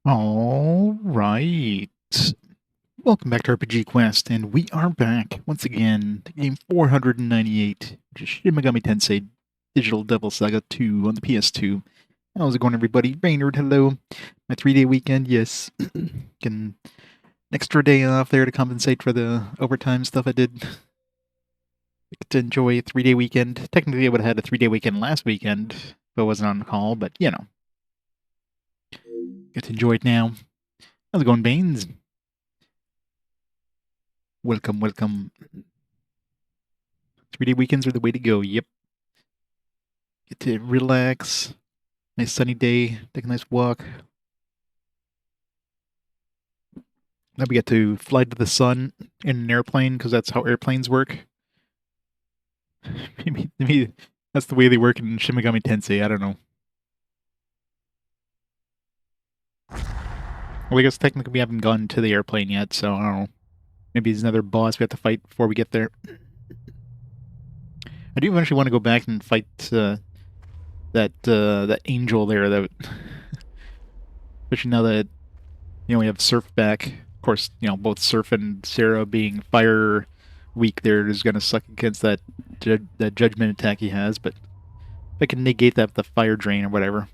All right. Welcome back to RPG Quest, and we are back once again to game 498, which is Shin Megami Tensei Digital Devil Saga 2 on the PS2. How's it going, everybody? Raynard, hello. My 3-day weekend, yes. Getting an extra day off there to compensate for the overtime stuff I did. Get to enjoy a 3-day weekend. Technically, I would have had a 3-day weekend last weekend if I wasn't on call, but you know. Get to enjoy it now. How's it going, Baines? Welcome, welcome. 3-day weekends are the way to go, yep. Get to relax. Nice sunny day. Take a nice walk. Now we get to fly to the sun in an airplane, because that's how airplanes work. maybe that's the way they work in Shin Megami Tensei, I don't know. Well, I guess technically we haven't gone to the airplane yet, so I don't know. Maybe there's another boss we have to fight before we get there. I do eventually want to go back and fight that angel there. That, especially now that we have Serph back. Of course, both Serph and Sera being fire weak there is going to suck against that judgment attack he has. But if I can negate that with the fire drain or whatever.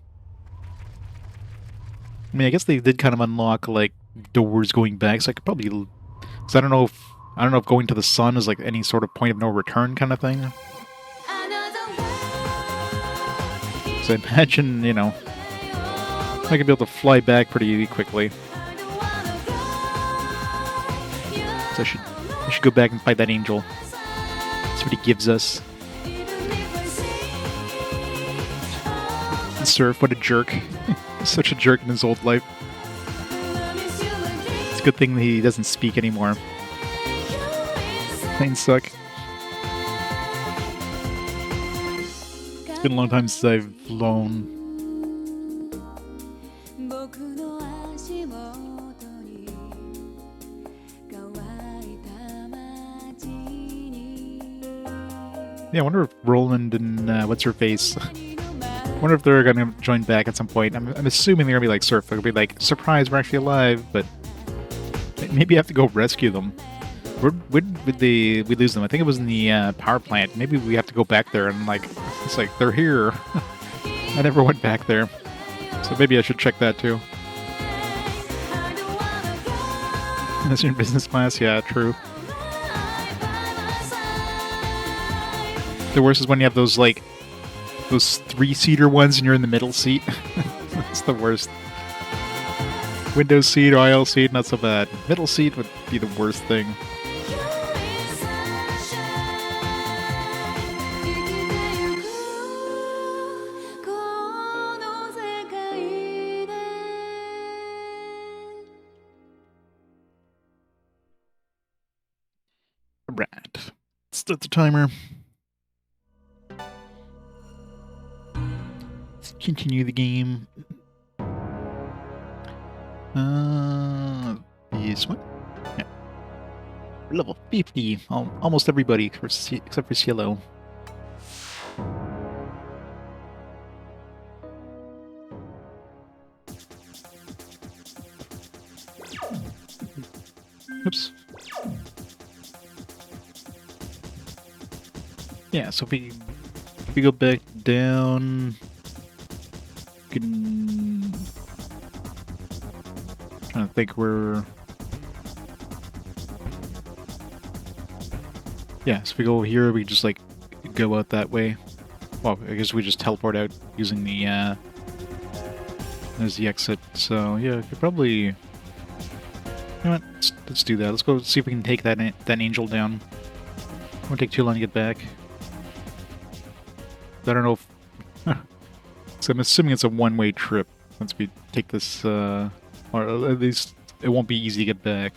I mean, I guess they did kind of unlock like doors going back, so I could probably. Because I don't know if going to the sun is like any sort of point of no return kind of thing. So I imagine, I could be able to fly back pretty quickly. So I should go back and fight that angel. See what he gives us. And Serph, what a jerk. Such a jerk in his old life. It's a good thing that he doesn't speak anymore. Planes suck. It's been a long time since I've flown. Yeah, I wonder if Roland and what's her face. I wonder if they're gonna join back at some point. I'm assuming they're gonna be like Serph. They're gonna be like, surprise, we're actually alive, but maybe I have to go rescue them. Where would we lose them? I think it was in the power plant. Maybe we have to go back there and it's like they're here. I never went back there, so maybe I should check that too. Unless you're in business class, yeah, true. The worst is when you have those those 3-seater ones and you're in the middle seat. That's the worst. Window seat or aisle seat, not so bad. Middle seat would be the worst thing. Right. Start the timer. Let's continue the game. This one? Yeah. Level 50. Almost everybody except for Cielo. Oops. Yeah, so if we go back down, we can. I don't think we're. Yeah, so if we go here, we just go out that way. Well, I guess we just teleport out using the there's the exit. So yeah, we could probably. You know what? Let's do that. Let's go see if we can take that angel down. It won't take too long to get back. I don't know if. So I'm assuming it's a one-way trip once we take this, or at least it won't be easy to get back.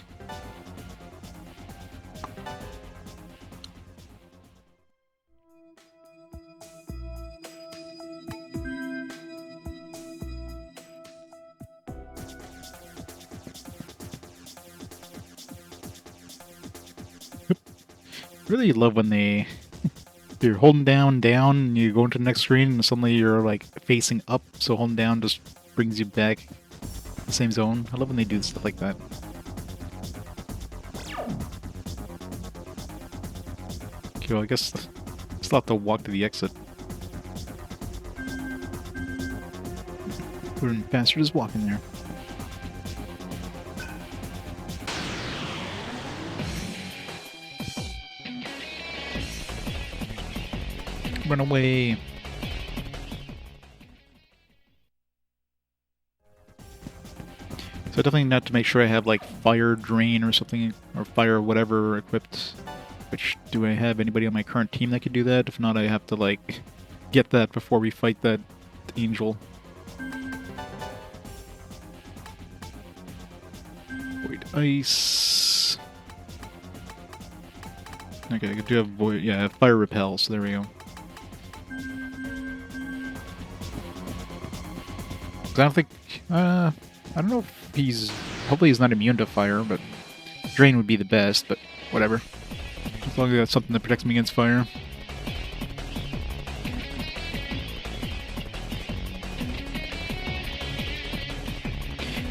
Really love when you're holding down, and you go into the next screen, and suddenly you're facing up. So holding down just brings you back. the same zone. I love when they do stuff like that. Okay, well, I guess still have to walk to the exit. Prudent bastard is walking there. Run away. So definitely not to make sure I have like fire drain or something, or fire whatever equipped. Which, do I have anybody on my current team that could do that? If not, I have to like get that before we fight that angel. Void ice. Okay, I do have void. Yeah, fire repel. So there we go. I don't think. I don't know if he's. Hopefully, he's not immune to fire, but drain would be the best. But whatever. As long as that's something that protects me against fire.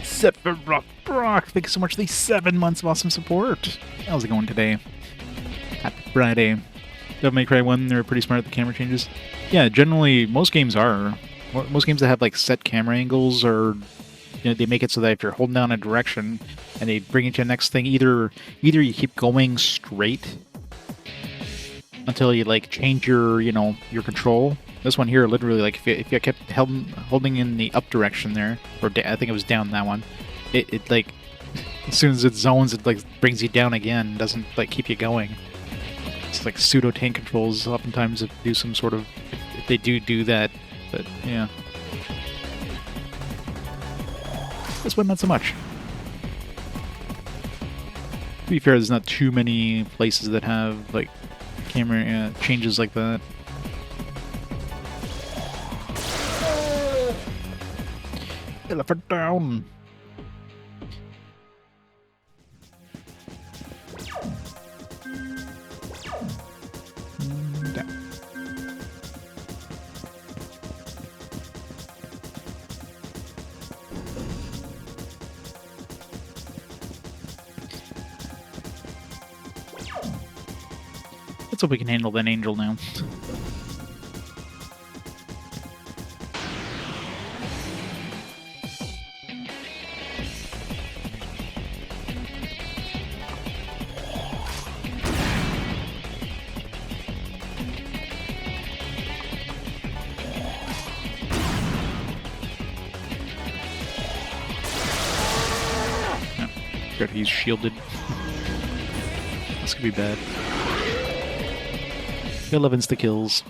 Sephiroth Brock, thank you so much for these 7 months of awesome support. How's it going today? Happy Friday. Devil May Cry 1, they're pretty smart at the camera changes. Yeah, generally, most games are. Most games that have like set camera angles or they make it so that if you're holding down a direction and they bring you to the next thing, either you keep going straight until you like change your your control. This one here, literally, like if you kept holding in the up direction there, or I think it was down that one, it like as soon as it zones, it like brings you down again. Doesn't like keep you going. It's like pseudo tank controls. Oftentimes, do some sort of if they do that, but yeah. This one, not so much. To be fair, there's not too many places that have like camera changes like that. Elephant down. Down. Let's hope we can handle that angel now. Good, he's shielded. This could be bad. I love insta-kills.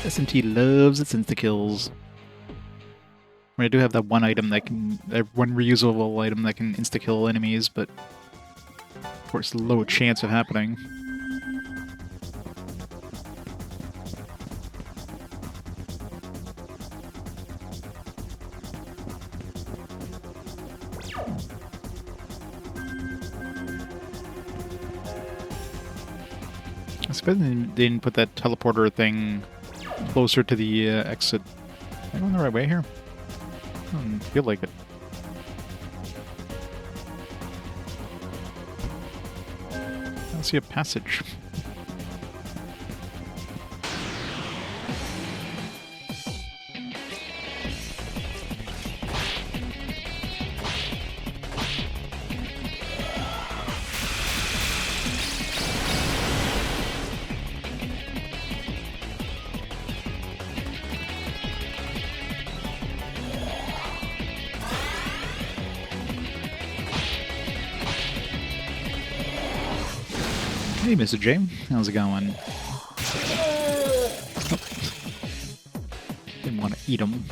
SMT loves its insta-kills. I do have that one item that can... one reusable item that can insta-kill enemies, but... of course, low chance of happening. I suppose they didn't put that teleporter thing closer to the exit. Am I going the right way here? I don't feel like it. I don't see a passage. Hey, Mr. J. How's it going? Oh. Didn't want to eat them.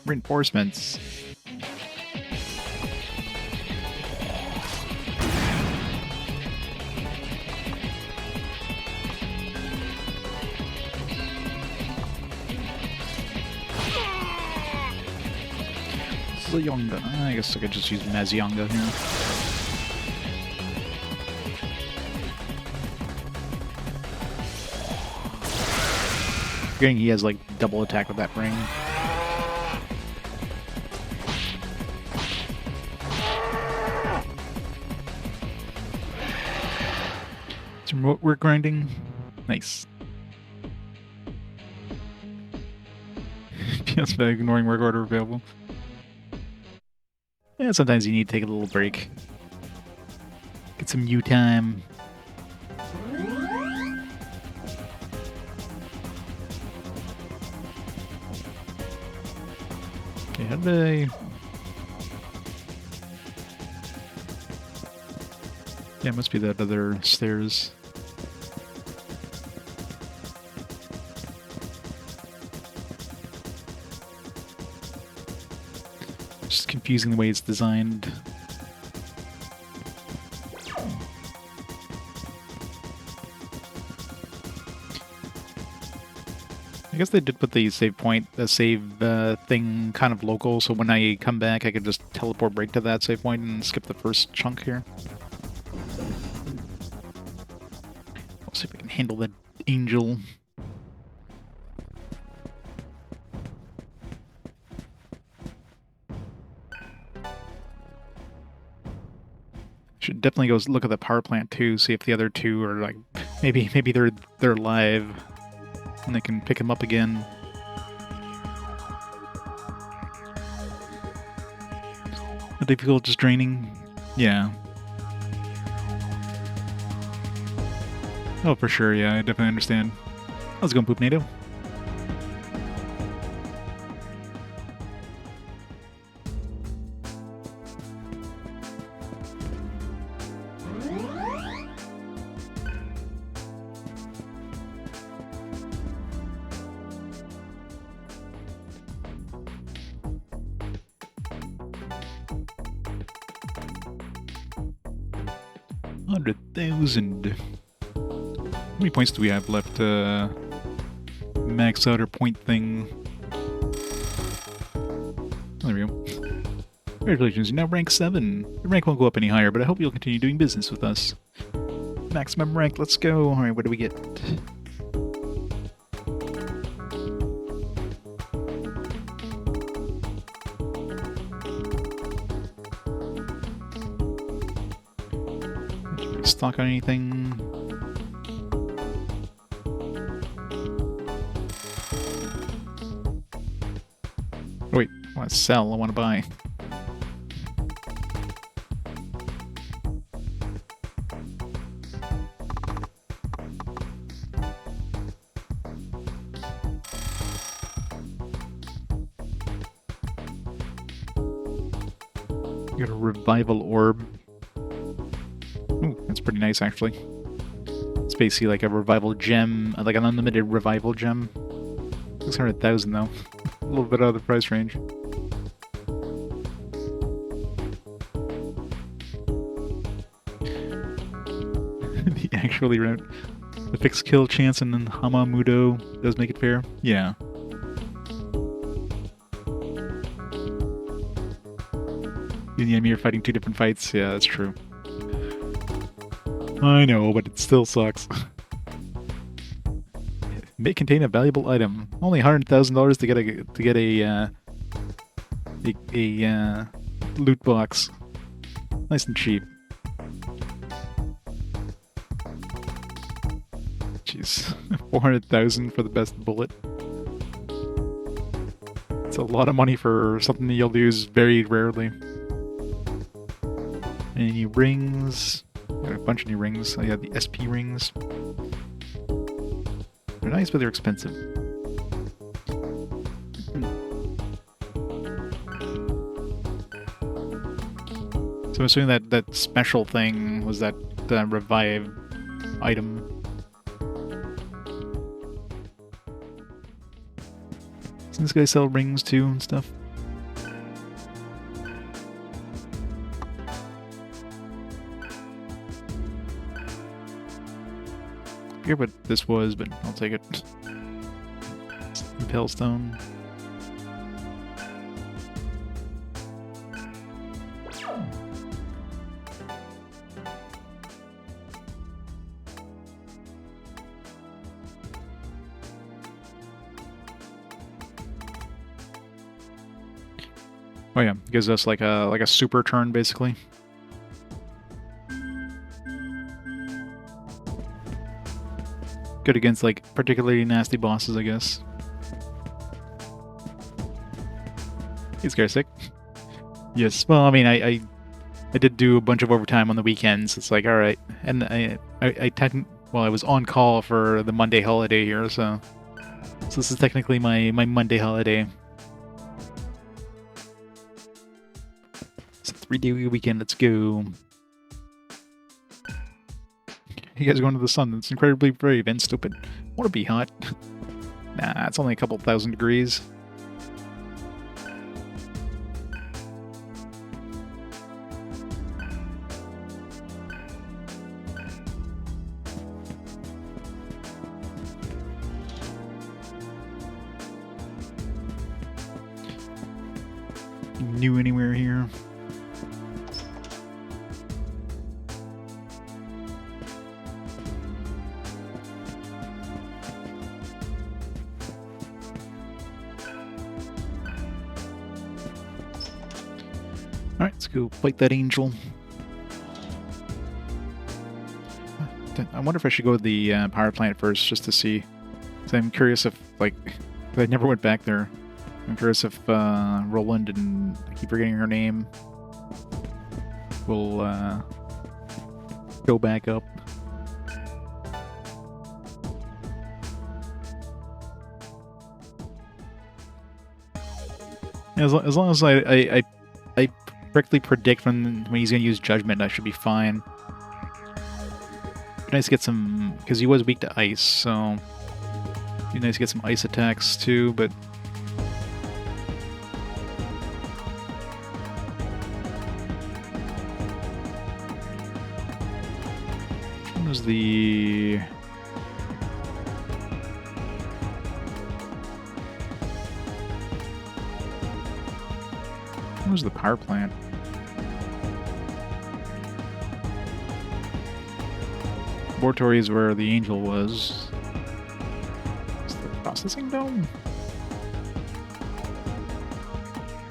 Reinforcements. Zayonga. I guess I could just use Mazyonga here. forgetting he has like double attack with that ring. Some remote work grinding. Nice. Just by ignoring work order available. Yeah, sometimes you need to take a little break. Get some you time. Okay, how did I... Yeah, it must be that other stairs. Just confusing the way it's designed. I guess they did put the save point, the save thing kind of local, so when I come back I could just teleport right to that save point and skip the first chunk here. I'll see if I can handle that angel. Should definitely go look at the power plant too, see if the other two are like, maybe they're live and they can pick him up again. The difficult is draining. Yeah. Oh, for sure. Yeah, I definitely understand. How's it going, Poop NATO? $100,000. How many points do we have left to max out our point thing? Oh, there we go. Congratulations, you're now rank 7. Your rank won't go up any higher, but I hope you'll continue doing business with us. Maximum rank, let's go. Alright, what do we get? Stock on anything? Oh, wait, I want to sell, I want to buy. Got a revival orb. Ooh, that's pretty nice, actually. It's basically like a revival gem, like an unlimited revival gem. 600,000 though. A little bit out of the price range. The actually route. The fixed kill chance in Hamamudo does make it fair. Yeah. You and the enemy are fighting two different fights. Yeah, that's true. I know, but it still sucks. May contain a valuable item. Only $100,000 to get a loot box. Nice and cheap. Jeez, 400,000 for the best bullet. It's a lot of money for something that you'll use very rarely. Any rings? Got a bunch of new rings. I got the SP rings. They're nice, but they're expensive. So I'm assuming that special thing was that revive item. Doesn't this guy sell rings too and stuff? I forget what this was, but I'll take it. Impale stone. Oh yeah, gives us like a super turn basically. Good against like particularly nasty bosses, I guess. He's scared sick. Yes. Well, I mean, I did do a bunch of overtime on the weekends. It's like, all right, and I was on call for the Monday holiday here, so this is technically my Monday holiday. It's a 3-day weekend. Let's go. You guys are going to the sun. It's incredibly brave and stupid. Want to be hot? Nah, it's only a couple thousand degrees. New anywhere here? Alright, let's go fight that angel. I wonder if I should go to the power plant first, just to see. So I'm curious if, like, I never went back there. I'm curious if Roland, and I keep forgetting her name, will go back up. As long as I correctly predict when he's going to use Judgment, I should be fine. Be nice to get some, because he was weak to ice, so it'd be nice to get some ice attacks too, but what was the... What was the power plant? Laboratory is where the angel was. Is the processing dome?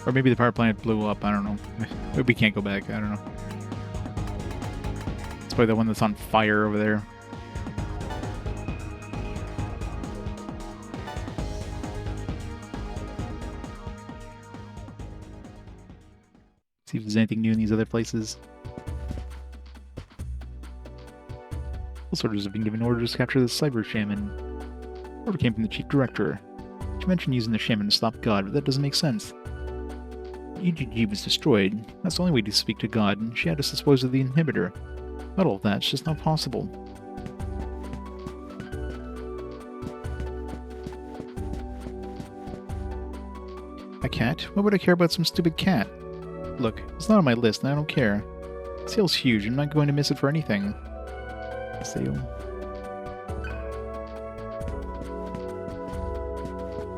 Or maybe the power plant blew up, I don't know. We can't go back, I don't know. It's probably the one that's on fire over there. See if there's anything new in these other places. All soldiers have been given orders to capture the cyber shaman. Order came from the chief director. She mentioned using the shaman to stop God, but that doesn't make sense. EGG was destroyed. That's the only way to speak to God, and she had us dispose of the inhibitor. Not all of that, it's just not possible. A cat? Why would I care about some stupid cat? Look, it's not on my list, and I don't care. The sale's huge, I'm not going to miss it for anything. Sale.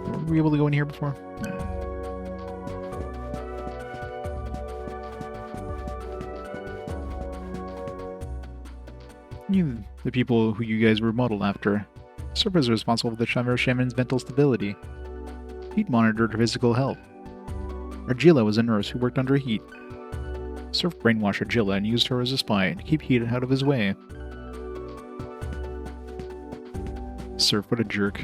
Were we able to go in here before? No. You, the people who you guys were modeled after. Serph is responsible for the Shaman's mental stability. Heat monitored her physical health. Argilla was a nurse who worked under Heat. Serph brainwashed Argilla and used her as a spy to keep Heat out of his way. Serph, what a jerk.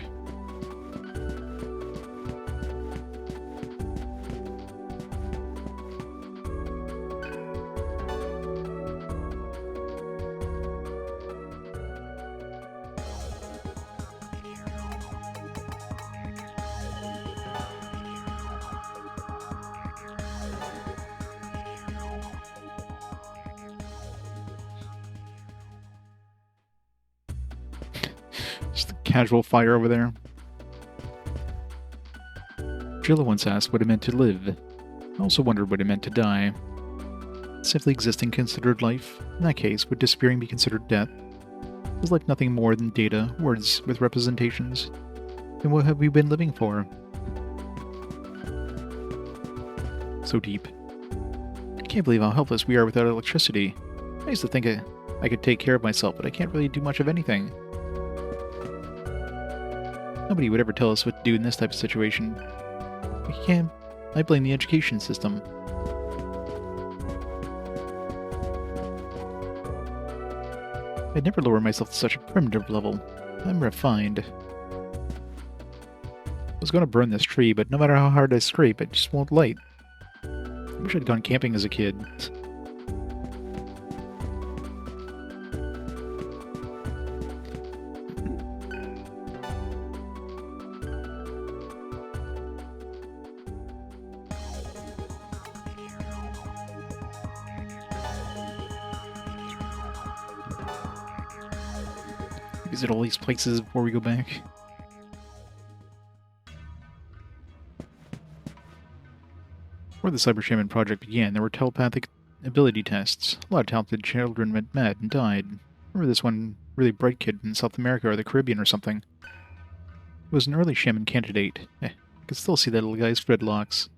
Just a casual fire over there. Jilla once asked what it meant to live. I also wondered what it meant to die. Simply existing considered life? In that case, would disappearing be considered death? Is life nothing more than data, words with representations? Then what have we been living for? So deep. I can't believe how helpless we are without electricity. I used to think I could take care of myself, but I can't really do much of anything. Nobody would ever tell us what to do in this type of situation. We I blame the education system. I'd never lower myself to such a primitive level. I'm refined. I was going to burn this tree, but no matter how hard I scrape, it just won't light. I wish I'd gone camping as a kid. Visit all these places before we go back. Before the Cyber Shaman project began, there were telepathic ability tests. A lot of talented children went mad and died. Remember this one really bright kid in South America or the Caribbean or something? He was an early shaman candidate. I could still see that little guy's dreadlocks.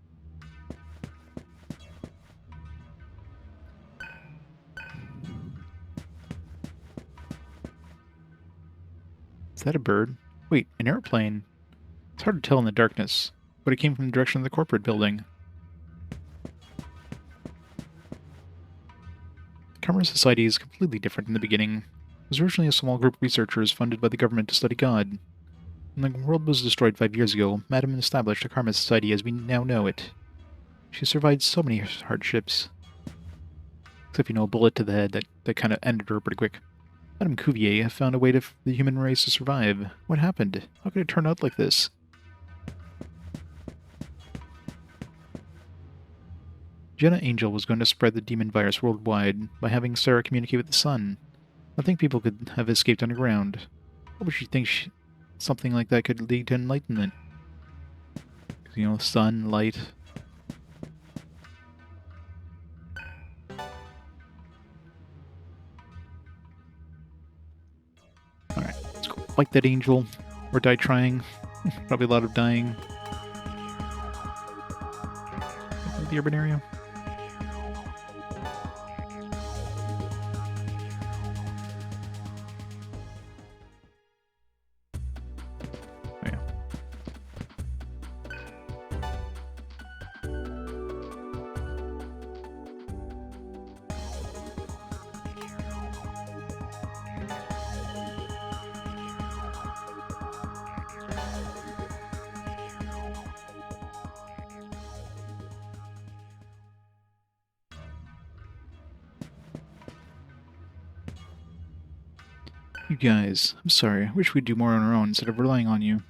Is that a bird? Wait, an airplane? It's hard to tell in the darkness, but it came from the direction of the corporate building. The Karma Society is completely different in the beginning. It was originally a small group of researchers funded by the government to study God. When the world was destroyed 5 years ago, Madam established the Karma Society as we now know it. She survived so many hardships. Except, a bullet to the head that kind of ended her pretty quick. Madame Cuvier found a way for the human race to survive. What happened? How could it turn out like this? Jenna Angel was going to spread the demon virus worldwide by having Sera communicate with the sun. I think people could have escaped underground. What would she think something like that could lead to enlightenment? Sun, light. Alright, let's go fight that angel. Or die trying. Probably a lot of dying. The urban area. You guys, I'm sorry. I wish we'd do more on our own instead of relying on you.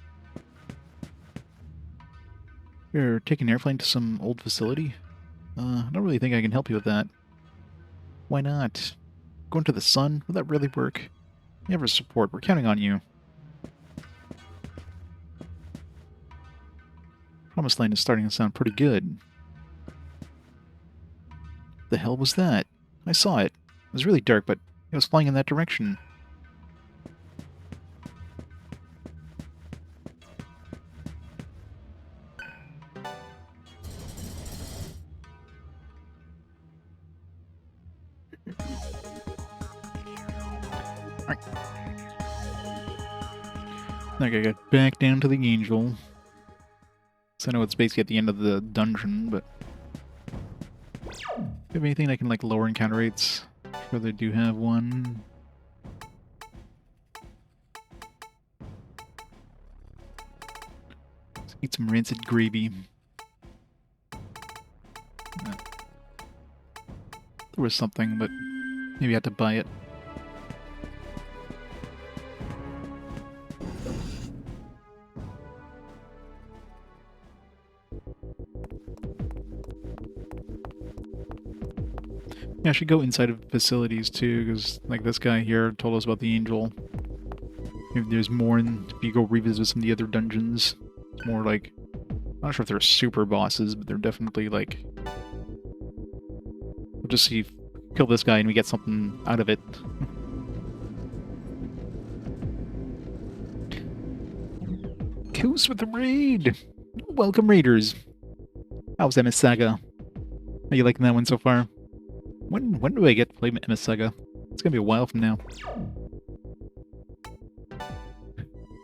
You're taking an airplane to some old facility? I don't really think I can help you with that. Why not? Going to the sun? Will that really work? You have our support. We're counting on you. Promised Land is starting to sound pretty good. The hell was that? I saw it. It was really dark, but it was flying in that direction. Like I got back down to the angel. So I know it's basically at the end of the dungeon, but... Do you have anything that can, like, lower encounter rates? I'm sure they do have one. Let's eat some rancid gravy. There was something, but maybe I had to buy it. Yeah, I should go inside of facilities too, because like this guy here told us about the angel. Maybe there's more if you go revisit some of the other dungeons. It's more like, I'm not sure if they're super bosses, but they're definitely like... We'll just see, kill this guy and we get something out of it. Coos with the raid! Welcome raiders! How's MS Saga? Are you liking that one so far? When do I get to play MS Saga? It's gonna be a while from now.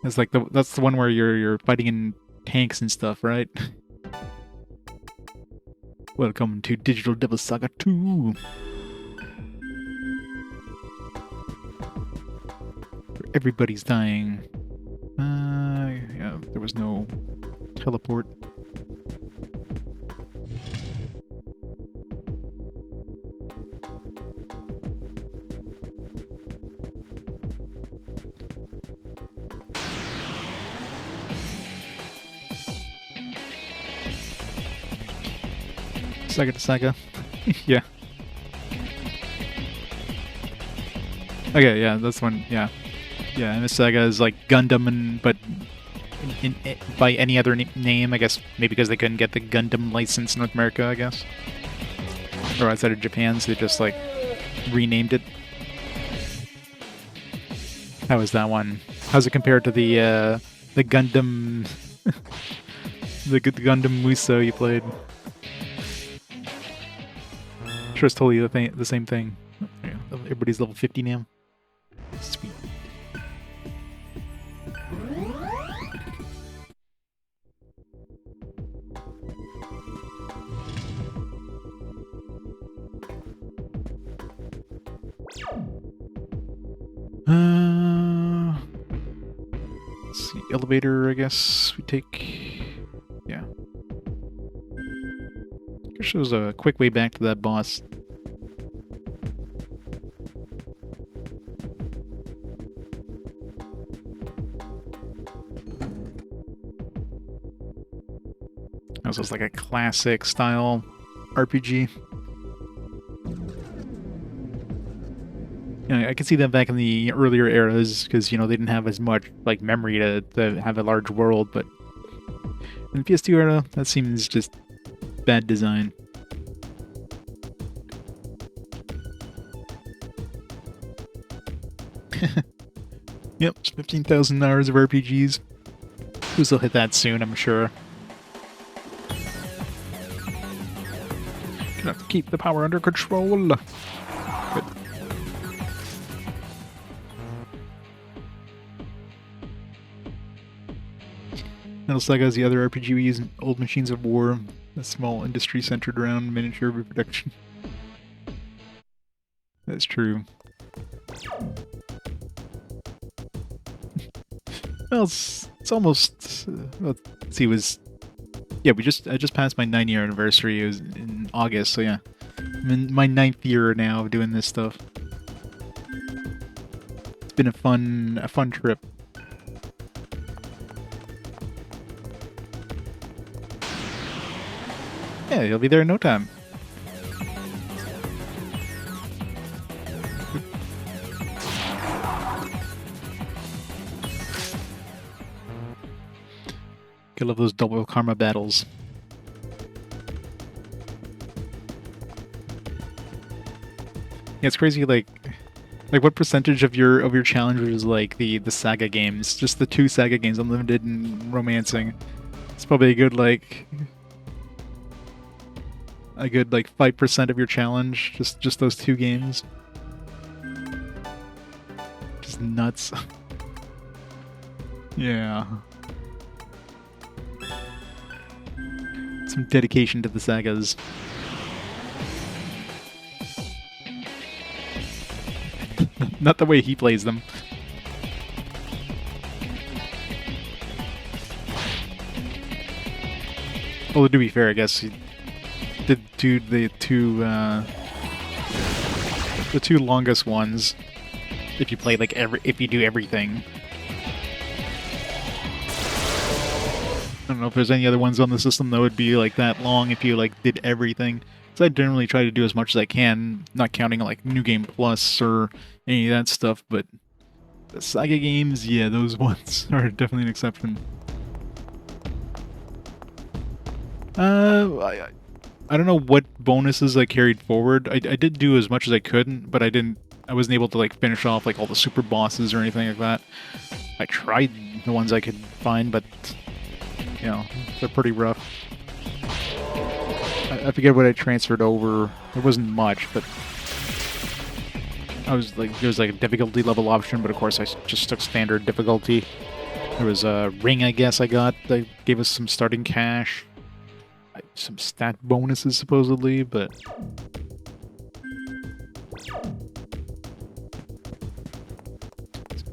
It's like that's the one where you're fighting in tanks and stuff, right? Welcome to Digital Devil Saga 2. Everybody's dying. Yeah, there was no teleport. Saga to Saga. Yeah. Okay, yeah, that's one. Yeah. Yeah, and Saga is like Gundam, but by any other name, I guess. Maybe because they couldn't get the Gundam license in North America, I guess. Or outside of Japan, so they just like renamed it. How is that one? How's it compared to the Gundam, the Gundam Muso you played? Sure, it's totally the same thing. Yeah, everybody's level 50 now. Sweet. Let's see, elevator, I guess we take. Yeah. It shows a quick way back to that boss. This was like a classic style RPG. You know, I can see that back in the earlier eras because, you know, they didn't have as much like memory to have a large world, but in the PS2 era, that seems just bad design. Yep, 15,000 hours of RPGs. We'll hit that soon, I'm sure. Gonna have to keep the power under control. Good. Metal Saga is the other RPG we use in Old Machines of War, a small industry centered around miniature reproduction. That's true. Well, it's almost. Let's see, yeah, I just passed my 9-year anniversary. It was in August, so yeah, I'm in my 9th year now of doing this stuff. It's been a fun trip. Yeah, you'll be there in no time. I love those double karma battles. Yeah, it's crazy. Like what percentage of your challenges is like the Saga games? Just the 2 Saga games, Unlimited and Romancing. It's probably a good like 5% of your challenge. Just those 2 games. Just nuts. Yeah. Some dedication to the sagas. Not the way he plays them. Well, to be fair, I guess he did do the two longest ones. If you play like if you do everything. I don't know if there's any other ones on the system that would be like that long if you like did everything. So I generally try to do as much as I can, not counting like New Game Plus or any of that stuff, but the Saga games, yeah, those ones are definitely an exception. I don't know what bonuses I carried forward. I did do as much as I could, but I wasn't able to like finish off like all the super bosses or anything like that. I tried the ones I could find, but you know, they're pretty rough. I forget what I transferred over. There wasn't much, but there was like a difficulty level option, but of course I just took standard difficulty. There was a ring I guess I got that gave us some starting cash. some stat bonuses supposedly, but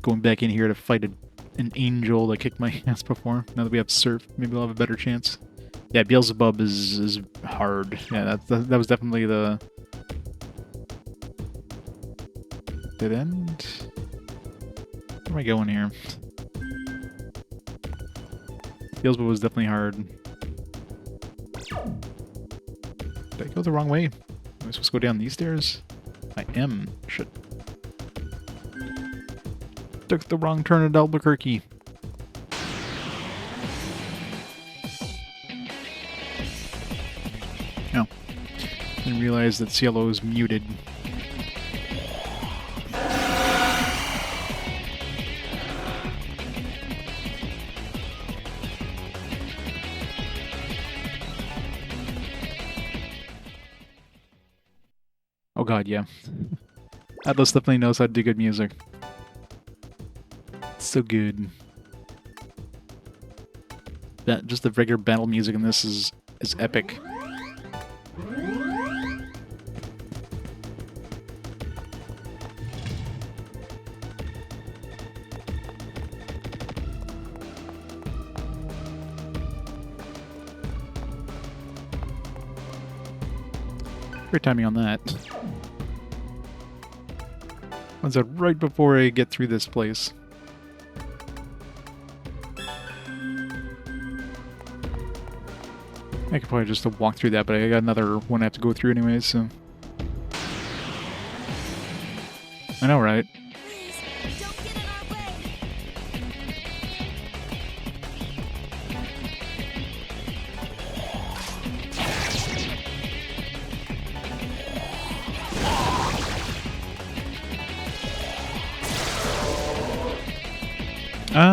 going back in here to fight an angel that kicked my ass before. Now that we have Serph, maybe we'll have a better chance. Yeah, Beelzebub is hard. Yeah, that was definitely the dead end. Where am I going here? Beelzebub was definitely hard. Did I go the wrong way? Am I supposed to go down these stairs? I am. Shit. Took the wrong turn at Albuquerque. Oh. Didn't realize that Cielo is muted. Oh god, yeah. Atlas definitely knows how to do good music. It's so good. That just the regular battle music in this is epic. Great timing on that. One's out right before I get through this place. I could probably just walk through that, but I got another one I have to go through anyways, so... I know, right? Please, don't get in our way.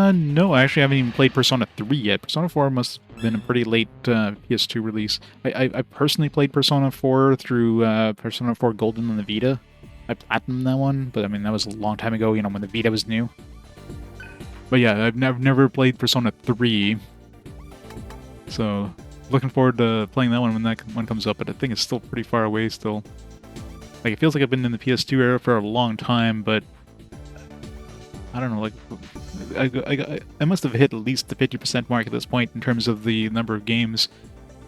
No, I actually haven't even played Persona 3 yet. Persona 4 must have been a pretty late PS2 release. I personally played Persona 4 through Persona 4 Golden on the Vita. I platinumed that one, but I mean, that was a long time ago, you know, when the Vita was new. But yeah, I've never played Persona 3. So, looking forward to playing that one when that one comes up, but I think it's still pretty far away still. Like, it feels like I've been in the PS2 era for a long time, but... I don't know, like... I must have hit at least the 50% mark at this point in terms of the number of games.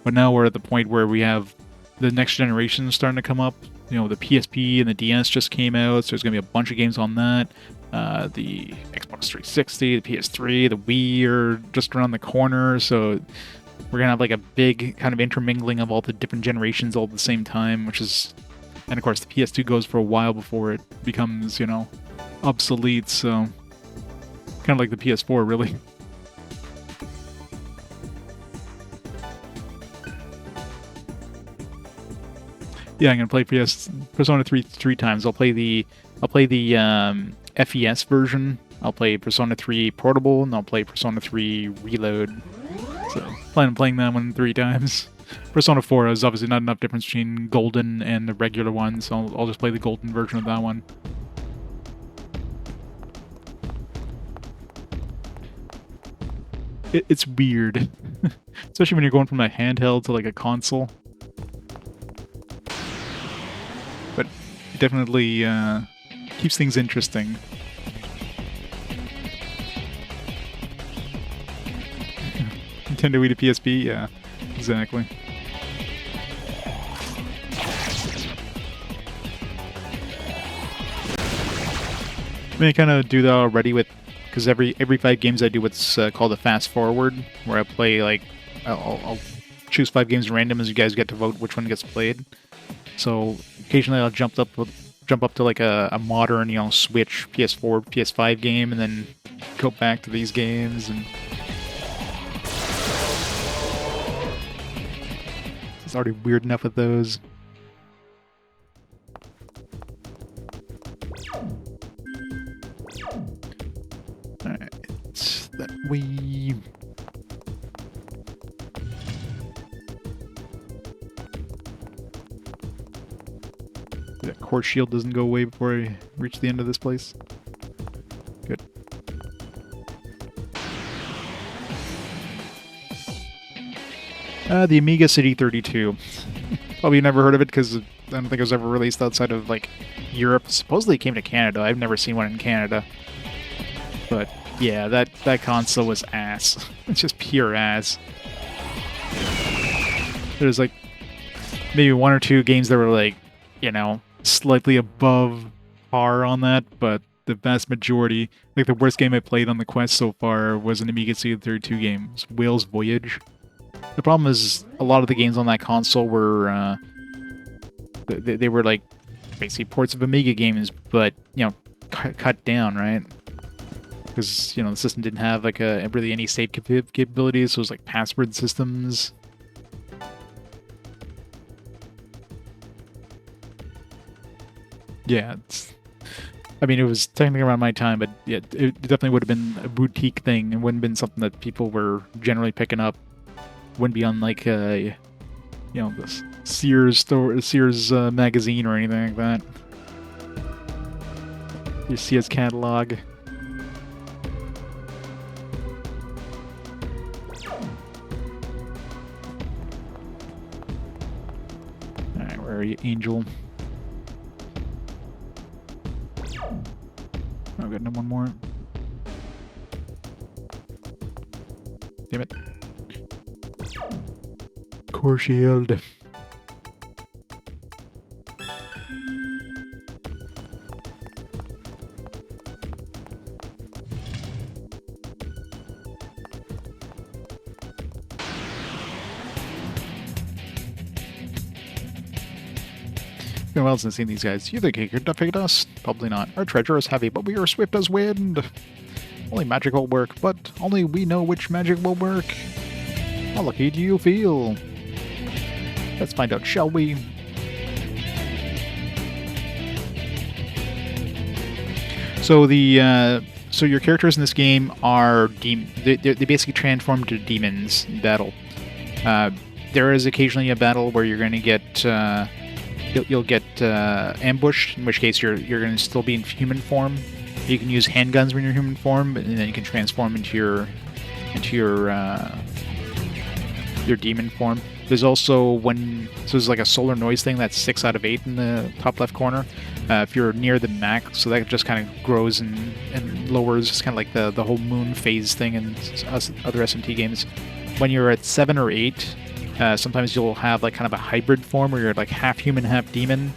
But now we're at the point where we have the next generation starting to come up. You know, the PSP and the DS just came out, so there's going to be a bunch of games on that. The Xbox 360, the PS3, the Wii are just around the corner, so we're going to have like a big kind of intermingling of all the different generations all at the same time, which is... And of course, the PS2 goes for a while before it becomes, you know, obsolete, so... Kind of like the PS4, really. Yeah, I'm gonna play Persona 3 three times. I'll play the FES version. I'll play Persona 3 Portable, and I'll play Persona 3 Reload. So, plan on playing that one 3 times. Persona 4 is obviously not enough difference between Golden and the regular one, so I'll just play the Golden version of that one. It's weird, especially when you're going from a handheld to like a console. But it definitely keeps things interesting. Nintendo Wii to PSP, yeah, exactly. I mean, I kind of do that already with. Because every 5 games I do what's called a fast forward, where I play like I'll choose 5 games at random, as you guys get to vote which one gets played. So occasionally I'll jump up to like a modern, you know, Switch, PS4, PS5 game, and then go back to these games. And it's already weird enough with those. That we... That core shield doesn't go away before I reach the end of this place. Good. The Amiga City 32. Probably never heard of it because I don't think it was ever released outside of like Europe. Supposedly it came to Canada. I've never seen one in Canada. But yeah, that console was ass. It's just pure ass. There's like maybe one or two games that were like, you know, slightly above par on that, but the vast majority, like the worst game I played on the Quest so far was an Amiga CD32 game. It was Whale's Voyage. The problem is a lot of the games on that console were they were like basically ports of Amiga games, but you know, cut down, right? Because you know the system didn't have like really any save capabilities, so it was like password systems. Yeah, I mean, it was technically around my time, but yeah, it definitely would have been a boutique thing. It wouldn't have been something that people were generally picking up. Wouldn't be on like you know, the Sears store, Sears magazine or anything like that. You see its catalog. All right, where are you, Angel? Oh, I've got no one more. Damn it. Core shield. It's been a while since I've seen these guys. You think he could defeat us? Probably not. Our treasure is heavy, but we are swift as wind. Only magic will work, but only we know which magic will work. How lucky do you feel? Let's find out, shall we? So so your characters in this game are they basically transform to demons in battle. There is occasionally a battle where you're going to get you'll get ambushed, in which case you're going to still be in human form. You can use handguns when you're in human form, and then you can transform into your demon form. There's also so there's like a solar noise thing that's 6 out of 8 in the top left corner. If you're near the max, so that just kind of grows and lowers. It's kind of like the whole moon phase thing in other SMT games. When you're at 7 or 8, sometimes you'll have like kind of a hybrid form where you're like half human, half demon.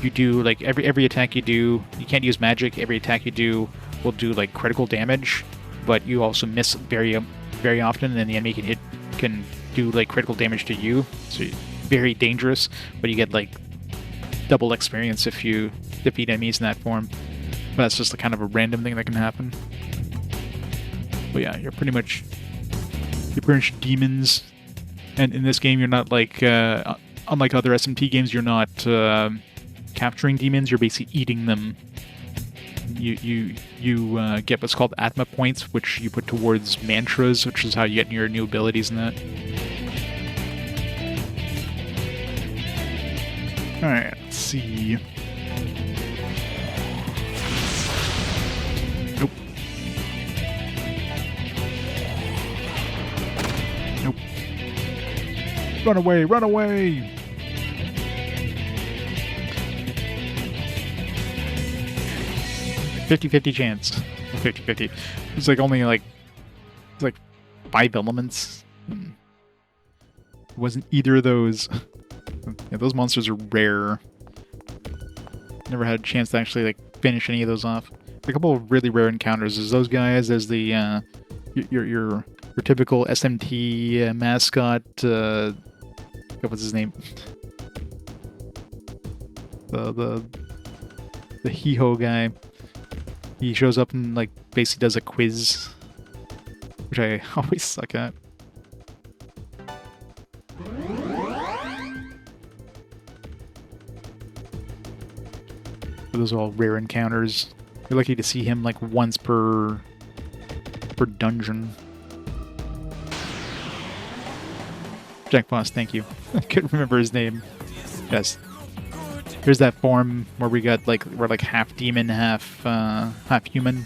You do like every attack you do, you can't use magic. Every attack you do will do like critical damage, but you also miss very often, and then the enemy can do like critical damage to you. So very dangerous, but you get like double experience if you defeat enemies in that form. But that's just a kind of a random thing that can happen. But yeah, you're pretty much demons, and in this game you're not like unlike other SMT games, you're not capturing demons. You're basically eating them. You get what's called Atma points, which you put towards mantras, which is how you get your new abilities in that. Alright, let's see. Nope. Nope. Run away, run away! $50-50 chance. 50-50. It's like only like 5 elements. It wasn't either of those. Yeah, those monsters are rare. Never had a chance to actually like finish any of those off. A couple of really rare encounters. There's those guys. There's the your typical SMT mascot. What's his name? The hee-ho guy. He shows up and like basically does a quiz, which I always suck at. But those are all rare encounters. You're lucky to see him like once per dungeon. Jack Boss, thank you. I couldn't remember his name. Yes. Here's that form where we're like half demon, half human.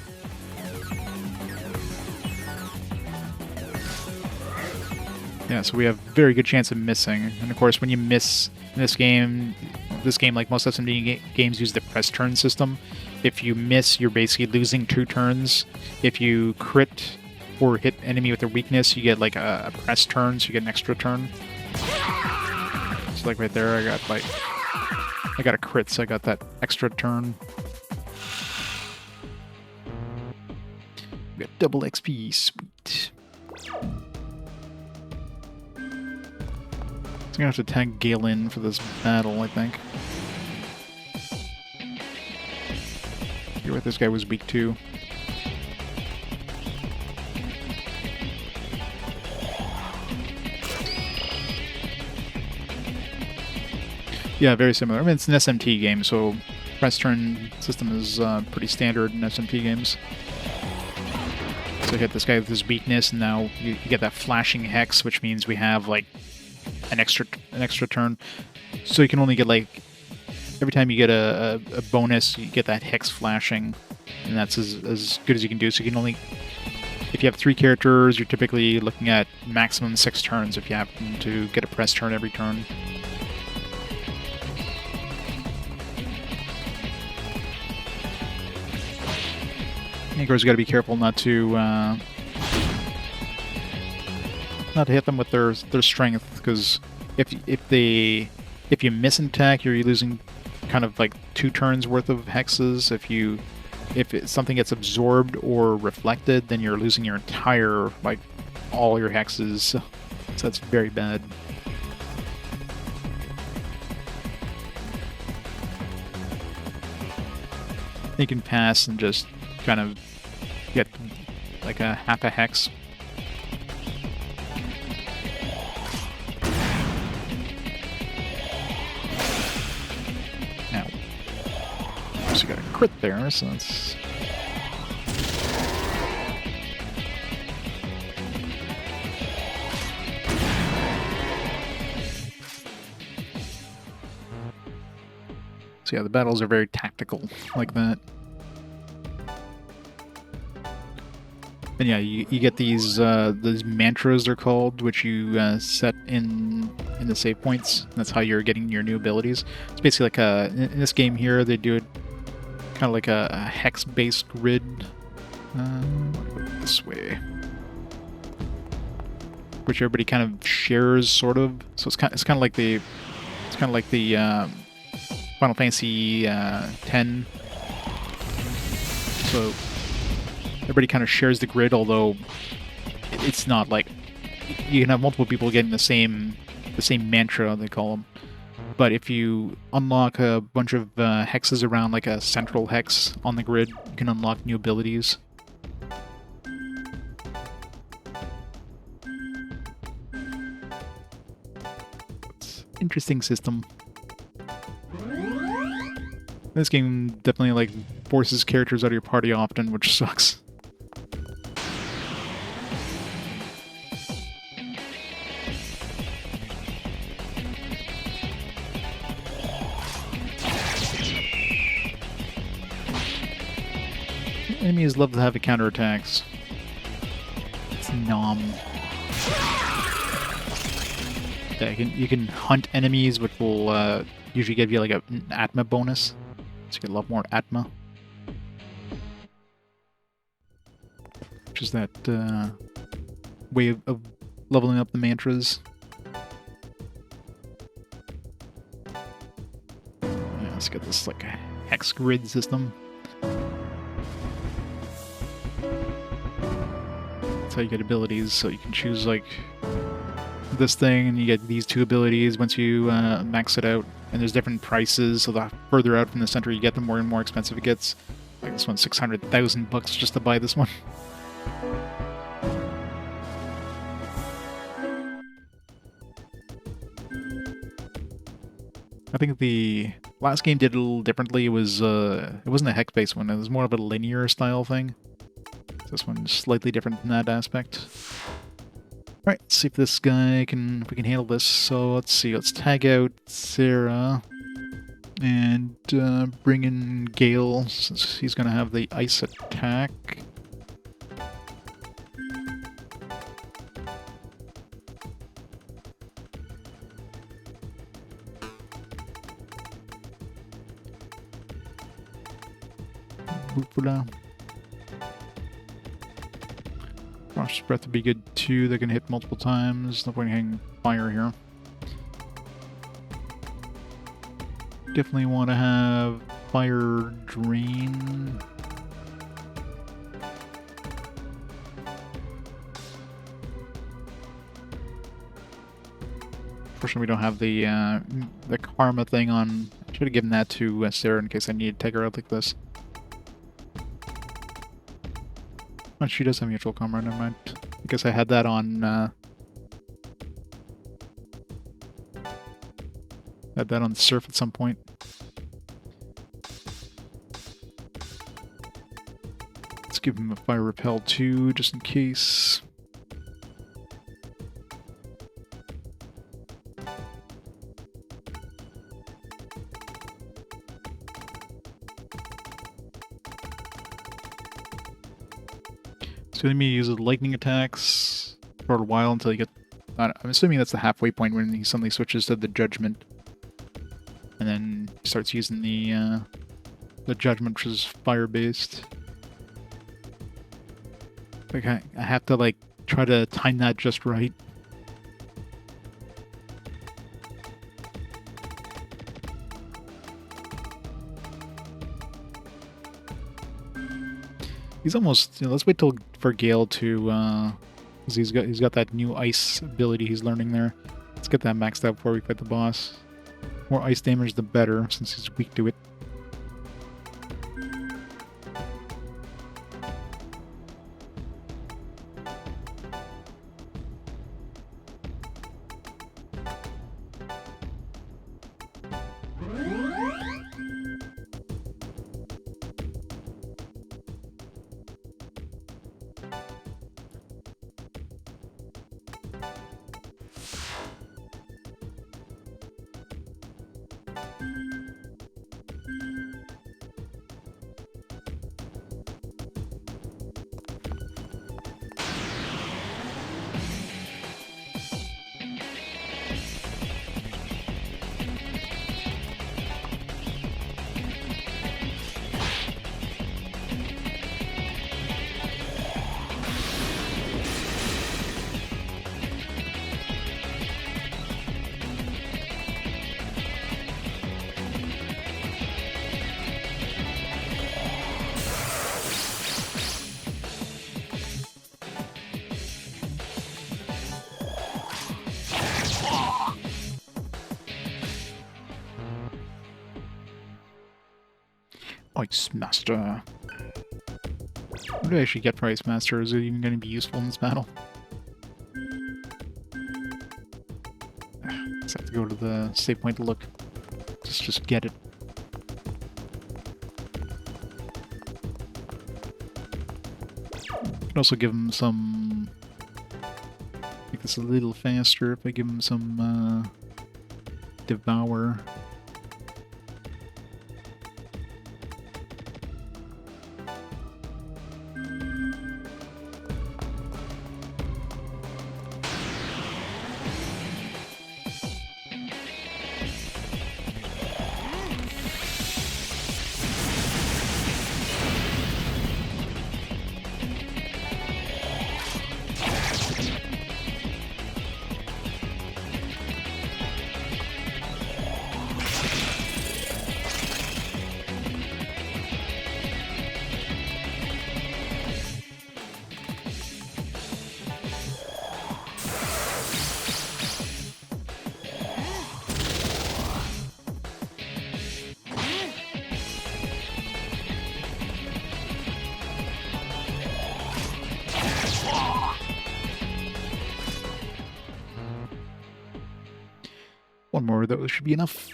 Yeah, so we have very good chance of missing. And of course, when you miss in this game, like most SMD games, use the press turn system. If you miss, you're basically losing 2 turns. If you crit or hit enemy with a weakness, you get like a press turn, so you get an extra turn. So like right there, I got a crit, so I got that extra turn. We got double XP, sweet. I'm gonna have to tag Gale in for this battle, I think. Hear what this guy was weak to. Yeah, very similar. I mean, it's an SMT game, so press turn system is pretty standard in SMT games. So you hit this guy with his weakness, and now you get that flashing hex, which means we have like an extra turn. So you can only get like every time you get a bonus, you get that hex flashing, and that's as good as you can do. So you can only, if you have 3 characters, you're typically looking at maximum 6 turns if you happen to get a press turn every turn. And of course, you got to be careful not to hit them with their strength, because if you miss an attack, you're losing kind of like 2 turns worth of hexes. If something gets absorbed or reflected, then you're losing your entire, like, all your hexes. So that's very bad. You can pass and just kind of get like a half a hex. Now, so you got a crit there, so that's... So yeah, the battles are very tactical like that. And yeah, you get these mantras, they're called, which you set in the save points. That's how you're getting your new abilities. It's basically like in this game here, they do it kind of like a hex-based grid. This way, which everybody kind of shares, sort of. So it's kind of like the Final Fantasy X. So everybody kind of shares the grid, although it's not like you can have multiple people getting the same mantra, they call them. But if you unlock a bunch of hexes around like a central hex on the grid, you can unlock new abilities. It's an interesting system. This game definitely like forces characters out of your party often, which sucks. Enemies love to have the counterattacks. It's nom. Yeah, you can hunt enemies, which will usually give you like an Atma bonus. So you get a lot more Atma. Which is that way of leveling up the mantras. Yeah, let's get this like a hex grid system. That's how you get abilities, so you can choose like this thing and you get these 2 abilities once you max it out. And there's different prices, so the further out from the center you get, the more and more expensive it gets. Like this one's $600,000 just to buy this one. I think the last game did it a little differently. It wasn't a hex-based one, it was more of a linear style thing. This one's slightly different in that aspect. Alright, let's see if this guy if we can handle this. So let's see, let's tag out Sera and bring in Gale, since he's gonna have the ice attack. hoopla. Frost Breath would be good too. They can hit multiple times. No point in hanging fire here. Definitely want to have Fire Drain. Unfortunately, we don't have the Karma thing on. I should have given that to Sera in case I need to take her out like this. Oh, she does have mutual Karma, never mind. I guess I had that on... had that on the Serph at some point. Let's give him a Fire Repel too, just in case. So the enemy uses lightning attacks for a while until you get... I'm assuming that's the halfway point when he suddenly switches to the Judgment. And then starts using the Judgment, which is fire-based. Like, I have to, like, try to time that just right. He's almost... let's wait till for Gale to... because he's got that new ice ability he's learning there. Let's get that maxed out before we fight the boss. More ice damage, the better, since he's weak to it. Ice Master. What do I actually get for Ice Master? Is it even going to be useful in this battle? Just have to go to the save point to look. Just get it. Could also give him some... make this a little faster if I give him some Devour. One more, though, should be enough.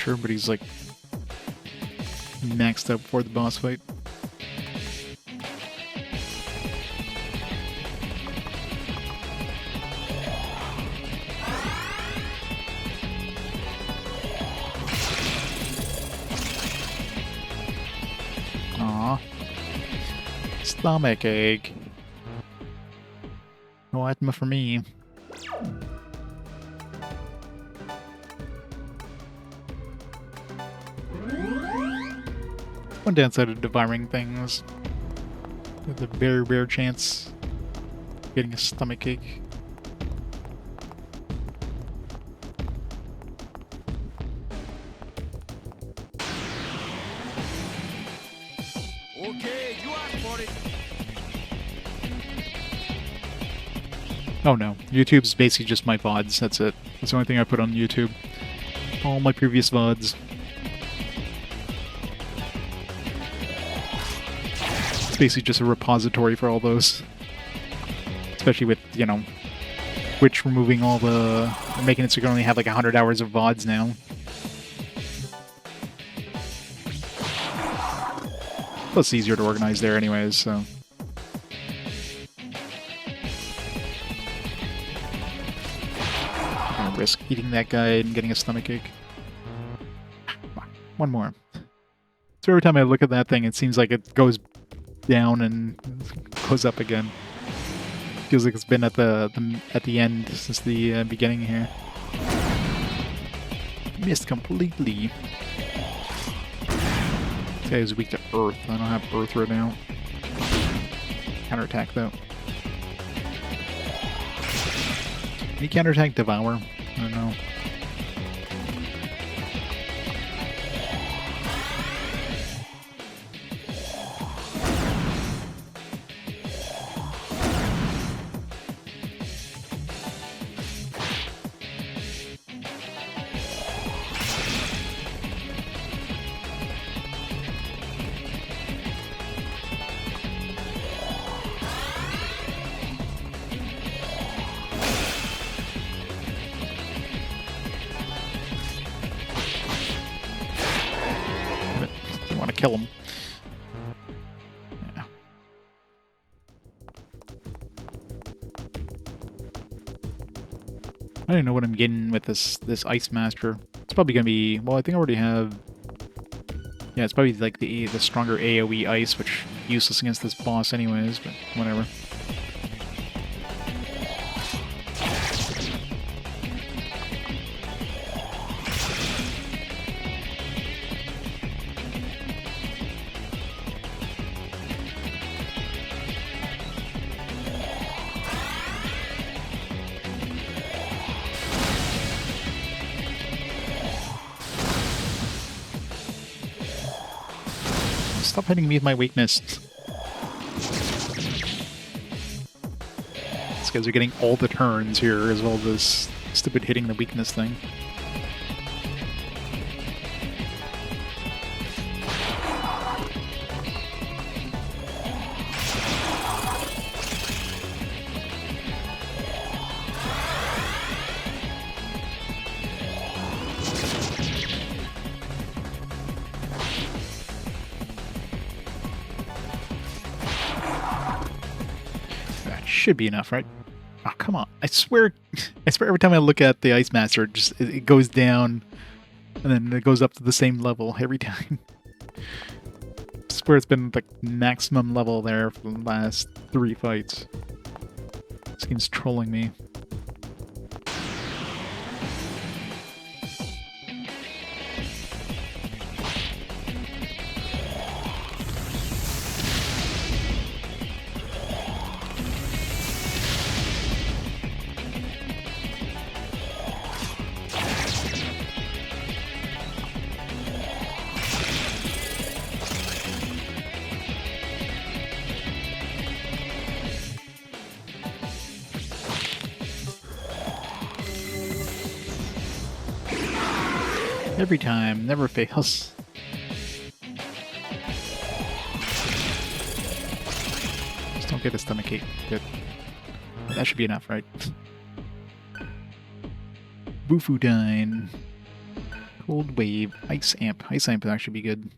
sure, but he's like maxed out before the boss fight. Aw. Stomach ache. No atma for me. One downside of devouring things. There's a very rare chance of getting a stomach ache. Okay, you asked for it. Oh no, YouTube's basically just my VODs, that's it. That's the only thing I put on YouTube. All my previous VODs. It's basically just a repository for all those. Especially with, you know, Twitch removing all the... making it so you can only have like 100 hours of VODs now. Plus it's easier to organize there anyways, so... I'm gonna risk eating that guy and getting a stomachache. One more. So every time I look at that thing, it seems like it goes down and goes up again. Feels like it's been at the end since the beginning here. Missed completely. This guy is weak to Earth. I don't have Earth right now. Counterattack though. Can you counterattack Devour? I don't know. Kill him. Yeah. I don't know what I'm getting with this Ice Master. It's probably gonna be, well, I think I already have. Yeah, it's probably like the stronger AoE ice, which is useless against this boss anyways, but whatever. Stop hitting me with my weakness. These guys are getting all the turns here, as well as this stupid hitting the weakness thing. Should be enough, right? Oh, come on. I swear every time I look at the Ice Master, it goes down and then it goes up to the same level every time. I swear it's been like maximum level there for the last 3 fights. This game's trolling me. Every time, never fails. Just don't get a stomachache. Good. That should be enough, right? Bufudine. Cold Wave, Ice Amp. Ice Amp would actually be good.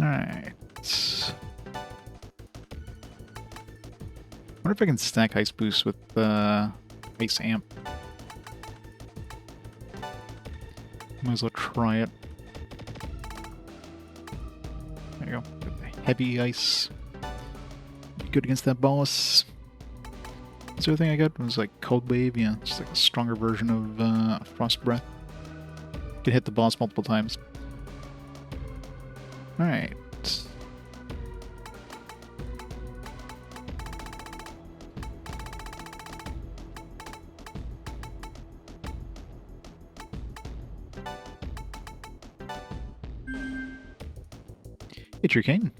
Alright. Wonder if I can stack Ice Boost with Ice Amp. Might as well try it. There you go. Got the heavy ice. Be good against that boss. What's the other thing I got? It was like Cold Wave, yeah. Just like a stronger version of Frost Breath. Can hit the boss multiple times. Alright. It's your king.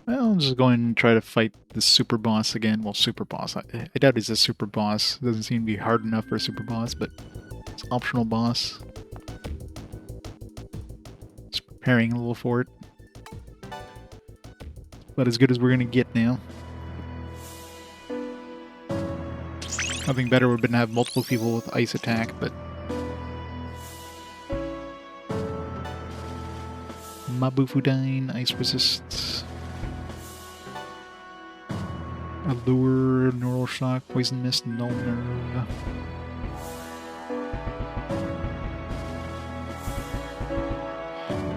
Well, I'm just going to try to fight the super boss again. Well, super boss. I doubt he's a super boss. It doesn't seem to be hard enough for a super boss, but it's an optional boss. Just preparing a little for it. But as good as we're going to get now. Nothing better would have been to have multiple people with ice attack, but Mabufudine, Ice Resist, Allure, Neural Shock, Poison Mist, Null Nerve.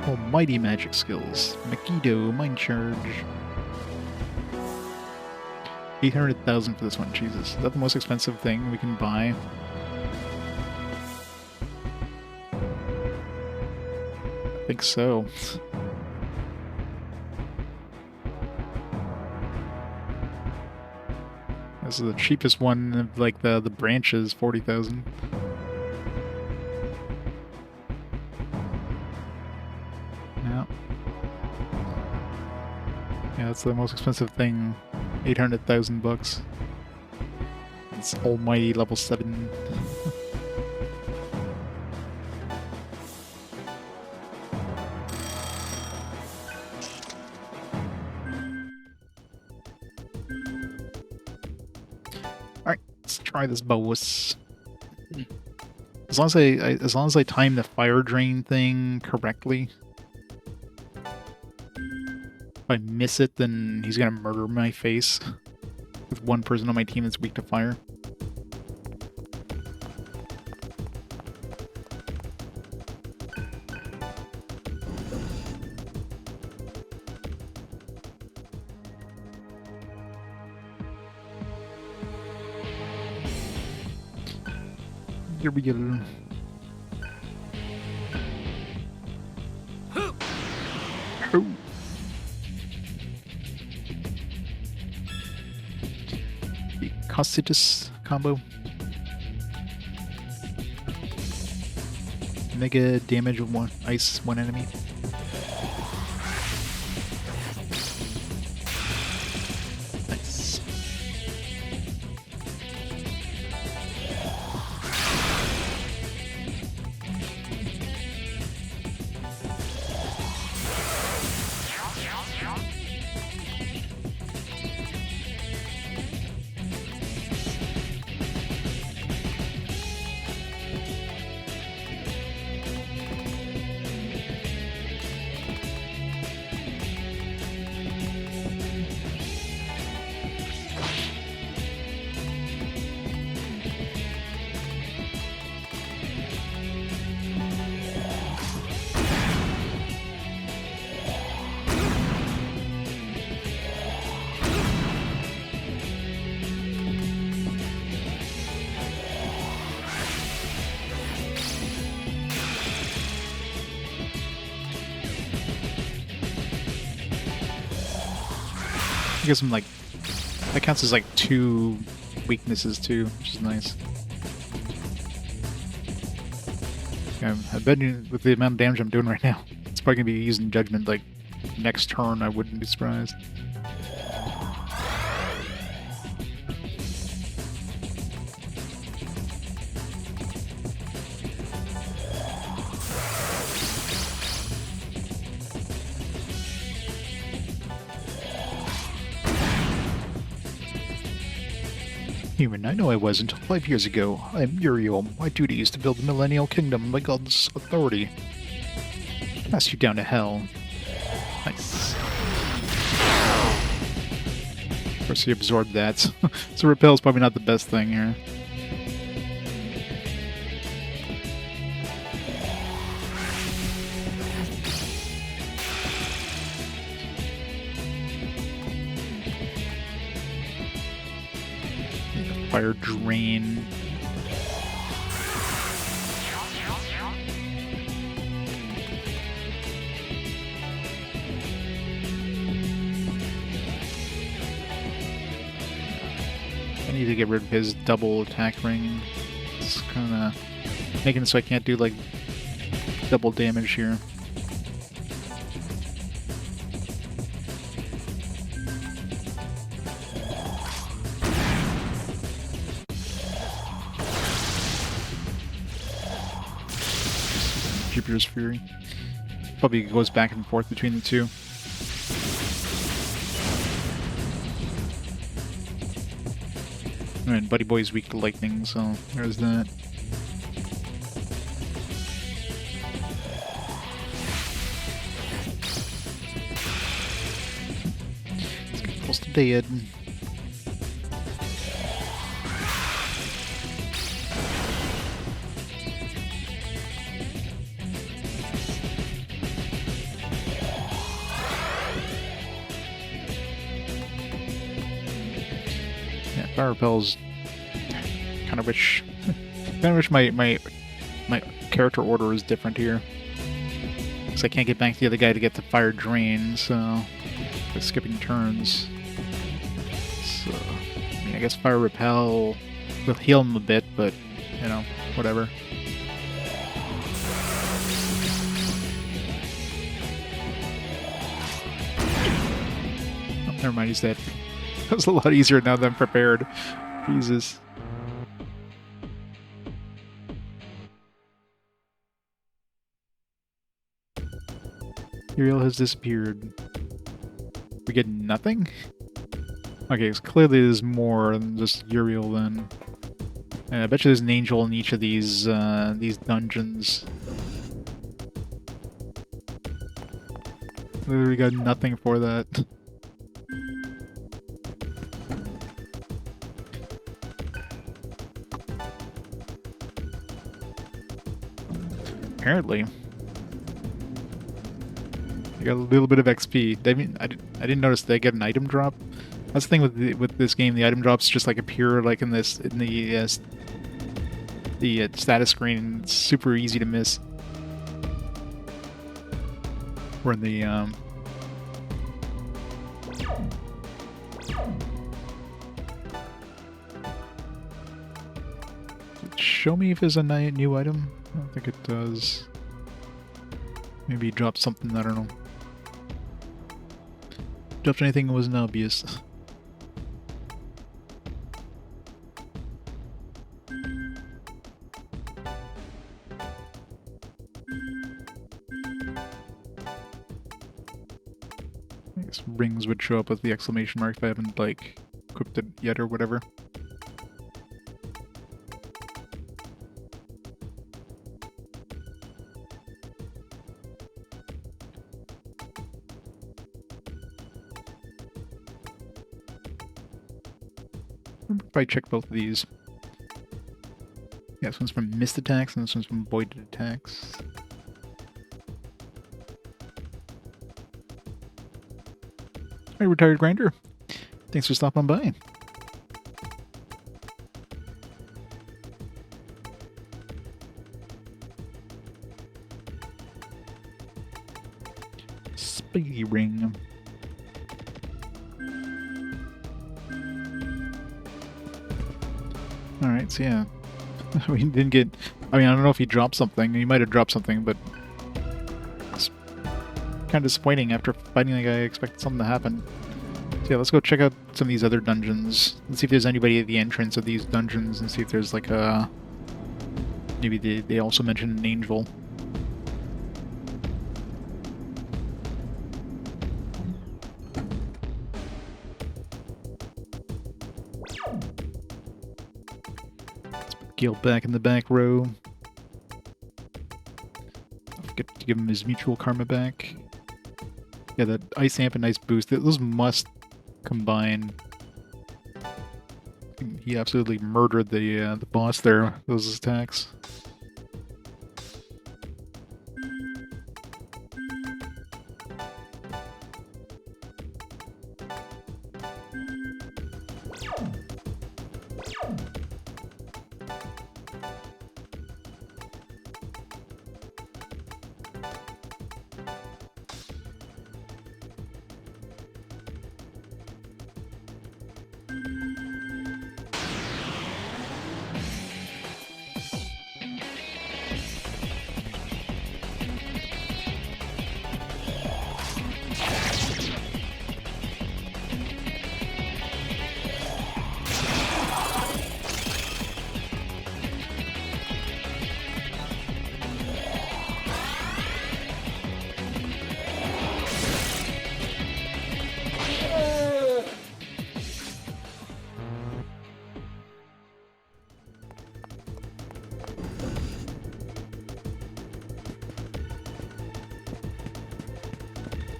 Almighty magic skills. Makido, Mind Charge. 800,000 for this one, Jesus. Is that the most expensive thing we can buy? I think so. This is the cheapest one of like the branches, 40,000. Yeah. Yeah, that's the most expensive thing. 800,000 bucks. It's almighty level 7. Try this boss. As long as I time the fire drain thing correctly. If I miss it, then he's gonna murder my face. With one person on my team that's weak to fire. Here we go. Oh. The Costitus combo. Mega damage with one ice, one enemy. Nice. I guess I'm like, that counts as like 2 weaknesses too, which is nice. I bet you with the amount of damage I'm doing right now, it's It's probably gonna be using judgment like next turn. I wouldn't be surprised. Human, I know I wasn't. 5 years ago, I am Uriel. My duty is to build the Millennial Kingdom by God's authority. Cast you down to hell. Nice. Of course, he absorbed that. So repel's probably not the best thing here. Fire drain. I need to get rid of his double attack ring. It's kind of making it so I can't do like double damage here. Jupiter's Fury. Probably goes back and forth between the two. And Buddy Boy's weak to lightning, so there's that. Let's get close to dead. Fire repels. Kind of wish my character order is different here. Because I can't get back to the other guy to get the fire drain, so by skipping turns. So I mean, I guess fire repel will heal him a bit, but you know, whatever. Oh, never mind, he's dead. That was a lot easier now than prepared. Jesus. Uriel has disappeared. We get nothing? Okay, so clearly there's more than just Uriel then. And I bet you there's an angel in each of these dungeons. Literally got nothing for that. Apparently. I got a little bit of XP. I mean, I didn't notice they get an item drop. That's the thing with this game. The item drops just like appear like in the status screen. It's super easy to miss. Or in the show me if there's a new item. I don't think it does. Maybe he dropped something, I don't know. Dropped anything that wasn't obvious. I guess rings would show up with the exclamation mark if I haven't, like, equipped it yet or whatever. Probably check both of these. Yeah, this one's from missed attacks and this one's from voided attacks. Hey, Retired Grinder. Thanks for stopping by. Speedy ring. Alright, so yeah. We didn't get... I mean, I don't know if he dropped something. He might have dropped something, but... kind of disappointing. After fighting the guy, I expected something to happen. So yeah, let's go check out some of these other dungeons. Let's see if there's anybody at the entrance of these dungeons and see if there's like a... Maybe they also mentioned an angel. Let's put Gil back in the back row. Don't forget to give him his mutual karma back. Yeah, that ice amp and ice boost, those must combine. He absolutely murdered the boss there, those attacks.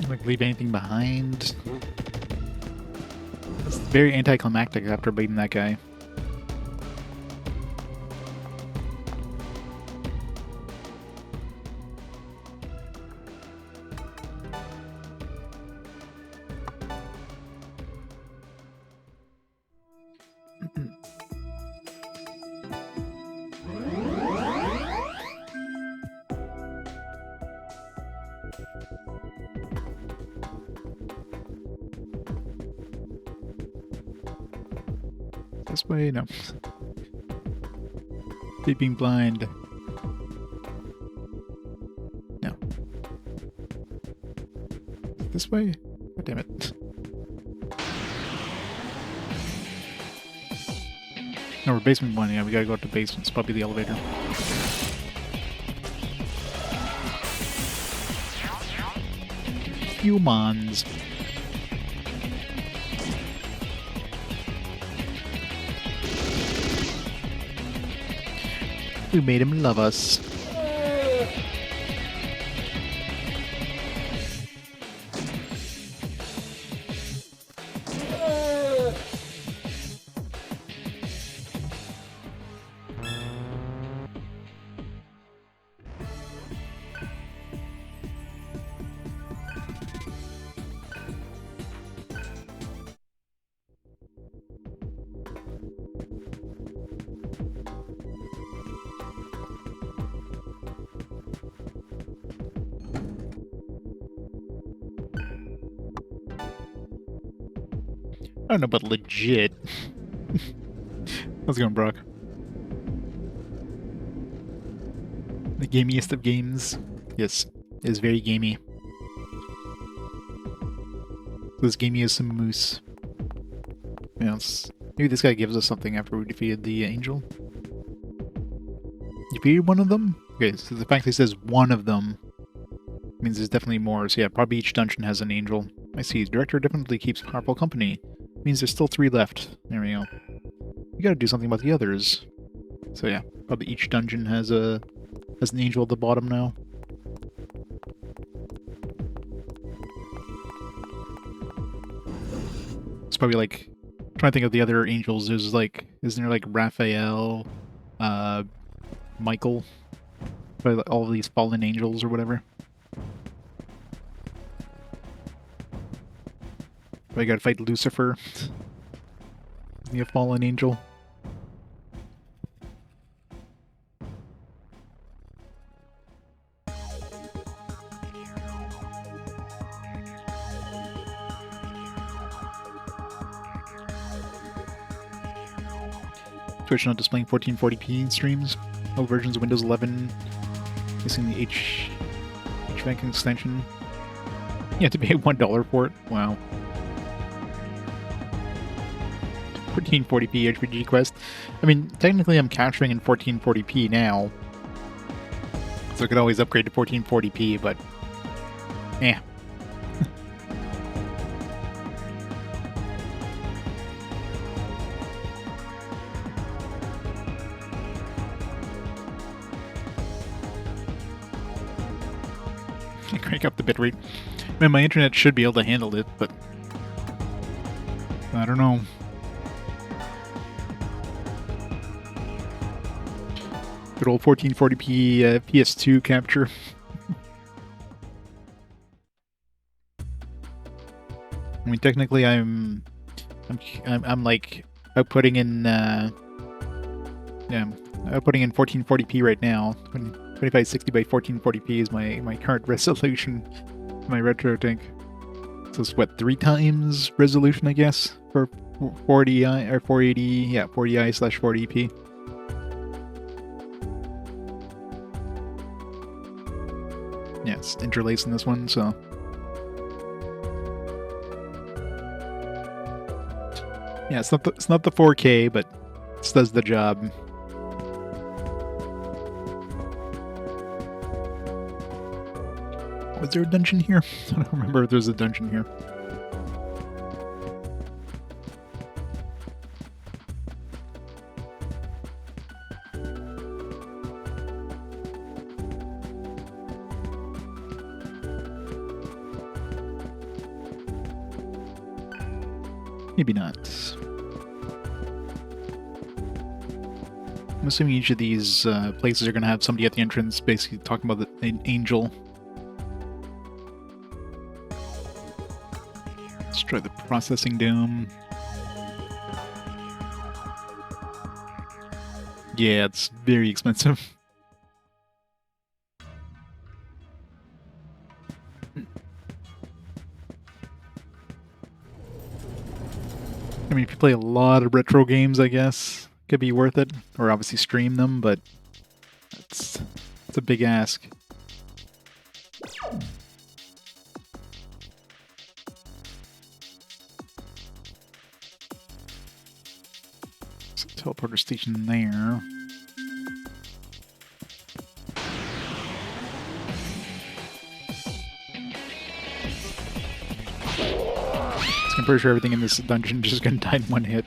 Like leave anything behind. It's very anticlimactic after beating that guy. This way? No. Being blind. No. This way? God damn it. No, we're basement one. Yeah, we gotta go up to basement. It's probably the elevator. Humans. We made him love us. I don't know about legit. How's it going, Brock? The gamiest of games. Yes, it is very gamey. As gamey as some moose. Yes. Maybe this guy gives us something after we defeated the angel. Defeated one of them? Okay, so the fact that he says one of them means there's definitely more. So yeah, probably each dungeon has an angel. I see. Director definitely keeps powerful company. Means there's still 3 left. There we go. We gotta do something about the others. So yeah, probably each dungeon has an angel at the bottom now. It's probably like trying to think of the other angels. There's like, isn't there like Raphael, Michael, probably all of these fallen angels or whatever. I gotta fight Lucifer. Isn't he a fallen angel? Twitch not displaying 1440p streams. No versions of Windows 11. Missing the HVAC extension. You have to pay $1 for it? Wow. 1440p RPG quest. I mean, technically I'm capturing in 1440p now. So I could always upgrade to 1440p, but... eh. Crank up the bitrate. I mean, my internet should be able to handle it, but... I don't know. Good old 1440p PS2 capture. I mean, technically, I'm like outputting in outputting in 1440p right now. 2560 by 1440p is my current resolution. My retro tank. So it's what, 3 times resolution, I guess, for 40i or 480, yeah, 40i/40p. Yeah, it's interlacing this one, so. Yeah, it's not the 4K, but it does the job. Was there a dungeon here? I don't remember if there's a dungeon here. Maybe not. I'm assuming each of these places are going to have somebody at the entrance basically talking about an angel. Let's try the processing dome. Yeah, it's very expensive. I mean, if you play a lot of retro games, I guess, could be worth it. Or obviously stream them, but it's a big ask. There's a teleporter station there. I'm pretty sure everything in this dungeon just gonna die in one hit.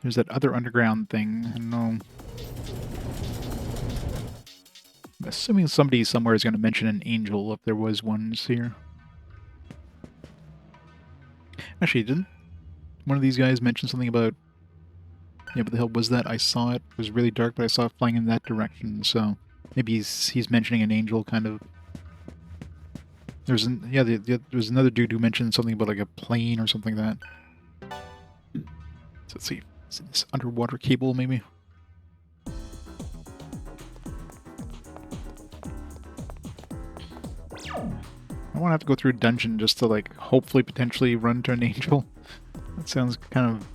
There's that other underground thing. I don't know. I'm assuming somebody somewhere is gonna mention an angel if there was one here. Actually, didn't one of these guys mention something about... Yeah, but the hell was that? I saw it. It was really dark, but I saw it flying in that direction, so... Maybe he's mentioning an angel, kind of... There's there's another dude who mentioned something about like a plane or something like that. So let's see. Is it this underwater cable, maybe? I want to have to go through a dungeon just to like hopefully potentially run to an angel. That sounds kind of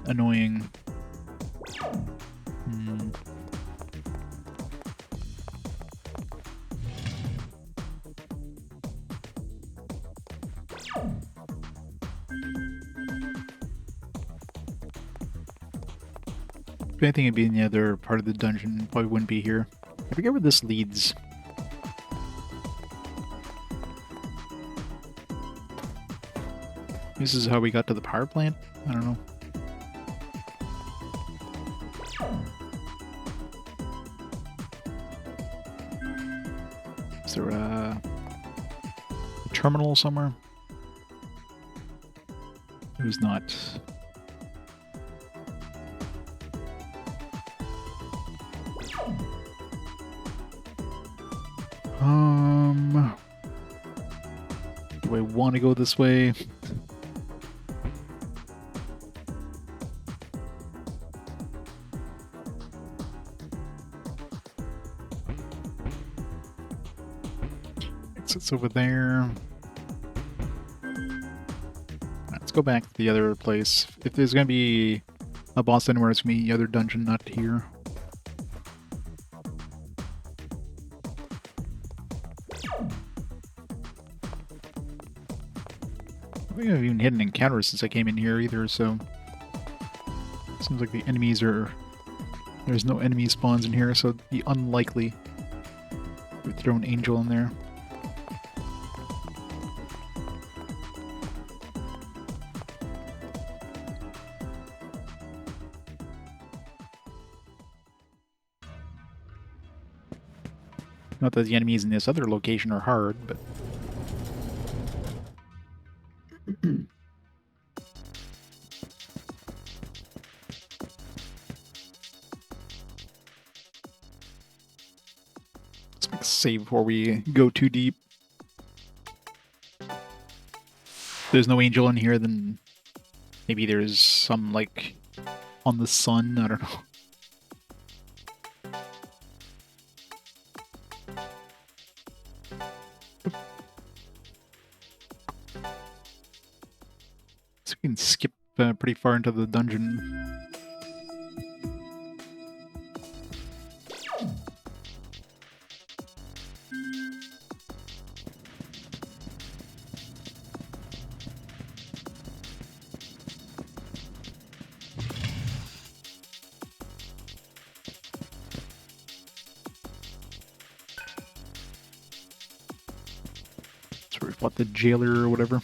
annoying. If anything, it'd be in the other part of the dungeon. Probably wouldn't be here. I forget where this leads. This is how we got to the power plant? I don't know. Is there a terminal somewhere? There's not. Do I want to go this way? It's over there. Let's go back to the other place. If there's going to be a boss anywhere, it's going to be the other dungeon, not here. think I've even hit an encounter since I came in here either, so... Seems like the enemies are... There's no enemy spawns in here, so it'd be unlikely to throw an angel in there. Not that the enemies in this other location are hard, but... Let's make a save before we go too deep. If there's no angel in here, then maybe there's some, like, on the sun, I don't know. So we can skip pretty far into the dungeon. So we fought the jailer or whatever.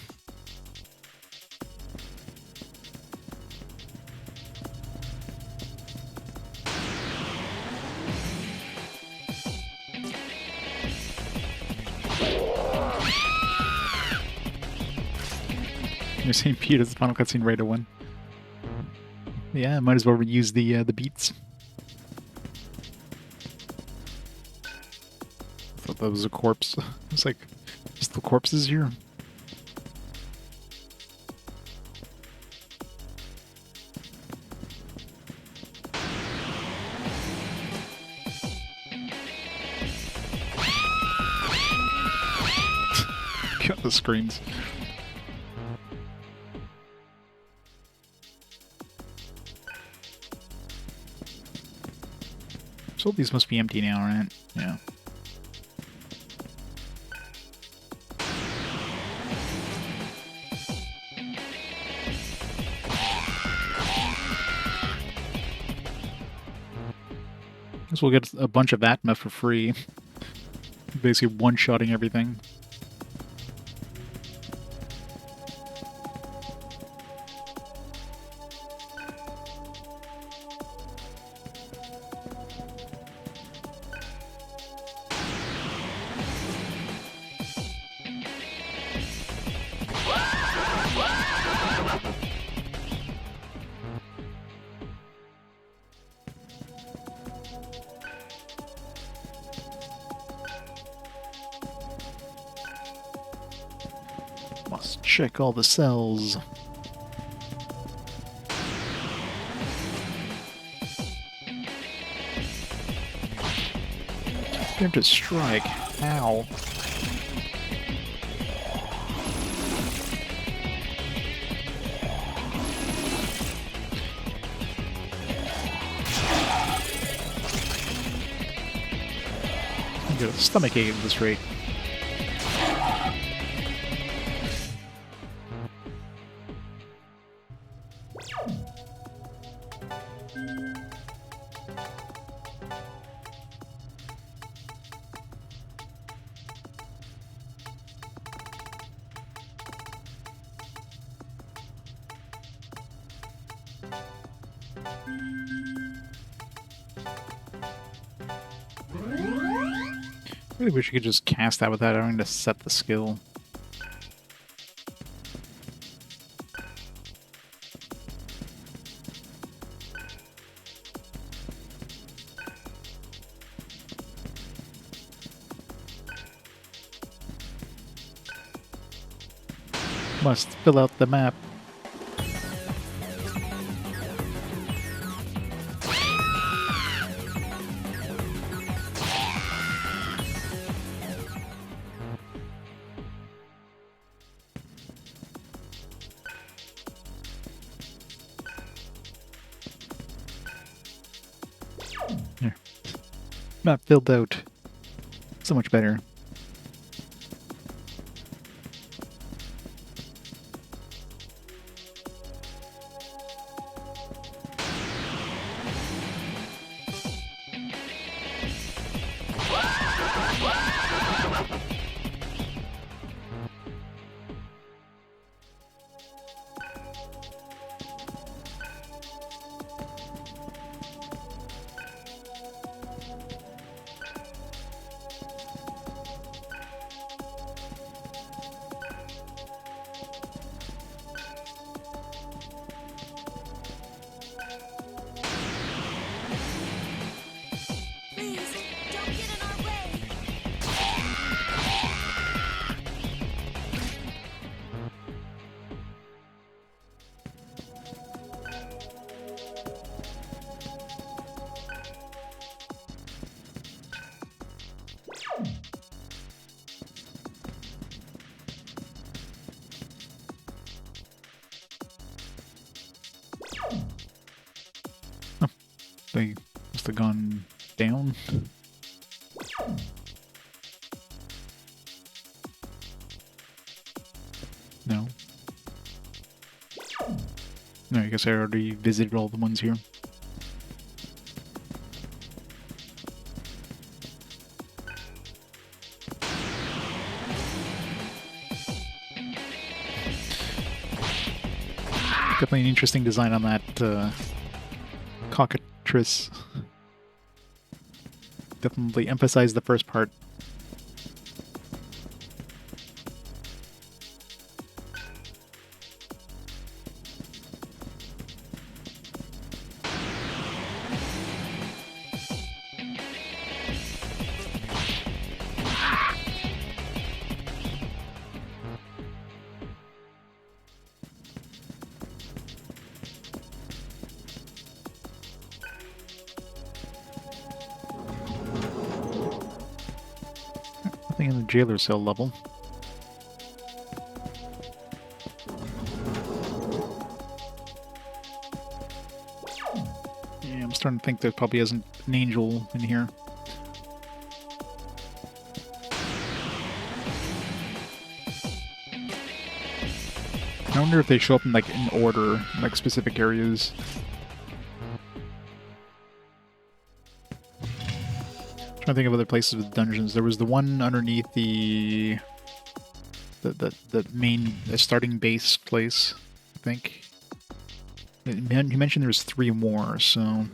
You're saying Peter's the final cutscene right one. Yeah, might as well reuse the beats. I thought that was a corpse. It's like, just the corpses here. Got the screams. So these must be empty now, right? Yeah. Guess we'll get a bunch of Atma for free. Basically one-shotting everything. Must check all the cells. Dare to strike. Ow. I get a stomachache at this rate. I really wish you could just cast that without having to set the skill. Must fill out the map. Here. Map filled out. So much better. They must have gone down. No. No, I guess I already visited all the ones here. Definitely an interesting design on that cockatrice. Definitely emphasize the first part. Nothing in the jailer cell level. Yeah, I'm starting to think there probably isn't an angel in here. I wonder if they show up in like in order, like specific areas. Trying to think of other places with dungeons. There was the one underneath the main starting base place, I think. You mentioned there was 3 more, so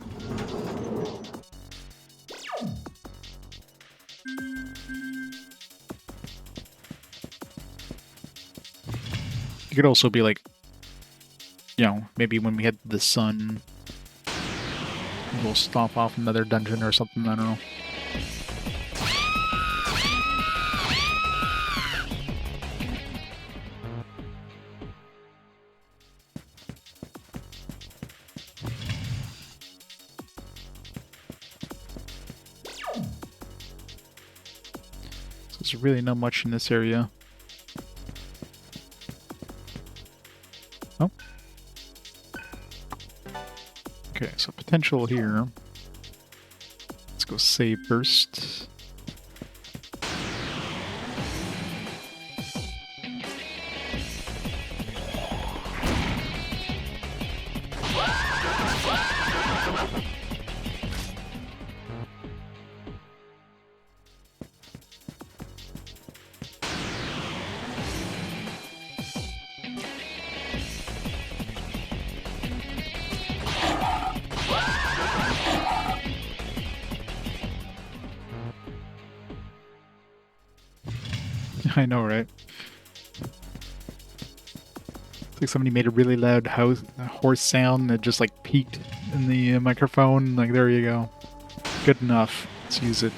it could also be like, you know, maybe when we hit the sun, we'll stop off another dungeon or something. I don't know. There's really not much in this area. Oh. Okay, so potential here. Let's go save first. I know, right? It's like somebody made a really loud horse sound that just like peaked in the microphone. Like, there you go. Good enough. Let's use it.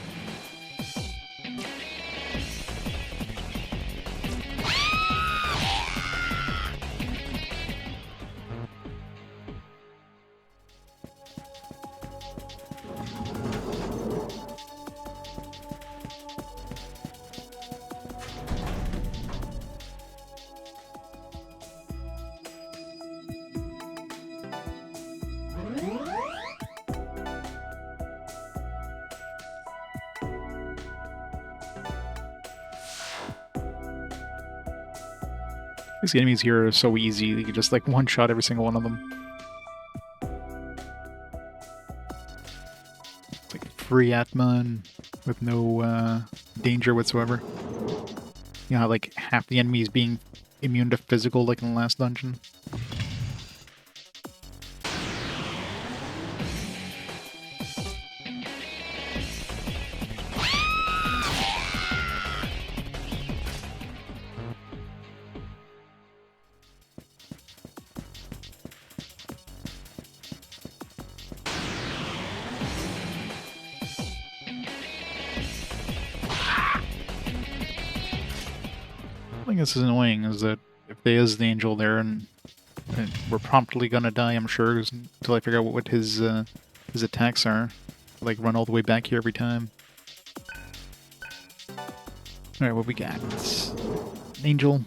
These enemies here are so easy, you can just like one-shot every single one of them. It's like free Atma with no danger whatsoever. You know how like half the enemies being immune to physical like in the last dungeon? I think this is annoying, is that if there is the angel there and we're promptly gonna die, I'm sure, until I figure out what his attacks are. Like, run all the way back here every time. Alright, what we got? Angel.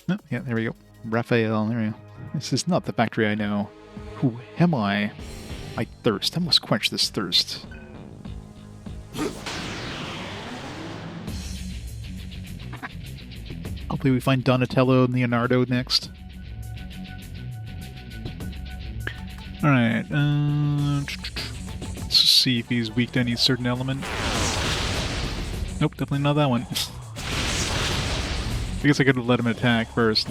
Oh, yeah, there we go. Raphael, there we go. This is not the factory I know. Who am I? I thirst. I must quench this thirst. Hopefully we find Donatello and Leonardo next. Alright, let's just see if he's weak to any certain element. Nope, definitely not that one. I guess I could have let him attack first.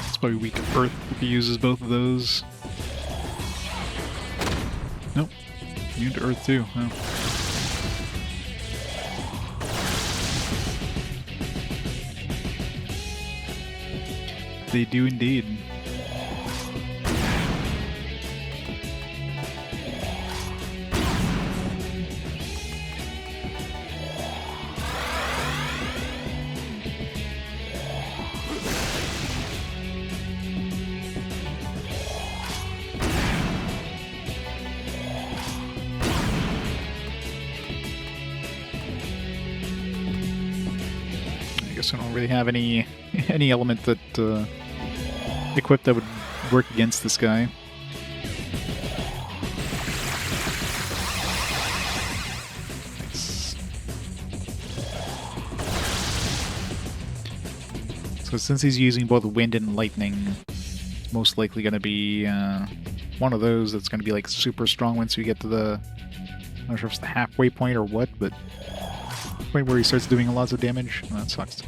It's probably weak to Earth if he uses both of those. Nope, immune to Earth too. Oh. They do indeed. I guess I don't really have any element that equipped that would work against this guy. Nice. So since he's using both wind and lightning, it's most likely going to be one of those that's going to be like super strong once we get to the, I'm not sure if it's the halfway point or what, but point where he starts doing lots of damage. Oh, that sucks.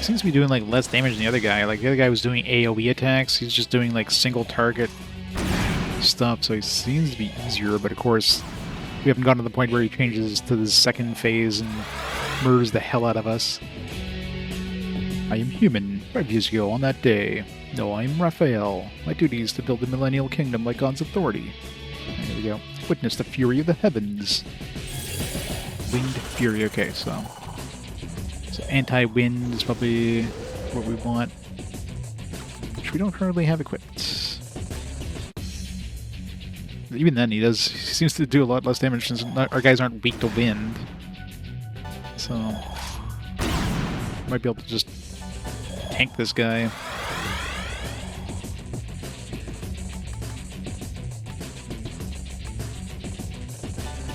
Seems to be doing like less damage than the other guy. Like the other guy was doing AoE attacks. He's just doing like single target stuff, so he seems to be easier. But of course, we haven't gotten to the point where he changes to the second phase and murders the hell out of us. I am human. 5 years ago on that day. No, I am Raphael. My duty is to build the millennial kingdom like God's authority. There we go. Witness the fury of the heavens. Winged fury. Okay, so anti-wind is probably what we want, which we don't currently have equipped. Even then, he seems to do a lot less damage since our guys aren't weak to wind. So, might be able to just tank this guy.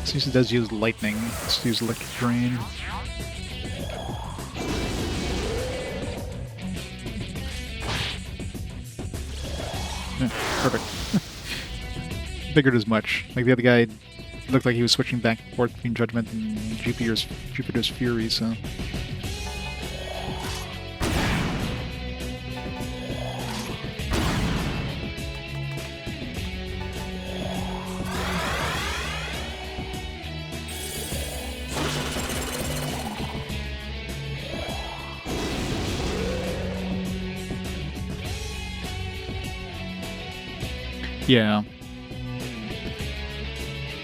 Since he does use lightning, let's use electric drain. Yeah, perfect. Figured as much. Like the other guy looked like he was switching back and forth between Judgment and Jupiter's Fury, so. Yeah.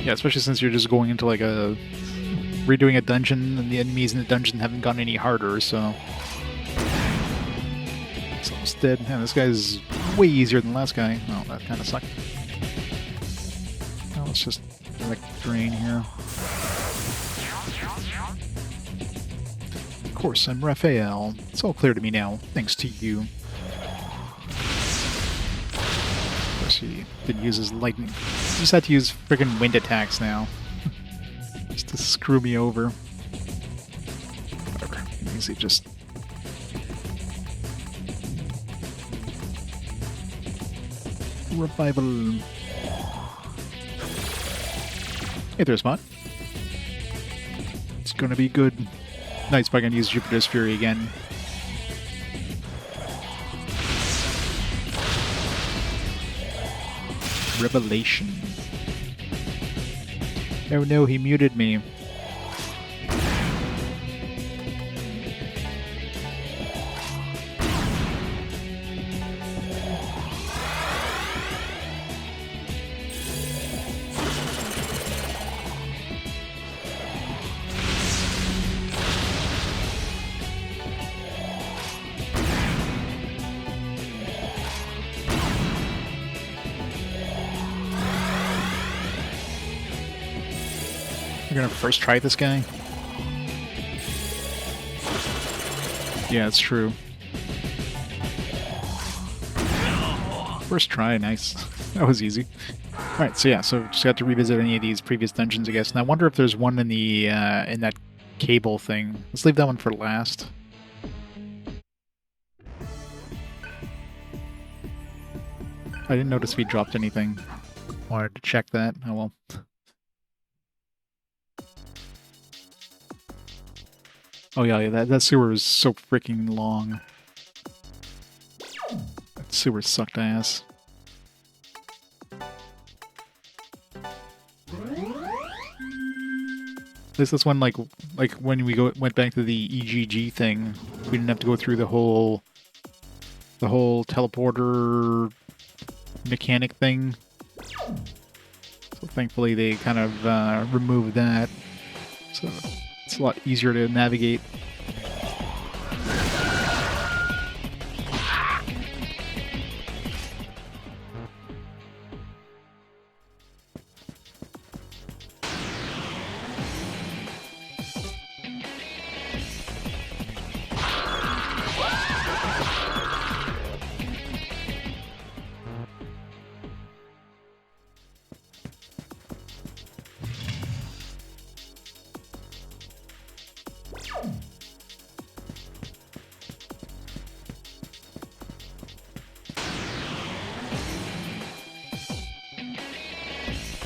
Yeah, especially since you're just going into like redoing a dungeon, and the enemies in the dungeon haven't gotten any harder, so. It's almost dead. Man, this guy's way easier than the last guy. Oh, that kind of sucked. Now let's just electric drain here. Of course, I'm Raphael. It's all clear to me now, thanks to you. He didn't use his lightning. He just had to use freaking wind attacks now. Just to screw me over. Whatever. Easy, just. Revival. Hey there, Spot. It's gonna be good. No, he's probably gonna use Jupiter's Fury again. Revelation. Oh no, he muted me. You're gonna first try this guy? Yeah, it's true. First try, nice. That was easy. Alright, so yeah, so just got to revisit any of these previous dungeons, I guess. And I wonder if there's one in the in that cable thing. Let's leave that one for last. I didn't notice if he dropped anything. Wanted to check that. Oh well. Oh yeah, that sewer is so freaking long. That sewer sucked ass. This one, like when we went back to the EGG thing, we didn't have to go through the whole teleporter mechanic thing. So thankfully they kind of removed that. So it's a lot easier to navigate.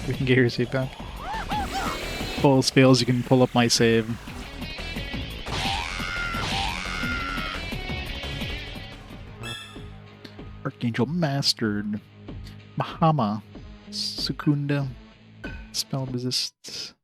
We can get your save back. If all else fails, you can pull up my save. Archangel Mastered. Mahama. Sukunda. Spell resist.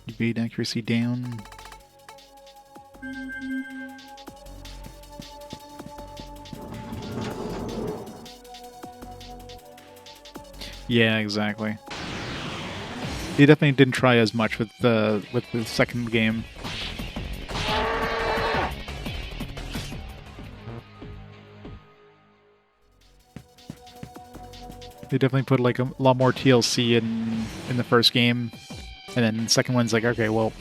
Evade accuracy down. Yeah, exactly. They definitely didn't try as much with the second game. They definitely put like a lot more TLC in the first game. And then the second one's like, okay, well,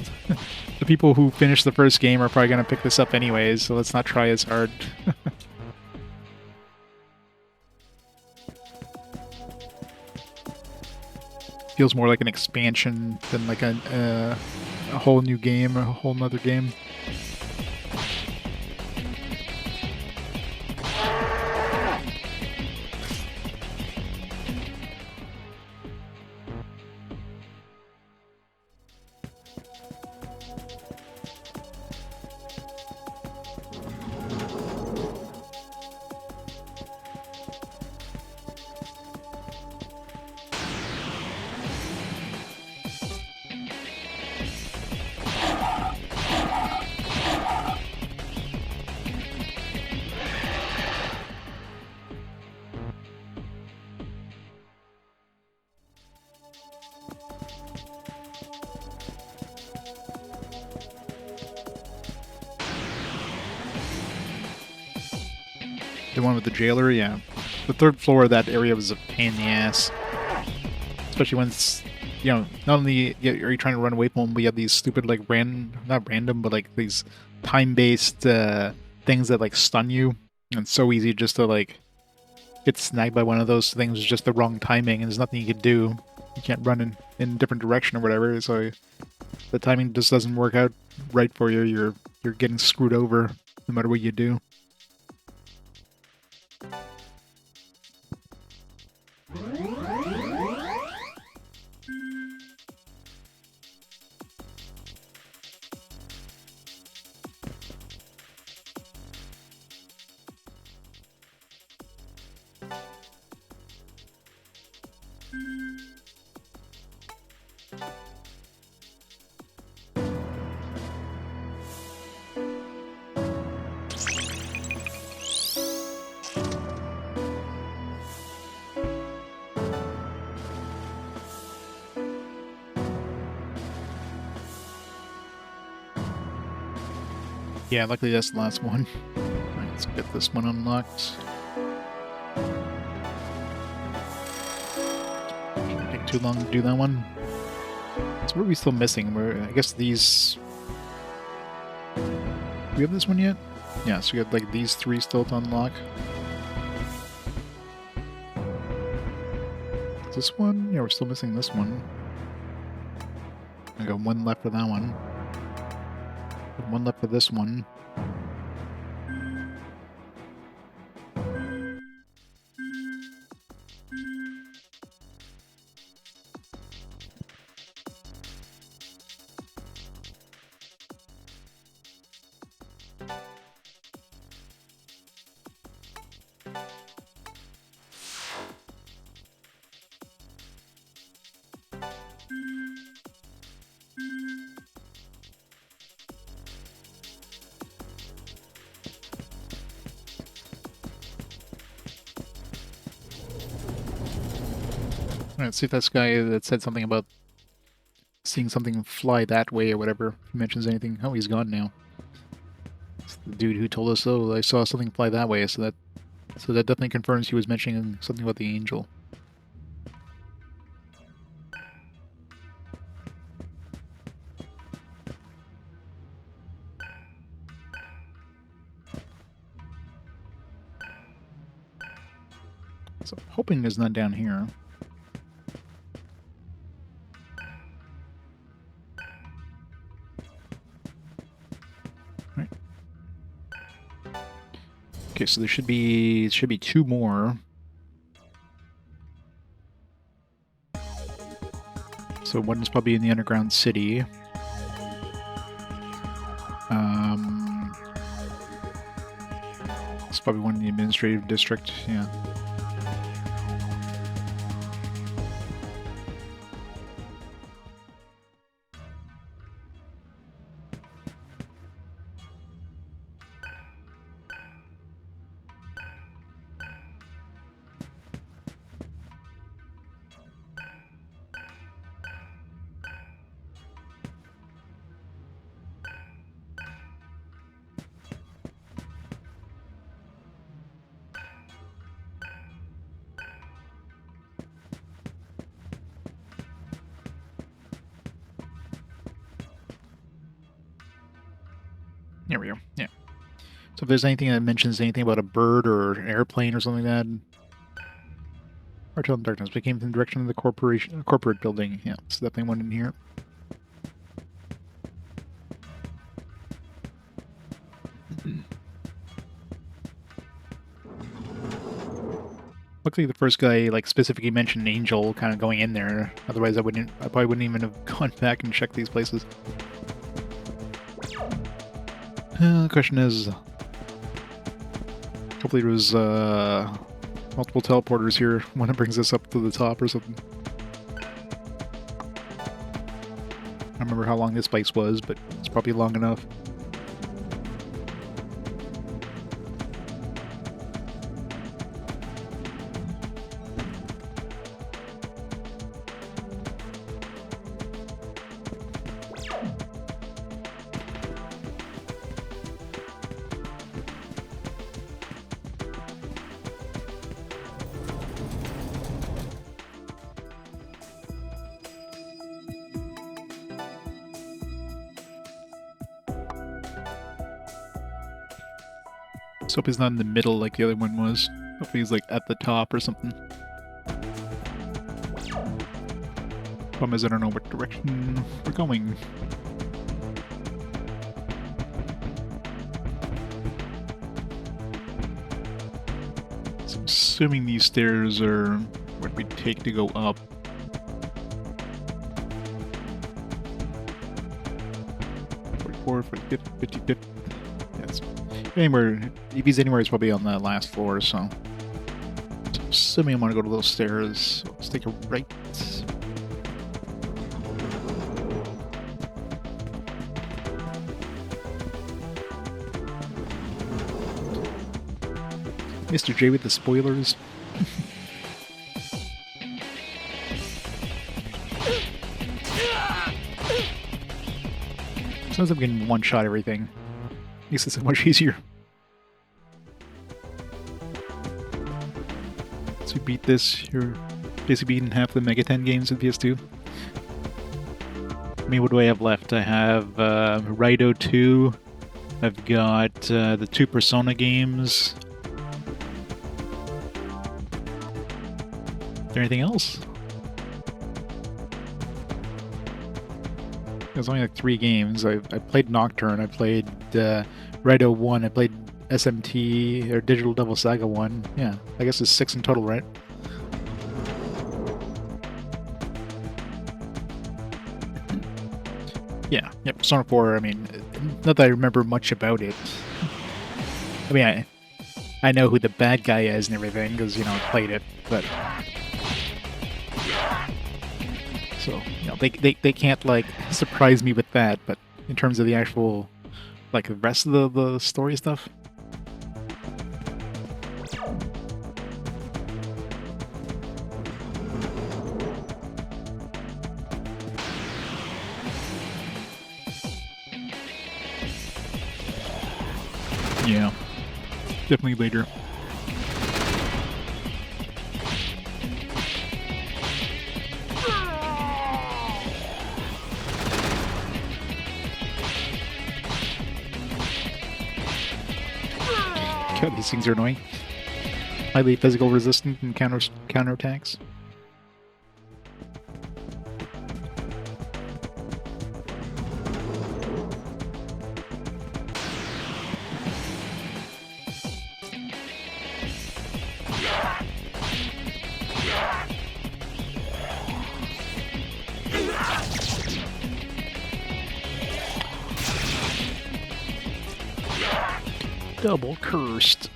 the people who finished the first game are probably going to pick this up anyways, so let's not try as hard. Feels more like an expansion than like a whole new game, a whole nother game. The one with the jailer, yeah. The third floor of that area was a pain in the ass. Especially when it's, you know, not only are you trying to run away from them, but you have these stupid, like, not random, but, like, these time-based things that, like, stun you. And it's so easy just to, like, get snagged by one of those things with just the wrong timing, and there's nothing you can do. You can't run in a different direction or whatever, so the timing just doesn't work out right for you. You're getting screwed over no matter what you do. Yeah, luckily that's the last one. Alright, let's get this one unlocked. Shouldn't take too long to do that one. So what are we still missing? I guess these... Do we have this one yet? Yeah, so we got like these 3 still to unlock. Is this one? Yeah, we're still missing this one. I got 1 left for that one. 1 left for this one. Alright, see if this guy that said something about seeing something fly that way or whatever, if he mentions anything. Oh, he's gone now. It's the dude who told us, oh, I saw something fly that way, so that definitely confirms he was mentioning something about the angel. So I'm hoping there's none down here. Right. Okay, so there should be 2 more. So one is probably in the underground city. It's probably one in the administrative district, yeah. Here we go. Yeah. So if there's anything that mentions anything about a bird or an airplane or something like that, Cartel in Darkness became from the direction of the corporate building. Yeah, so definitely one in here. Luckily, the first guy like specifically mentioned Angel kind of going in there. Otherwise, I probably wouldn't even have gone back and checked these places. The question is, hopefully there's multiple teleporters here when it brings us up to the top or something. I don't remember how long this place was, but it's probably long enough. Let's hope he's not in the middle like the other one was. Hopefully he's like at the top or something. Problem is I don't know what direction we're going. So I'm assuming these stairs are what we take to go up. Four, 50, yes. Anywhere, if he's anywhere, he's probably on the last floor, so assuming I want to go to those stairs, so let's take a right. Mr. J with the spoilers. Sounds like I'm getting one-shot everything. Makes it so much easier. So you beat this, you're basically beating half the Mega 10 games with PS2. I mean, what do I have left? I have Raito 2. I've got the 2 Persona games. Is there anything else? There's only like 3 games. I played Nocturne, I played Raito 1, I played SMT, or Digital Devil Saga 1. Yeah, I guess it's 6 in total, right? Yeah, Persona 4, I mean, not that I remember much about it. I mean, I know who the bad guy is and everything, because, you know, I played it, but... So, you know, they can't, like, surprise me with that, but in terms of the actual, like, the rest of the story stuff... Yeah, definitely later. God, these things are annoying. Highly physical resistant and counterattacks. Double cursed.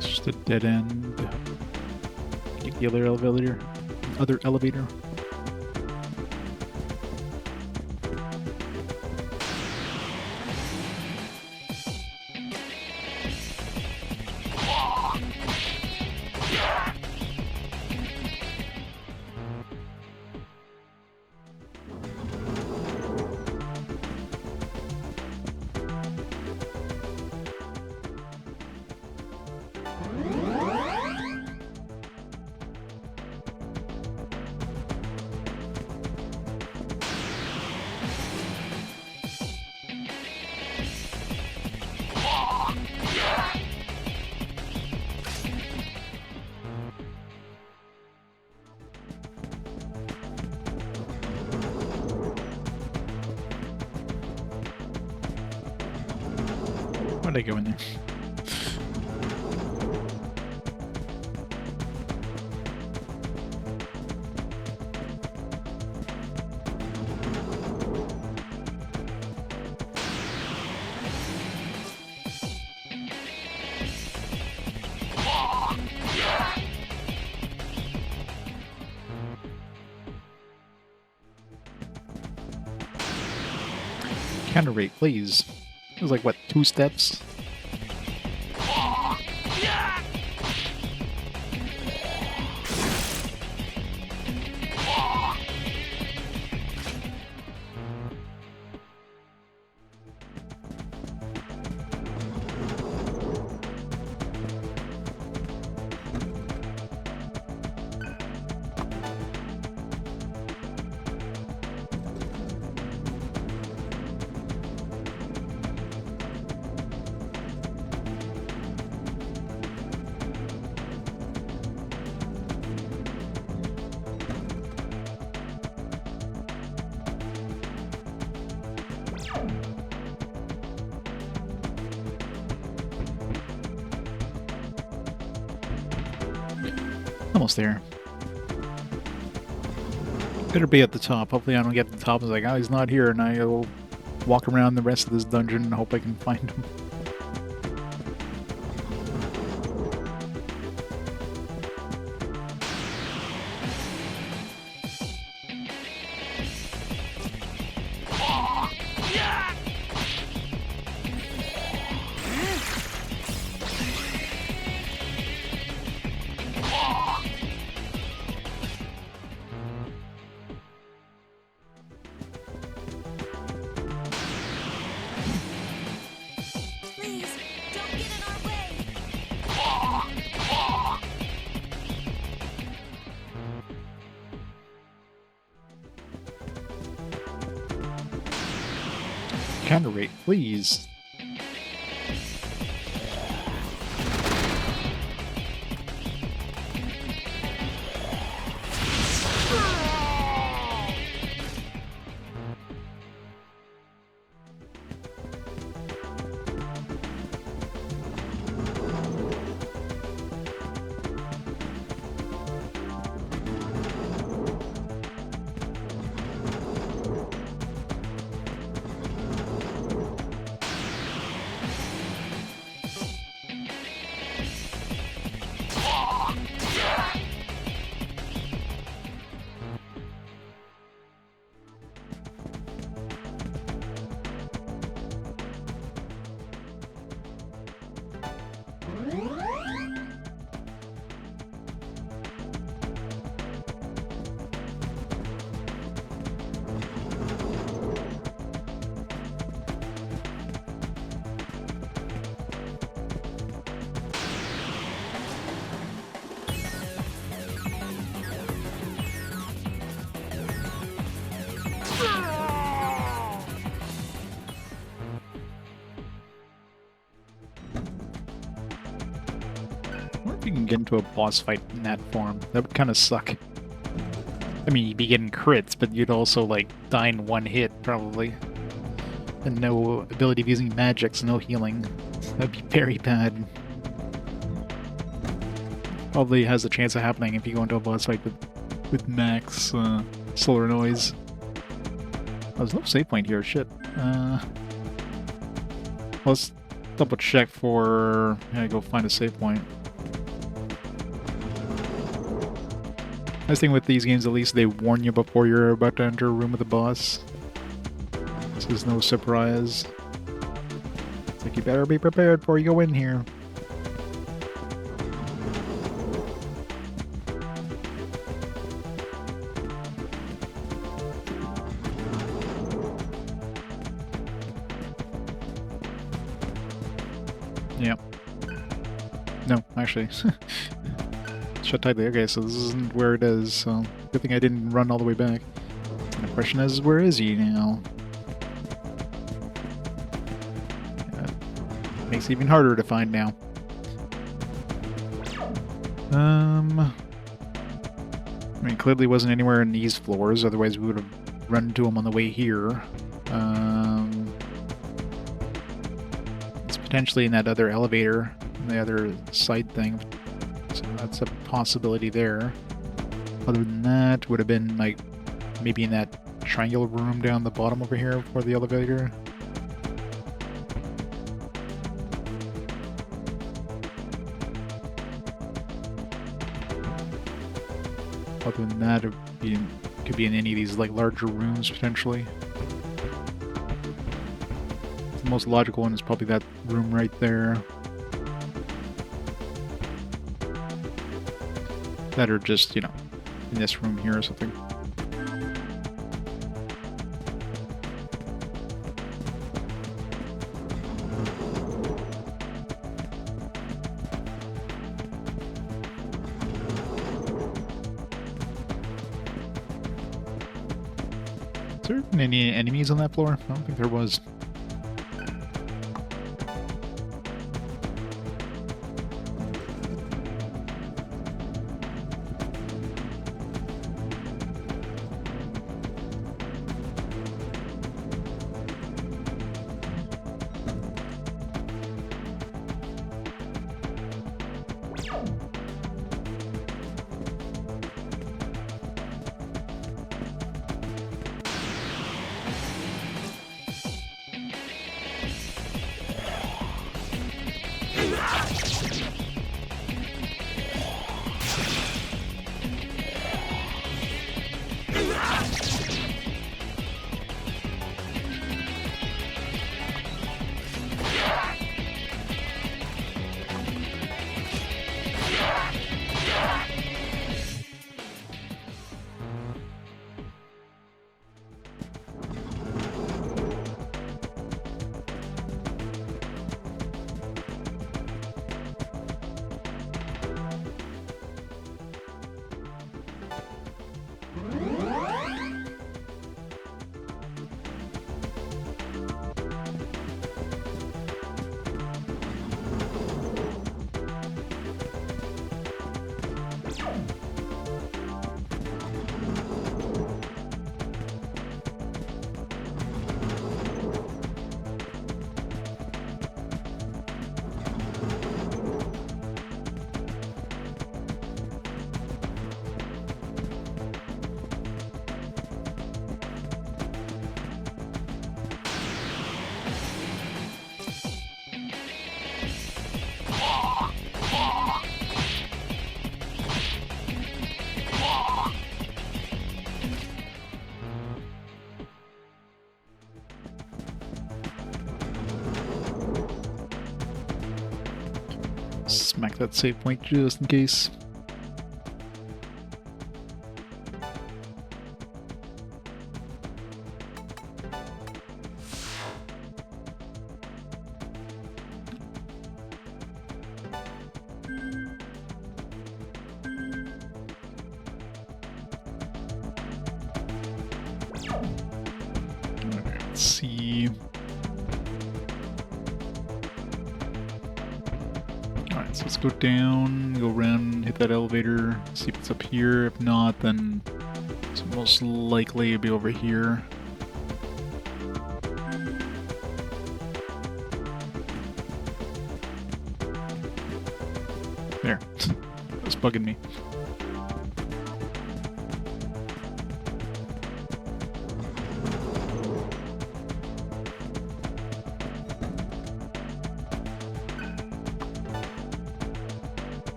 Just a dead end. Take the other elevator. Other elevator. Why'd I go in there? Counter rate, please. It was like, what, 2 steps? Almost there. Better be at the top. Hopefully I don't get to the top and it's like, oh, he's not here, and I go walk around the rest of this dungeon and hope I can find him. Please, don't get in our way. Counter rate, please. I wonder if you can get into a boss fight in that form. That would kind of suck. I mean, you'd be getting crits, but you'd also, like, die in one hit, probably. And no ability of using magics, no healing. That'd be very bad. Probably has a chance of happening if you go into a boss fight with max solar noise. Oh, there's no save point here, shit. Let's double check for... I gotta go find a save point. Nice thing with these games, at least they warn you before you're about to enter a room with a boss. This is no surprise. It's like you better be prepared before you go in here. Yep. No, actually. Shut tightly. Okay, so this isn't where it is, so good thing I didn't run all the way back. And the question is, where is he now? Makes it even harder to find now. I mean, clearly wasn't anywhere in these floors, otherwise we would have run into him on the way here. It's potentially in that other elevator, the other side thing. So that's a possibility there. Other than that, would have been like maybe in that triangular room down the bottom over here for the elevator. Other than that, it could be in any of these like larger rooms potentially. The most logical one is probably that room right there. That are just, you know, in this room here or something. Is there any enemies on that floor? I don't think there was. Smack that save point just in case. Alright, let's see. Alright, so let's go down, go around, hit that elevator, see if it's up here. If not, then it's most likely it'll be over here. There. It's bugging me.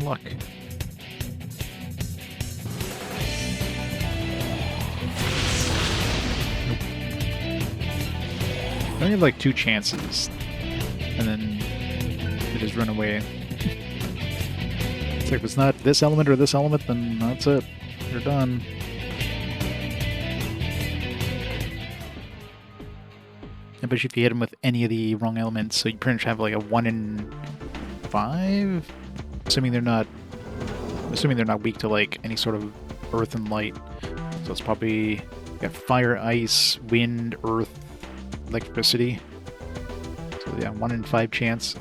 Luck. Nope. I only have like 2 chances, and then they just run away. It's like, if it's not this element or this element, then that's it. You're done. I bet you if you hit them with any of the wrong elements, so you pretty much have like a 1 in 5? Assuming they're not weak to like any sort of earth and light. So it's probably got fire, ice, wind, earth, electricity. So yeah, 1 in 5 chance.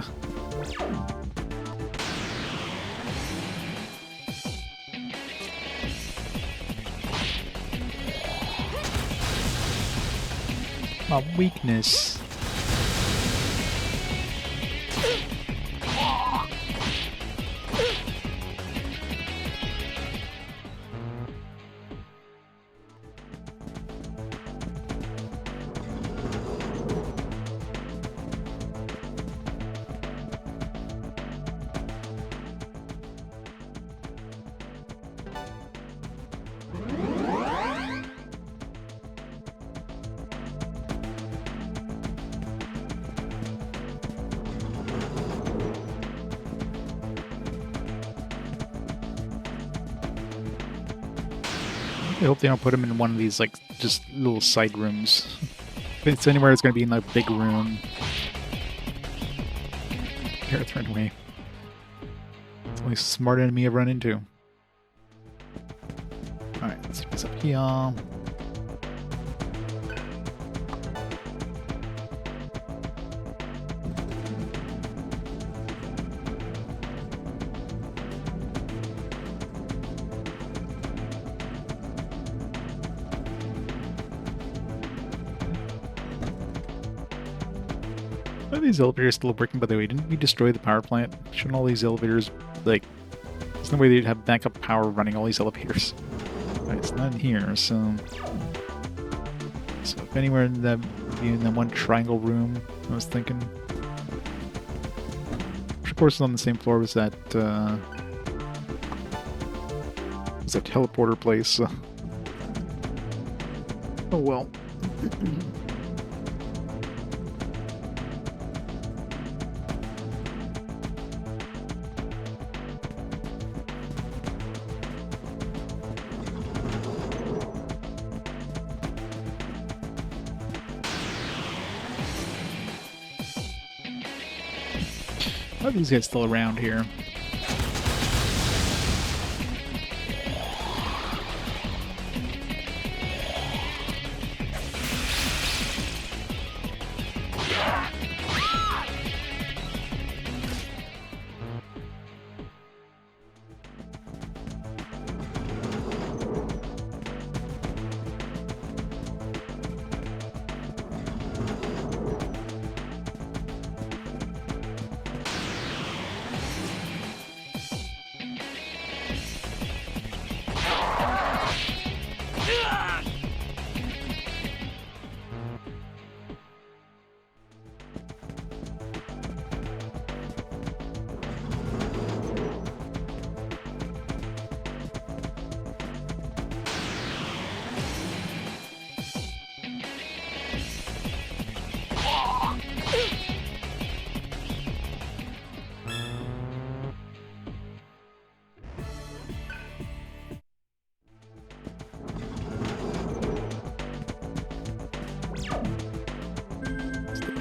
My weakness. I hope they don't put him in one of these, like, just little side rooms. If it's anywhere, it's going to be in a big room. Here, it's run away. It's the only smart enemy I've run into. Alright, let's see what's up here. these elevators still working, by the way? Didn't we destroy the power plant? Shouldn't all these elevators, like, there's no way they'd have backup power running all these elevators. Right, it's not in here, so... So if anywhere in that one triangle room, I was thinking... Which of course is on the same floor as that, teleporter place, so... Oh well. How are these guys still around here?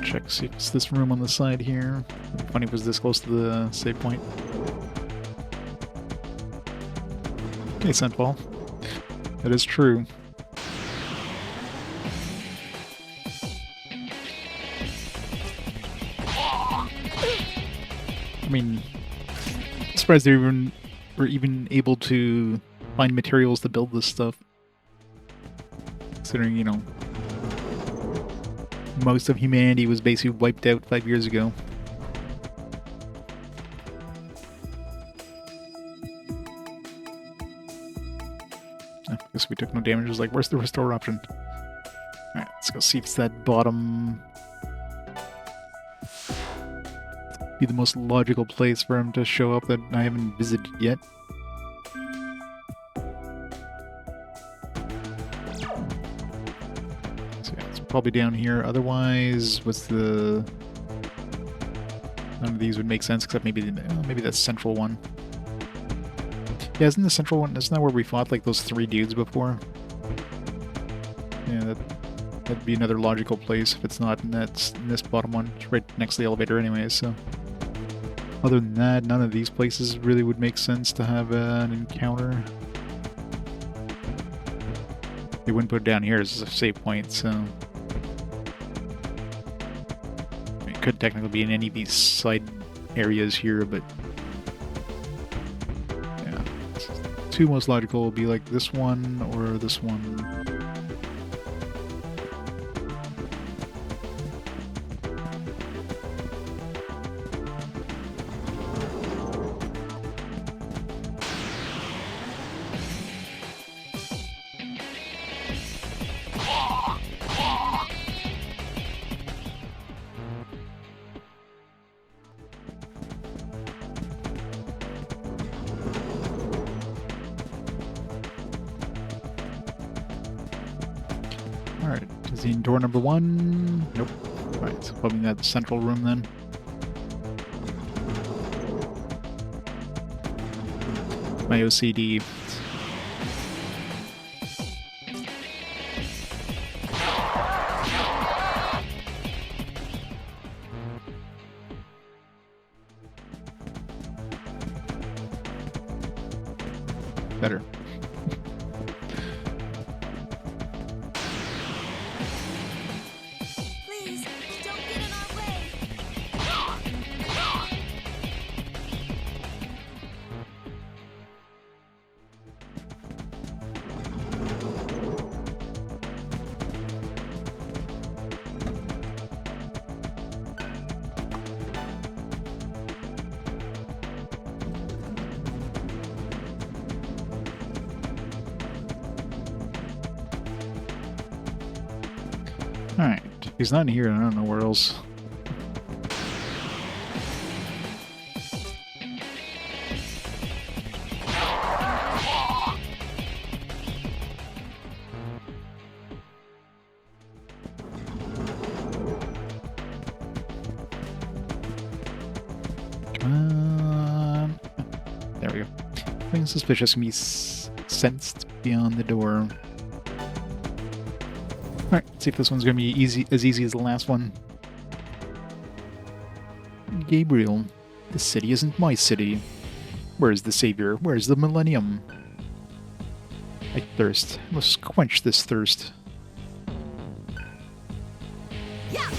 Check, see if it's this room on the side here. It'd be funny if it was this close to the save point. Hey, Scentball. That is true. I mean, I'm surprised they were even able to find materials to build this stuff. Considering, you know, most of humanity was basically wiped out 5 years ago. I guess we took no damage. It was like, where's the restore option? Alright, let's go see if it's that bottom. Be the most logical place for him to show up that I haven't visited yet. Probably down here. Otherwise, what's the... None of these would make sense, except maybe that central one. Yeah, isn't the central one... Isn't that where we fought, like, those 3 dudes before? Yeah, that'd be another logical place if it's not in this bottom one. It's right next to the elevator anyway, so... Other than that, none of these places really would make sense to have an encounter. They wouldn't put it down here as a save point, so... Could technically be in any of these side areas here, but yeah, 2 most logical will be like this one or this one. Alright, is he in door number 1? Nope. Alright, so probably that central room then. My OCD. Better. Please, don't get in our way. He's not here. I don't know where else. There we go. Nothing suspicious can be sensed beyond the door. Alright, let's see if this one's gonna be as easy as the last one. Gabriel, this city isn't my city. Where's the savior? Where's the millennium? I thirst. I must quench this thirst. Yeah.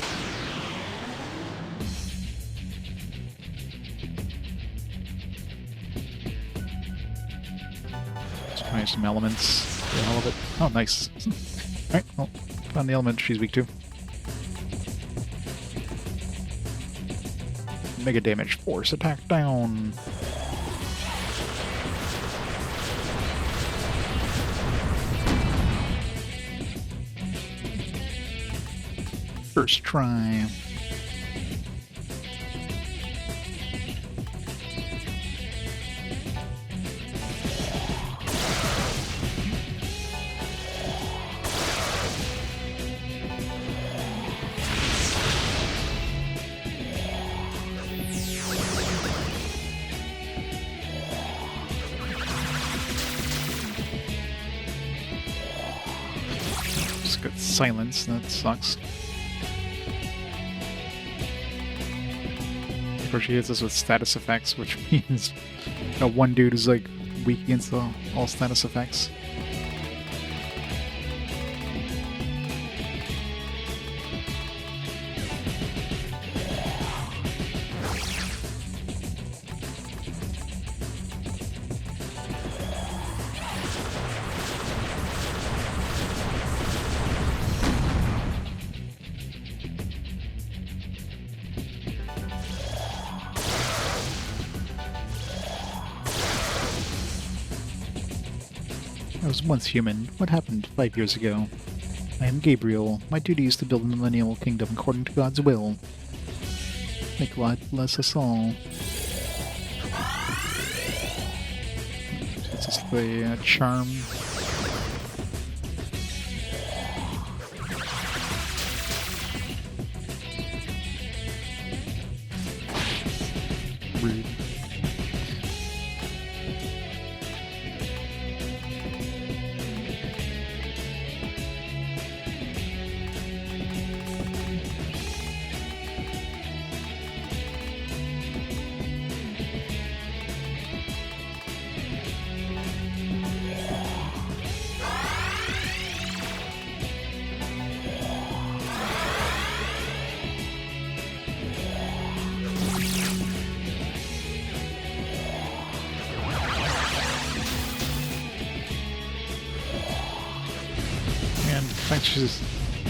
Let's try some elements. The hell of it. Oh, nice. Alright, well, found the element she's weak to. Mega damage. Force attack down. First try. Just got silence, that sucks. Of course, she hits us with status effects, which means one dude is like weak against all status effects. I was once human. What happened 5 years ago? I am Gabriel. My duty is to build a millennial kingdom according to God's will. May God bless us all. This is the charm. Rude.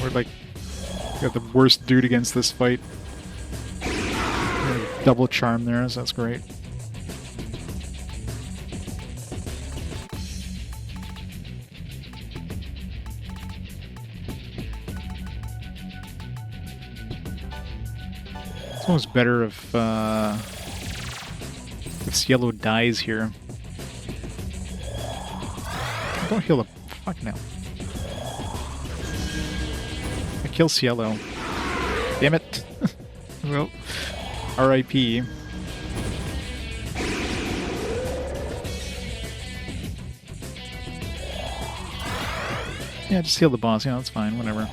We're like got the worst dude against this fight. Double charm there, so that's great. It's almost better if Cielo dies here. Don't heal the fuck now. Kill Cielo. Damn it. Well, R.I.P. Yeah, just heal the boss. Yeah, that's fine. Whatever.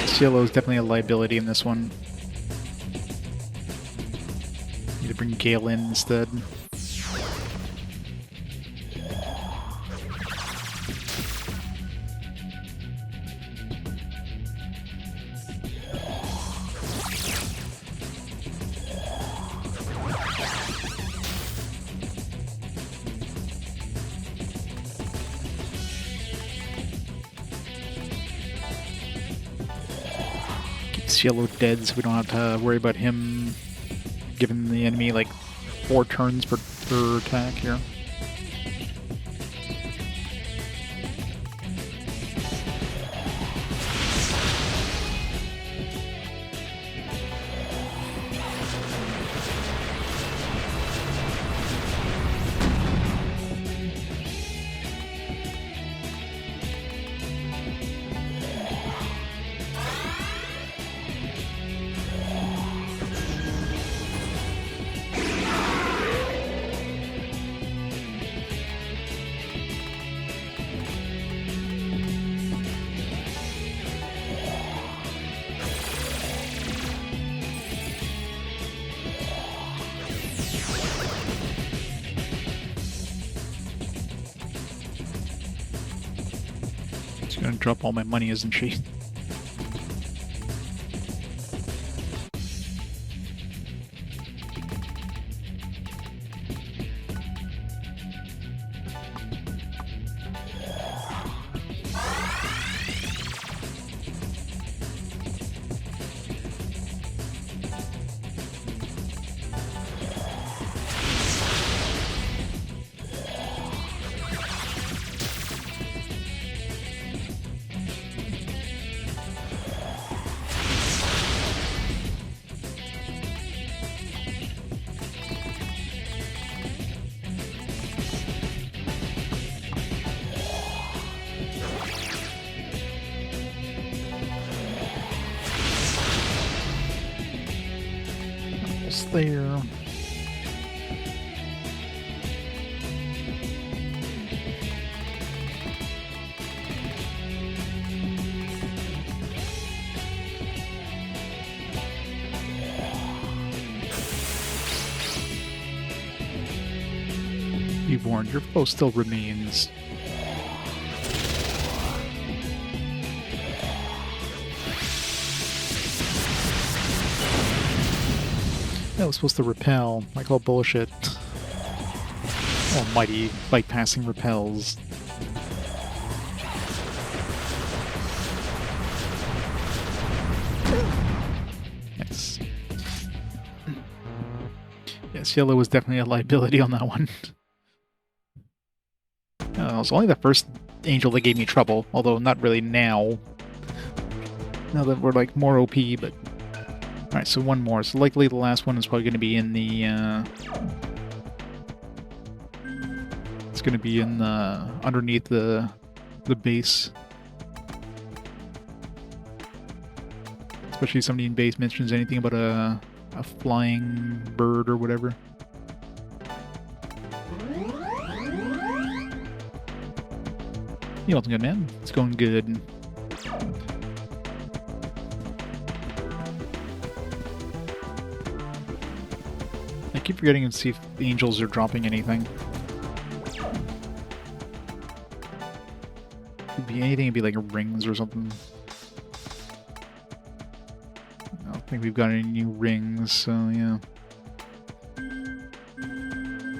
Cielo is definitely a liability in this one. bring Gale in instead. Cielo dead, so we don't have to worry about him giving the enemy like 4 turns per attack here. She's gonna drop all my money, isn't she? There. Be warned, your foe still remains. That was supposed to repel. I call bullshit. Almighty bypassing repels. Nice. Yes, yellow was definitely a liability on that one. It was only the first angel that gave me trouble, although not really now. Now that we're like more OP, but... Alright, so one more. So likely the last one is probably going to be in the, it's going to be in the, underneath the base. Especially if somebody in base mentions anything about a flying bird or whatever. You looking good, man. It's going good. I keep forgetting to see if the angels are dropping anything. Could be anything, it'd be like rings or something. I don't think we've got any new rings, so yeah.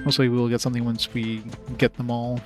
Mostly we'll get something once we get them all.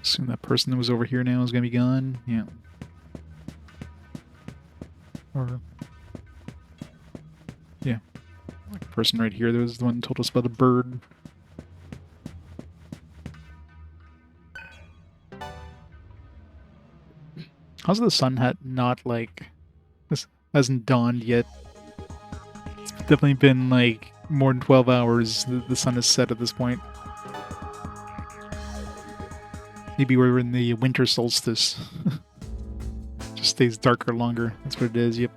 Assume that person that was over here now is gonna be gone. Yeah. Or yeah, like the person right here that was the one who told us about a bird. How's the sun not like this hasn't dawned yet? It's definitely been like more than 12 hours. The sun is set at this point. Maybe we're in the winter solstice. Just stays darker longer. That's what it is. Yep.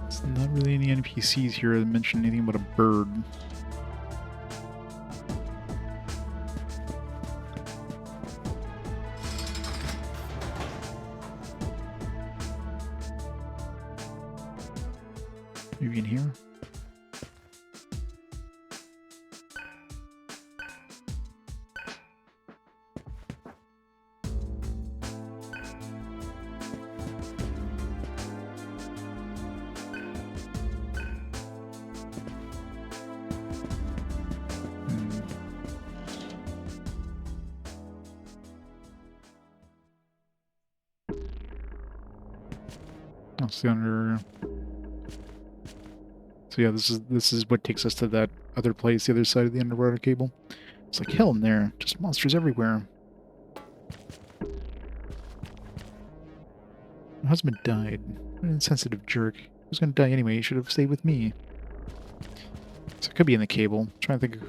There's not really any NPCs here that mention anything about a bird. Maybe in here? I'll see under. So yeah, this is what takes us to that other place, the other side of the underwater cable. It's like hell in there, just monsters everywhere. My husband died. What an insensitive jerk. He was gonna die anyway. He should have stayed with me. So it could be in the cable. I'm trying to think of,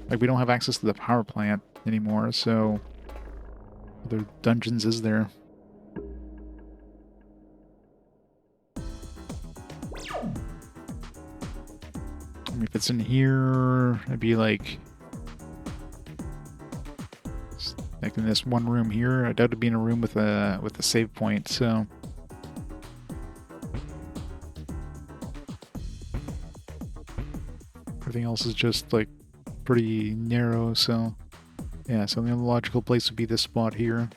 like, we don't have access to the power plant anymore, so other dungeons is there? I mean, if it's in here, I'd be like in this one room here. I doubt it'd be in a room with a save point. So everything else is just like pretty narrow. So yeah, so the only logical place would be this spot here.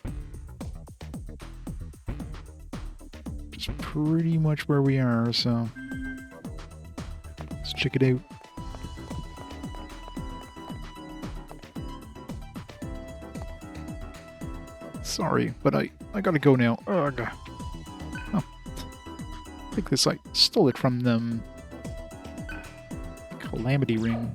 Just pretty much where we are. So let's check it out. Sorry, but I gotta go now. Ugh. Oh. I think this, I stole it from them. Calamity ring.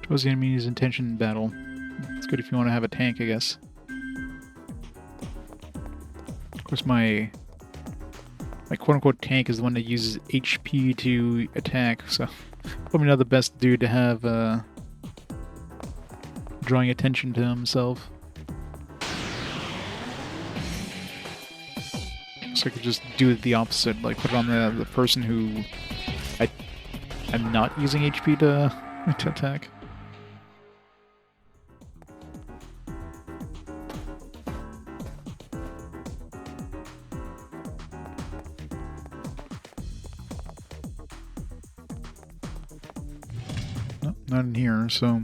Shows the enemy's intention in battle. It's good if you want to have a tank, I guess. Of course, my quote-unquote tank is the one that uses HP to attack, so probably not the best dude to have drawing attention to himself. So I could just do it the opposite, like put it on the person who I'm not using HP to attack. Not in here, so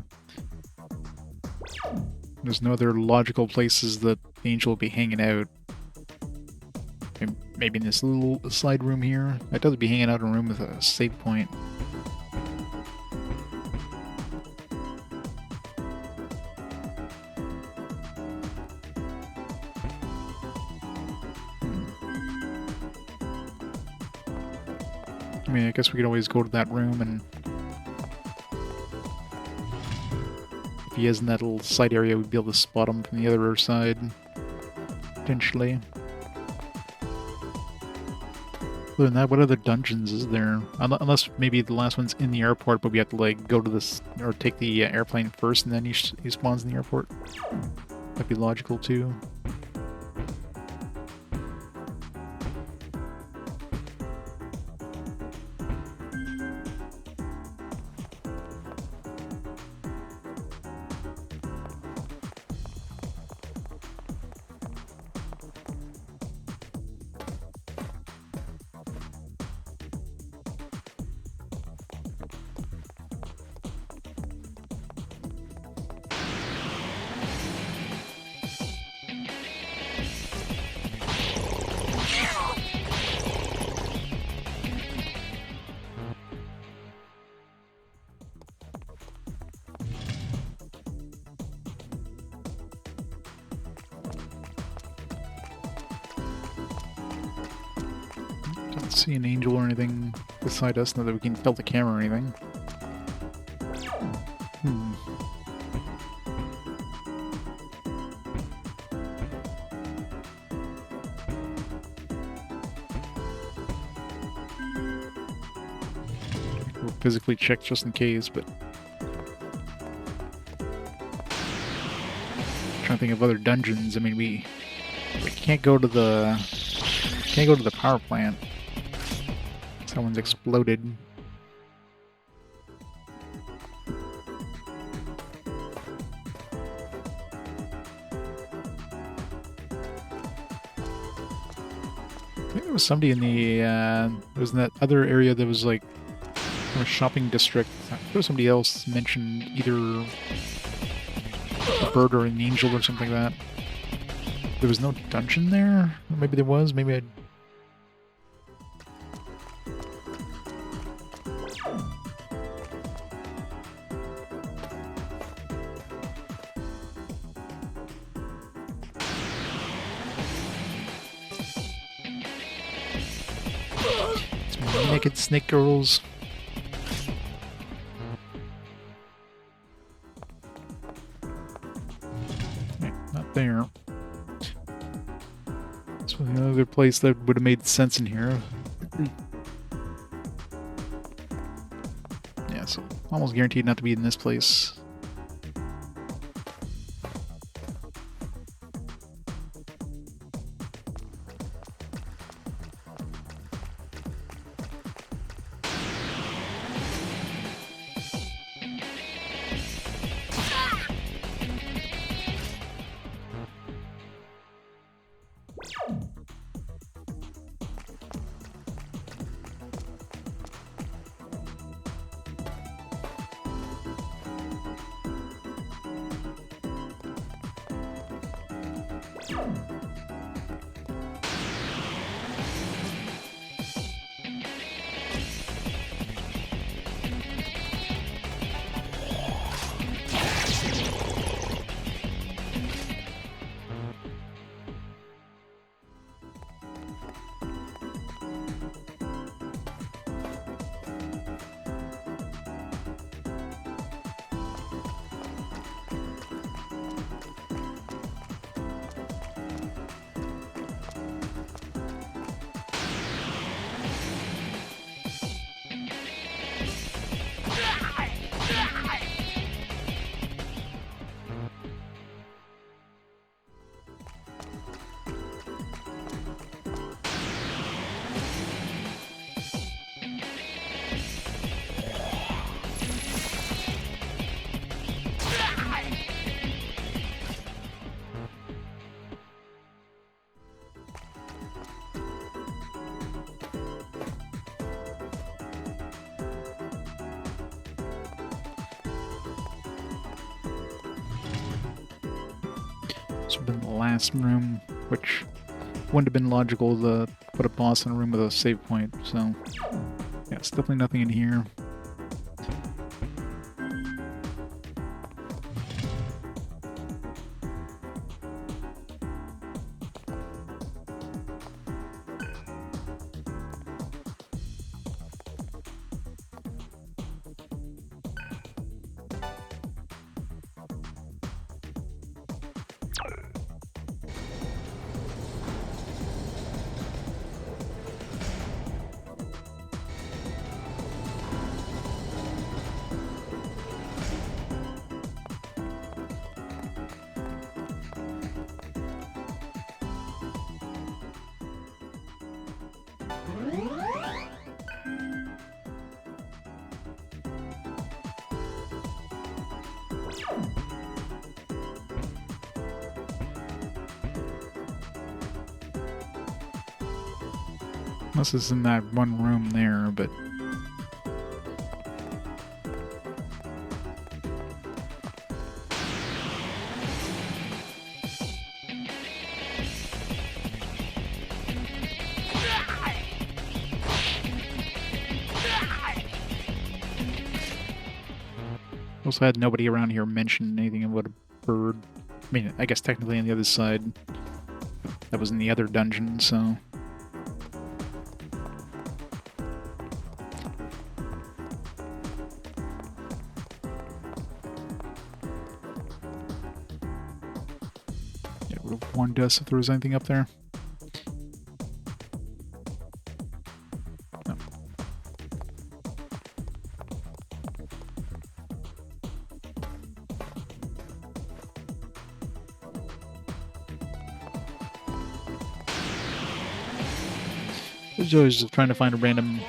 there's no other logical places that the angel will be hanging out. Maybe in this little side room here. I thought it'd be hanging out in a room with a save point. I mean, I guess we could always go to that room and... If he is in that little side area, we'd be able to spot him from the other side. Potentially. Other than that, what other dungeons is there? Unless maybe the last one's in the airport, but we have to, like, go to this... Or take the airplane first, and then he spawns in the airport. That'd be logical, too. Don't see an angel or anything beside us, not that we can tilt the camera or anything. We'll physically check just in case, but... Trying to think of other dungeons. I mean, we can't go to the... Can't go to the power plant. Someone's exploded. I think there was somebody in the, there was in that other area that was like a shopping district. There was somebody else mentioned either a bird or an angel or something like that. There was no dungeon there? Or maybe there was, maybe I... Naked snake girls. Okay, not there. This was another place that would have made sense in here. Yeah, so almost guaranteed not to be in this place. This would have been the last room, which wouldn't have been logical to put a boss in a room with a save point, so yeah, it's definitely nothing in here. Unless it's in that one room there, but... Also had nobody around here mention anything about a bird. I mean, I guess technically on the other side, that was in the other dungeon, so... Yeah, it would have warned us if there was anything up there. No. I was just trying to find a random...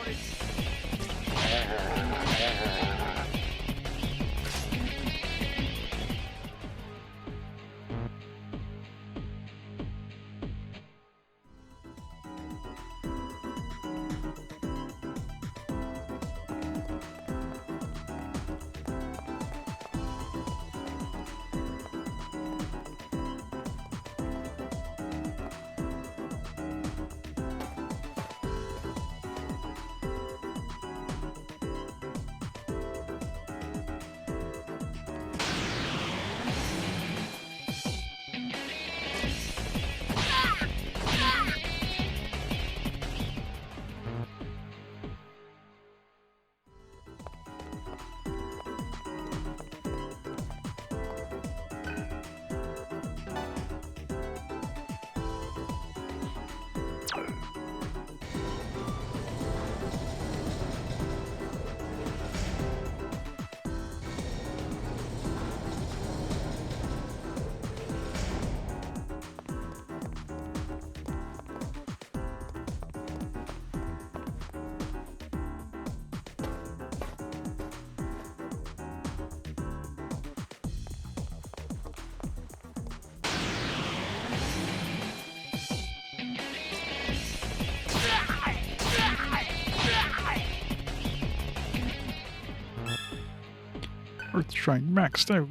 Earth Shrine maxed out.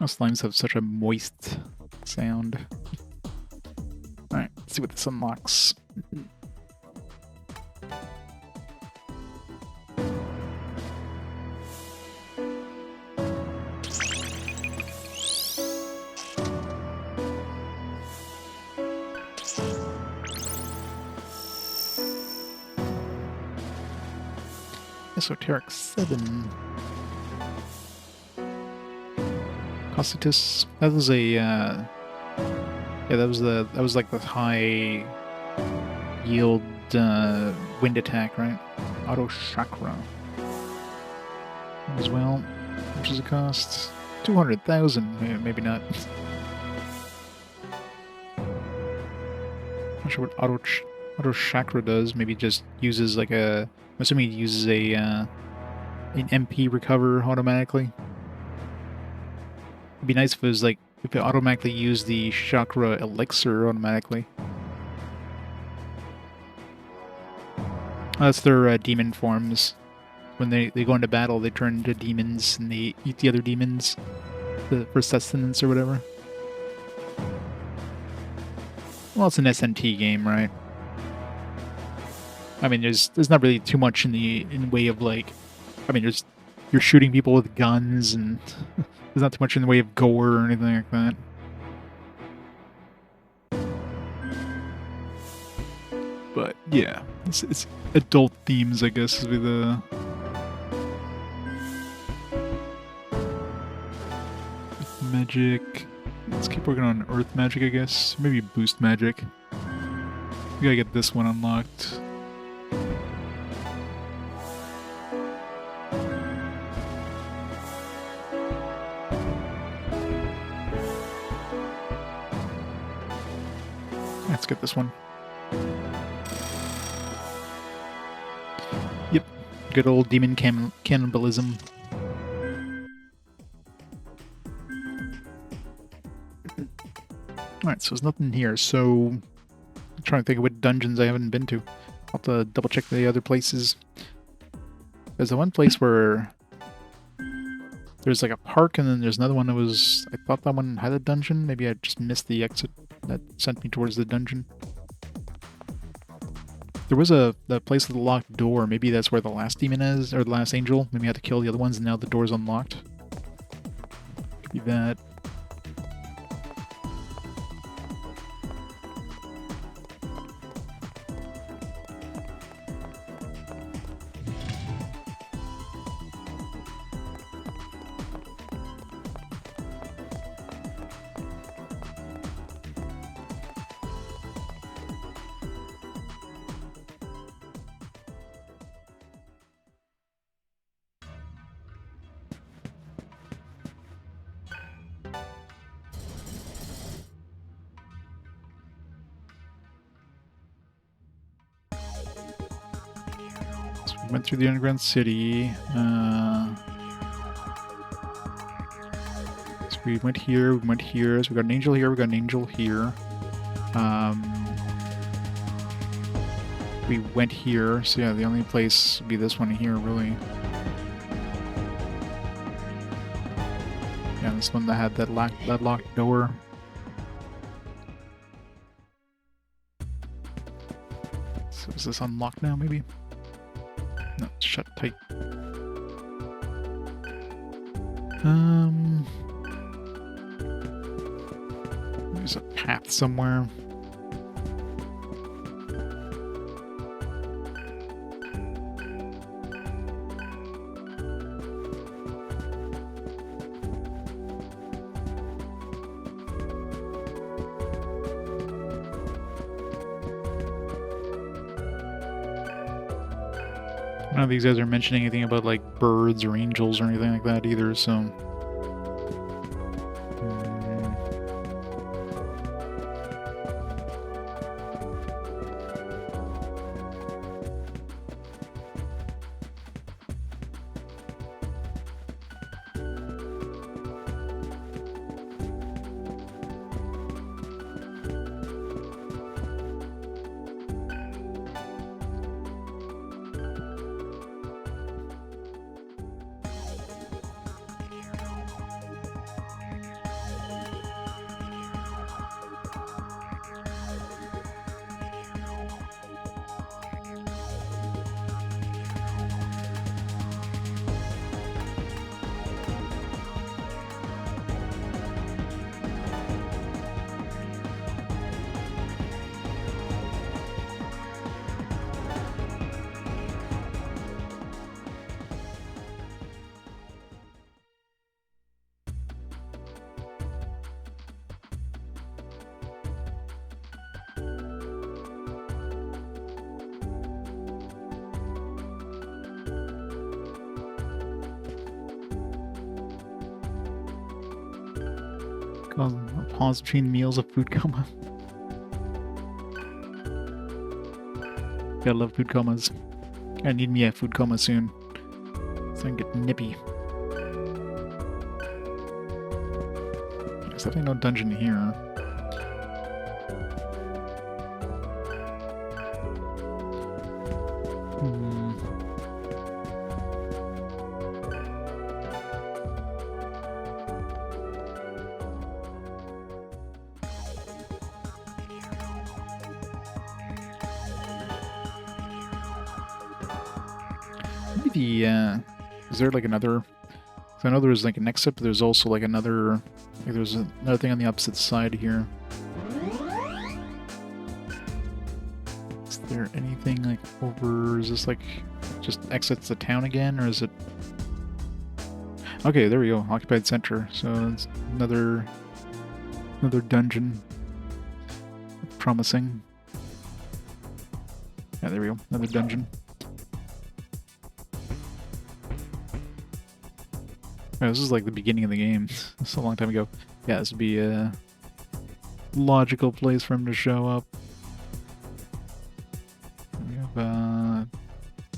Most slimes have such a moist sound. Alright, let's see what this unlocks. Esoteric 7. Cocytus. That was a yeah, that was like the high yield wind attack, right? Auto chakra. As well. How much does it cost? 200,000, maybe not. Not sure what auto chakra does. Maybe it just uses like a, I'm assuming it uses a an MP recover automatically. It'd be nice if it was like, if it automatically used the chakra elixir automatically. That's their demon forms. When they go into battle, they turn into demons and they eat the other demons for sustenance or whatever. Well, it's an SNT game, right? I mean, there's not really too much in way of like, I mean, you're shooting people with guns, and there's not too much in the way of gore or anything like that. But yeah, it's adult themes, I guess, would be the magic. Let's keep working on earth magic, I guess. Maybe boost magic. We gotta get this one unlocked. Let's get this one. Yep, good old demon cannibalism. Alright, so there's nothing here, so I'm trying to think of what dungeons I haven't been to. I'll have to double check the other places. There's the one place where there's like a park, and then there's another one that was... I thought that one had a dungeon. Maybe I just missed the exit that sent me towards the dungeon. There was the place with the locked door. Maybe that's where the last demon is, or the last angel. Maybe I had to kill the other ones, and now the door's unlocked. Could be that. Went through the underground city. So we went here, we went here. So we got an angel here, we got an angel here. We went here. So yeah, the only place would be this one here, really. Yeah, this one that had that locked door. So is this unlocked now, maybe? No, it's shut tight. There's a path somewhere. None of these guys are mentioning anything about like birds or angels or anything like that either, so... Cause a pause between meals of food coma. Gotta love food comas. I need me a food coma soon, so I can get nippy. There's definitely no dungeon here. Maybe is there like another? 'Cause I know there's like an exit, but there's also like another. Like there's another thing on the opposite side here. Is there anything like over? Is this like just exits the town again, or is it? Okay, there we go. Occupied center. So it's another dungeon. Promising. Yeah, there we go. Another dungeon. Oh, this is like the beginning of the game. This is a long time ago. Yeah, this would be a logical place for him to show up. We have,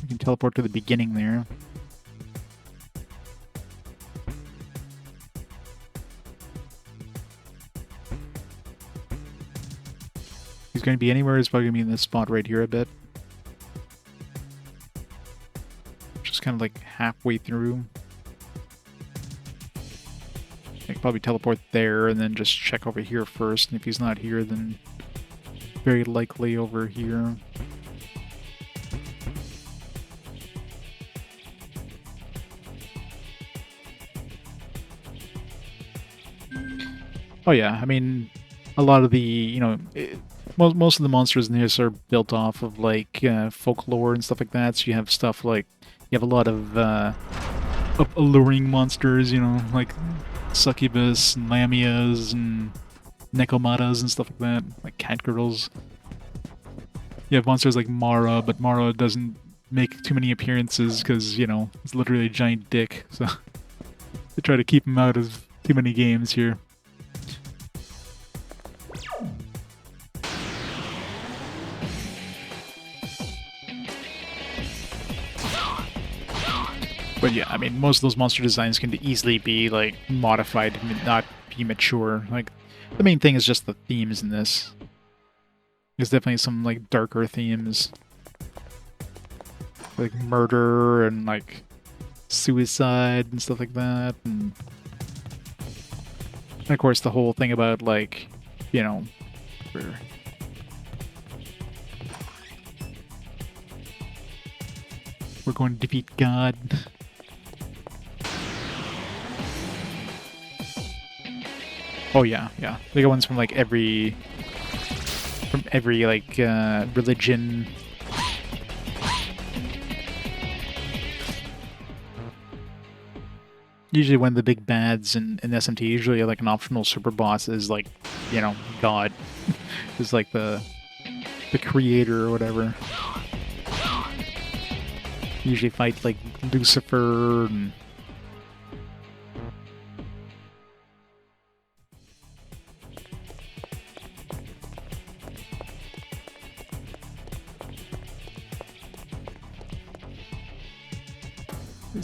we can teleport to the beginning there. He's going to be anywhere. He's probably going to be in this spot right here, I bet. Just kind of like halfway through. I could probably teleport there and then just check over here first. And if he's not here, then very likely over here. Oh yeah, I mean, a lot of the, you know, most of the monsters in this are built off of like folklore and stuff like that. So you have stuff like, you have a lot of alluring monsters, you know, like succubus and lamias and nekomatas and stuff like that, like cat girls. You have monsters like Mara, but Mara doesn't make too many appearances because, you know, it's literally a giant dick. So they try to keep him out of too many games here. But yeah, I mean, most of those monster designs can easily be, like, modified to not be mature. Like, the main thing is just the themes in this. There's definitely some, like, darker themes. Like murder and, like, suicide and stuff like that. And of course, the whole thing about, like, you know, we're going to defeat God. Oh yeah, yeah. They got ones from like every like religion. Usually one of the big bads in SMT, usually like an optional super boss is like, you know, God. Is like the creator or whatever. Usually fight like Lucifer and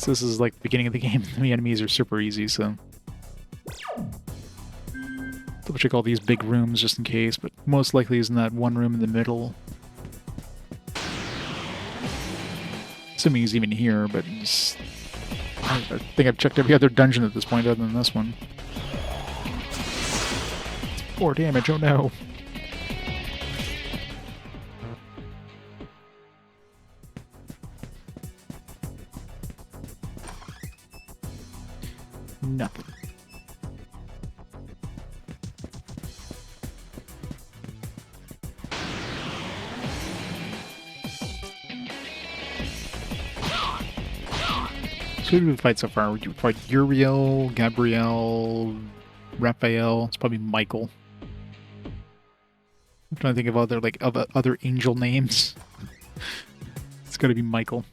this is like the beginning of the game. The enemies are super easy, so double check all these big rooms just in case, but most likely is in that one room in the middle. Assuming he's even here, but I think I've checked every other dungeon at this point other than this one. 4 damage, oh no. Nothing. So who did we fight so far? We fight Uriel, Gabrielle, Raphael. It's probably Michael. I'm trying to think of other angel names. It's gotta be Michael.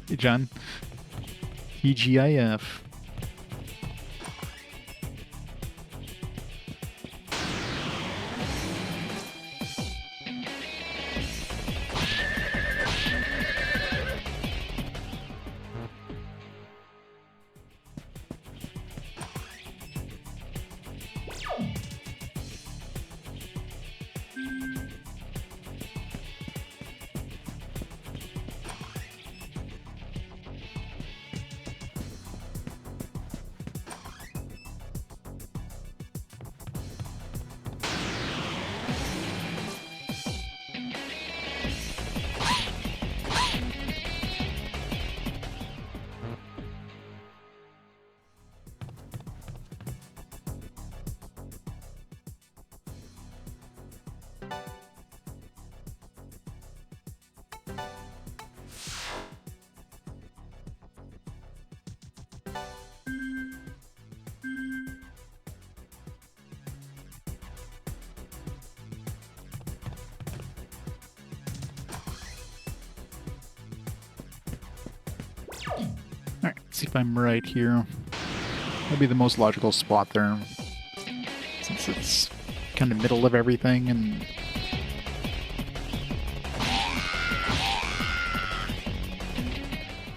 Hey, John. TGIF. Alright, see if I'm right here. That'd be the most logical spot there. Since it's kind of middle of everything and...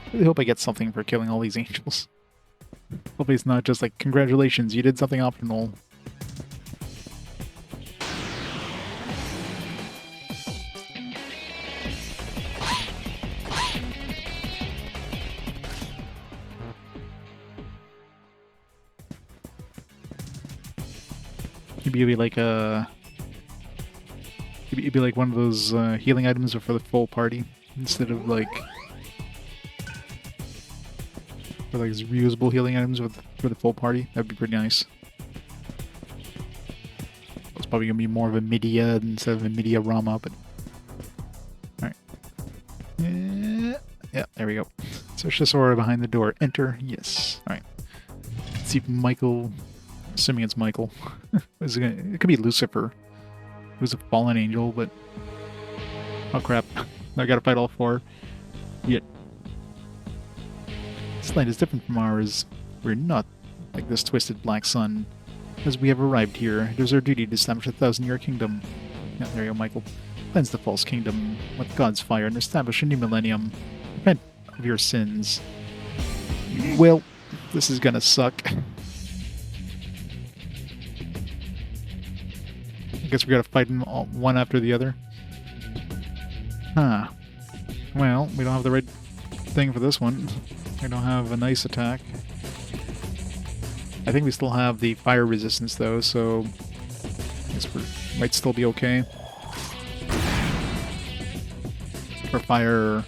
I really hope I get something for killing all these angels. Hopefully it's not just like, congratulations, you did something optional. Maybe it'd be like a... It'd be like one of those healing items for the full party, instead of like... For like reusable healing items for the full party. That'd be pretty nice. It's probably gonna be more of a Midia instead of a Midia Rama, but... Alright. Yeah, there we go. Search the Sora behind the door. Enter. Yes. Alright. Let's see if Michael... Assuming it's Michael. It could be Lucifer, who's a fallen angel, but... Oh crap. I gotta fight all four. Yet. This land is different from ours. We're not like this twisted black sun. As we have arrived here, it is our duty to establish a 1,000-year kingdom. Yeah, there you go, Michael. Cleanse the false kingdom with God's fire and establish a new millennium. Repent of your sins. Well, this is gonna suck. I guess we gotta fight them all, one after the other. Huh. Well, we don't have the right thing for this one. We don't have a nice attack. I think we still have the fire resistance though, so I guess we might still be okay. Or fire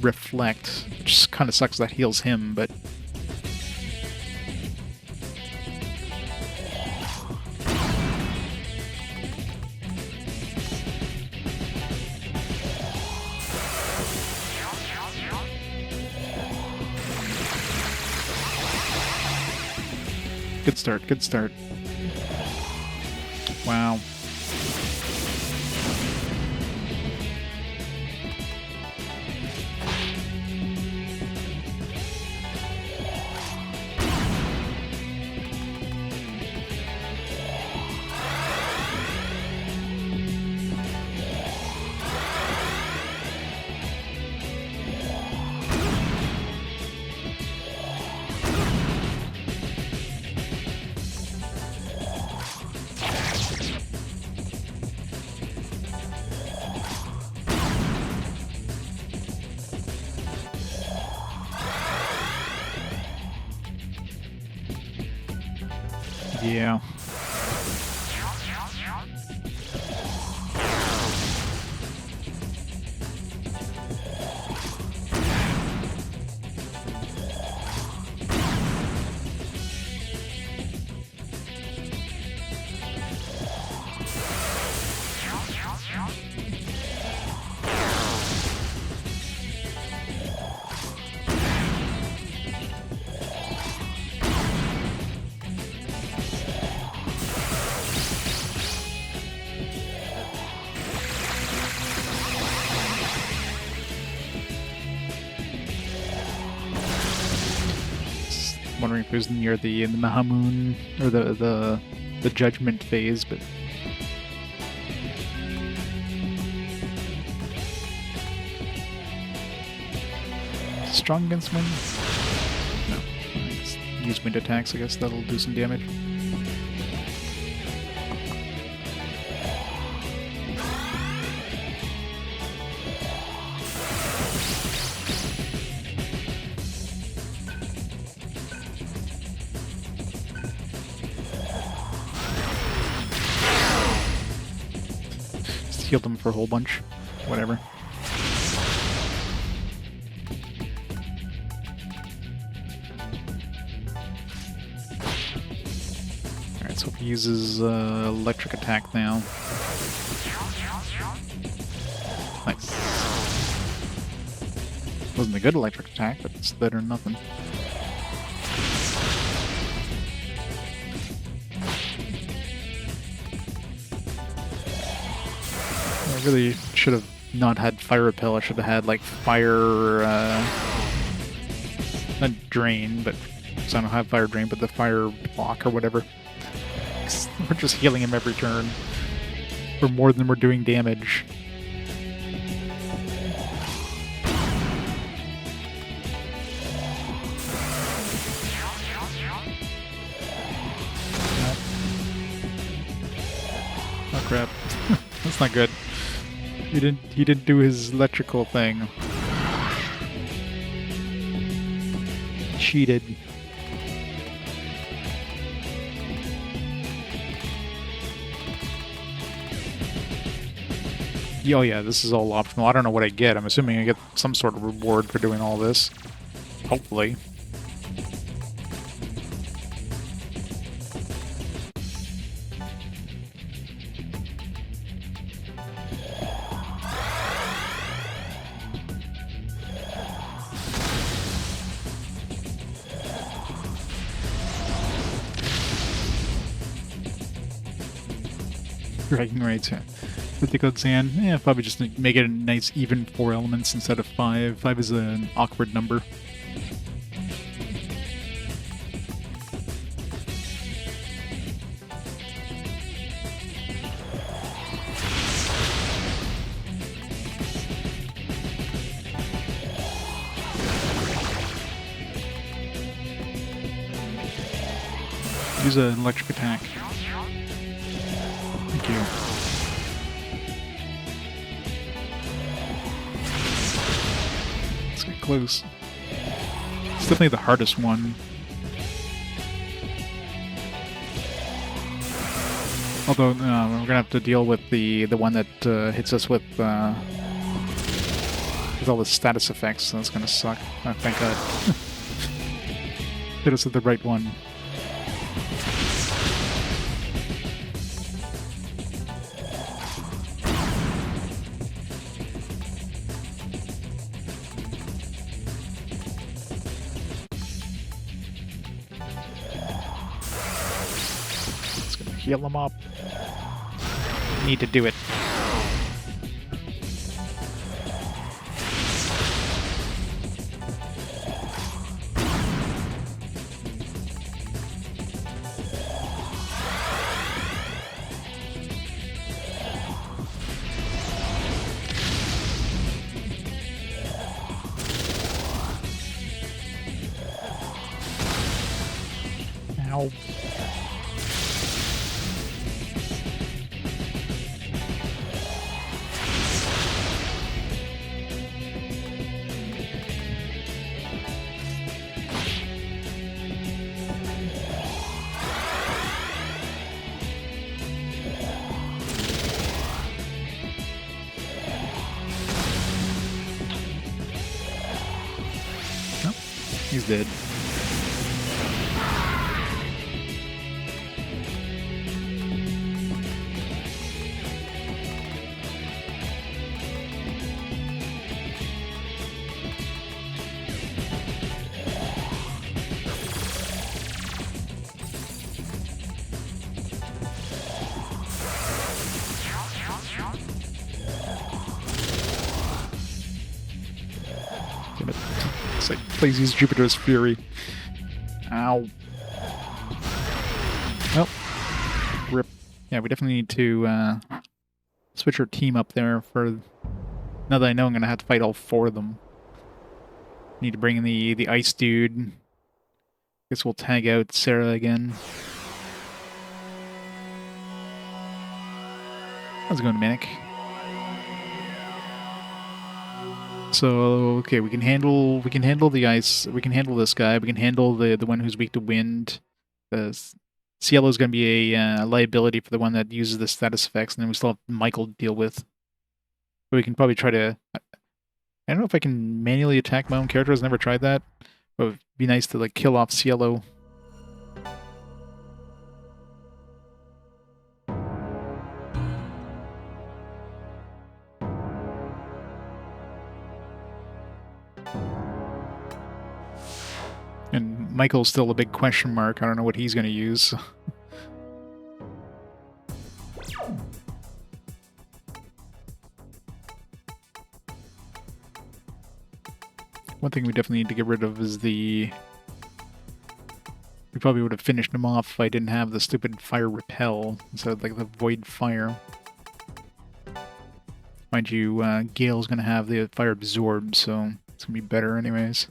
reflect, which kind of sucks that heals him, but good start, good start. Wow. Yeah. Wondering if it was near the Mahamoon or the Judgment phase, but strong against wind? No. Just use wind attacks, I guess that'll do some damage. Healed them for a whole bunch. Whatever. Alright, so he uses electric attack now. Nice. Wasn't a good electric attack, but it's better than nothing. I really should have not had fire repel. I should have had like fire, not drain, but because I don't have fire drain, but the fire block or whatever. We're just healing him every turn for more than we're doing damage. Oh crap. That's not good. He didn't do his electrical thing. Cheated. Oh yeah, this is all optional. I don't know what I get. I'm assuming I get some sort of reward for doing all this. Hopefully. Dragon Raids, yeah. Critical Xan, yeah, probably just make it a nice even 4 elements instead of 5. 5 is an awkward number. Use an electric attack. Thank you. Let's get close. It's definitely the hardest one. Although, we're gonna have to deal with the one that hits us with all the status effects, so that's gonna suck. Oh, thank God. Hit us with the right one. Heal them up. Need to do it. Ow. He's dead. Damn it. It's like, please use Jupiter's Fury. Ow. Well, rip. Yeah, we definitely need to switch our team up there for... Now that I know I'm going to have to fight all 4 of them. Need to bring in the ice dude. Guess we'll tag out Sera again. How's it going, Manic? So okay, we can handle the ice. We can handle this guy. We can handle the one who's weak to wind. Cielo is going to be a liability for the one that uses the status effects, and then we still have Michael to deal with. But we can probably try to... I don't know if I can manually attack my own character. I've never tried that. But it'd be nice to like kill off Cielo. And Michael's still a big question mark. I don't know what he's going to use. One thing we definitely need to get rid of is the... We probably would have finished him off if I didn't have the stupid fire repel instead of like the void fire. Mind you, Gale's going to have the fire absorb, so it's going to be better anyways.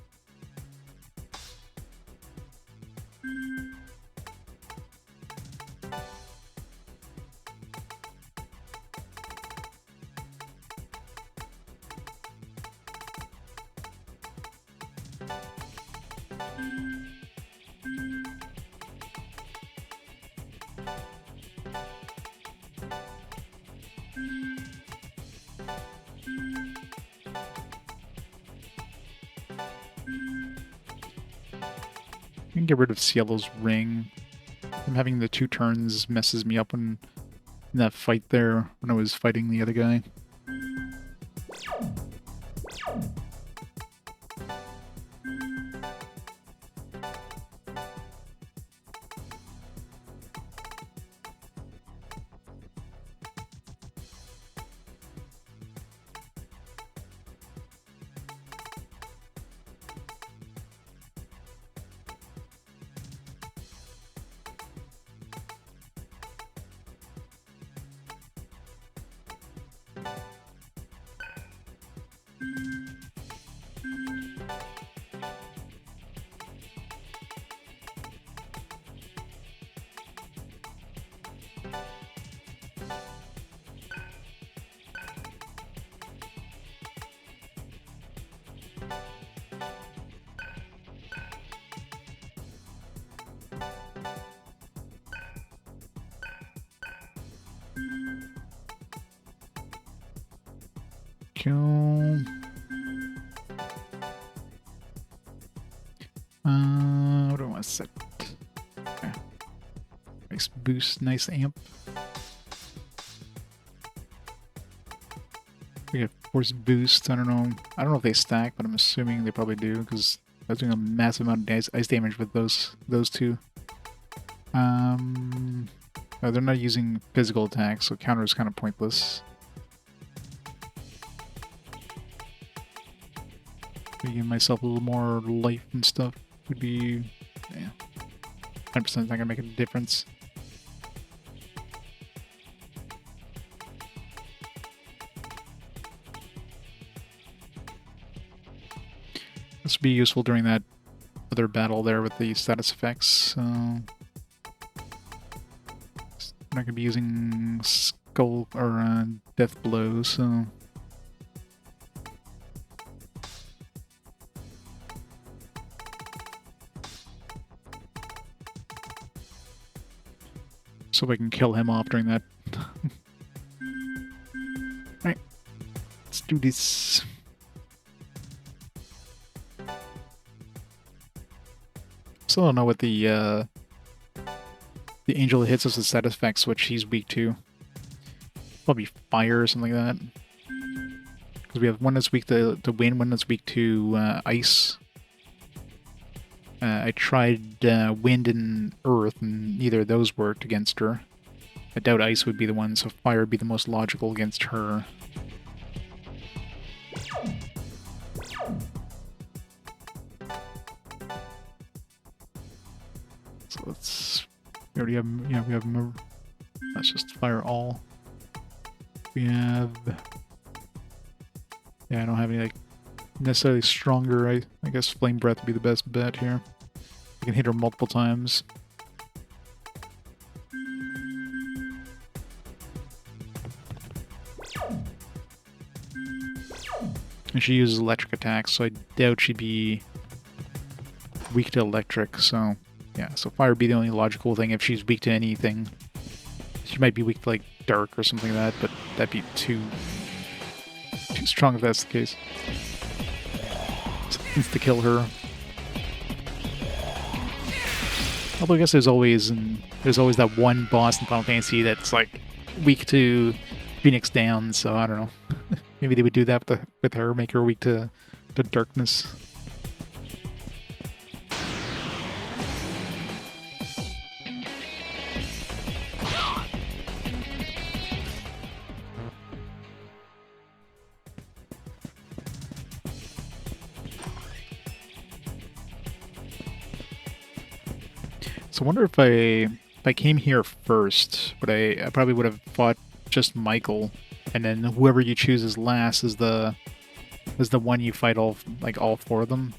I can get rid of Cielo's ring. I'm having the 2 turns messes me up in that fight there when I was fighting the other guy. Cool. What do I want to set? Okay. Nice boost, nice amp. We have force boost. I don't know if they stack, but I'm assuming they probably do because I was doing a massive amount of ice damage with those two. Oh, they're not using physical attacks, so counter is kind of pointless. Give myself a little more life and stuff would be, yeah, 100% not gonna make a difference. This would be useful during that other battle there with the status effects. I'm not gonna be using skull or death blow, so. So I can kill him off during that. Alright, let's do this. Still don't know what the angel that hits us with status effects, which he's weak to. Probably fire or something like that. Because we have one that's weak to wind, one that's weak to ice. I tried wind and earth, and neither of those worked against her. I doubt ice would be the one, so fire would be the most logical against her. So let's... We already have... Yeah, we have... Let's just fire all. We have... Yeah, I don't have any, like, necessarily stronger. I guess Flame Breath would be the best bet here. I can hit her multiple times. And she uses electric attacks, so I doubt she'd be weak to electric, so yeah, so fire would be the only logical thing if she's weak to anything. She might be weak to, like, dark or something like that, but that'd be too strong if that's the case. Needs to kill her. Although I guess there's always that one boss in Final Fantasy that's like weak to Phoenix Down, so I don't know. Maybe they would do that with her, make her weak to darkness. So I wonder if I came here first, but I probably would have fought just Michael, and then whoever you choose as last is the one you fight all four of them.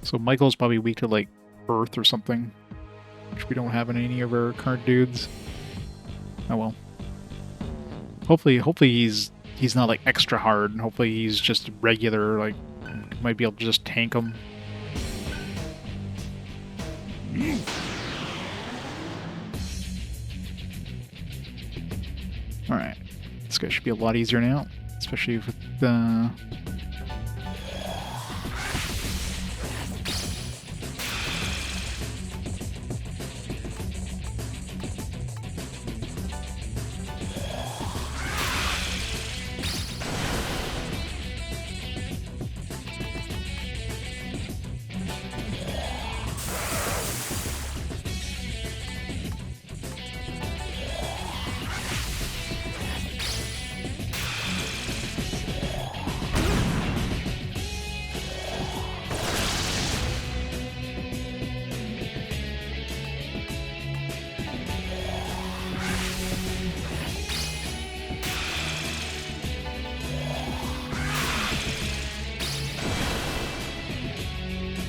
So Michael's probably weak to like Earth or something, which we don't have in any of our current dudes. Oh well. Hopefully he's not like extra hard, and hopefully he's just regular, like might be able to just tank him. Alright. This guy should be a lot easier now, especially with the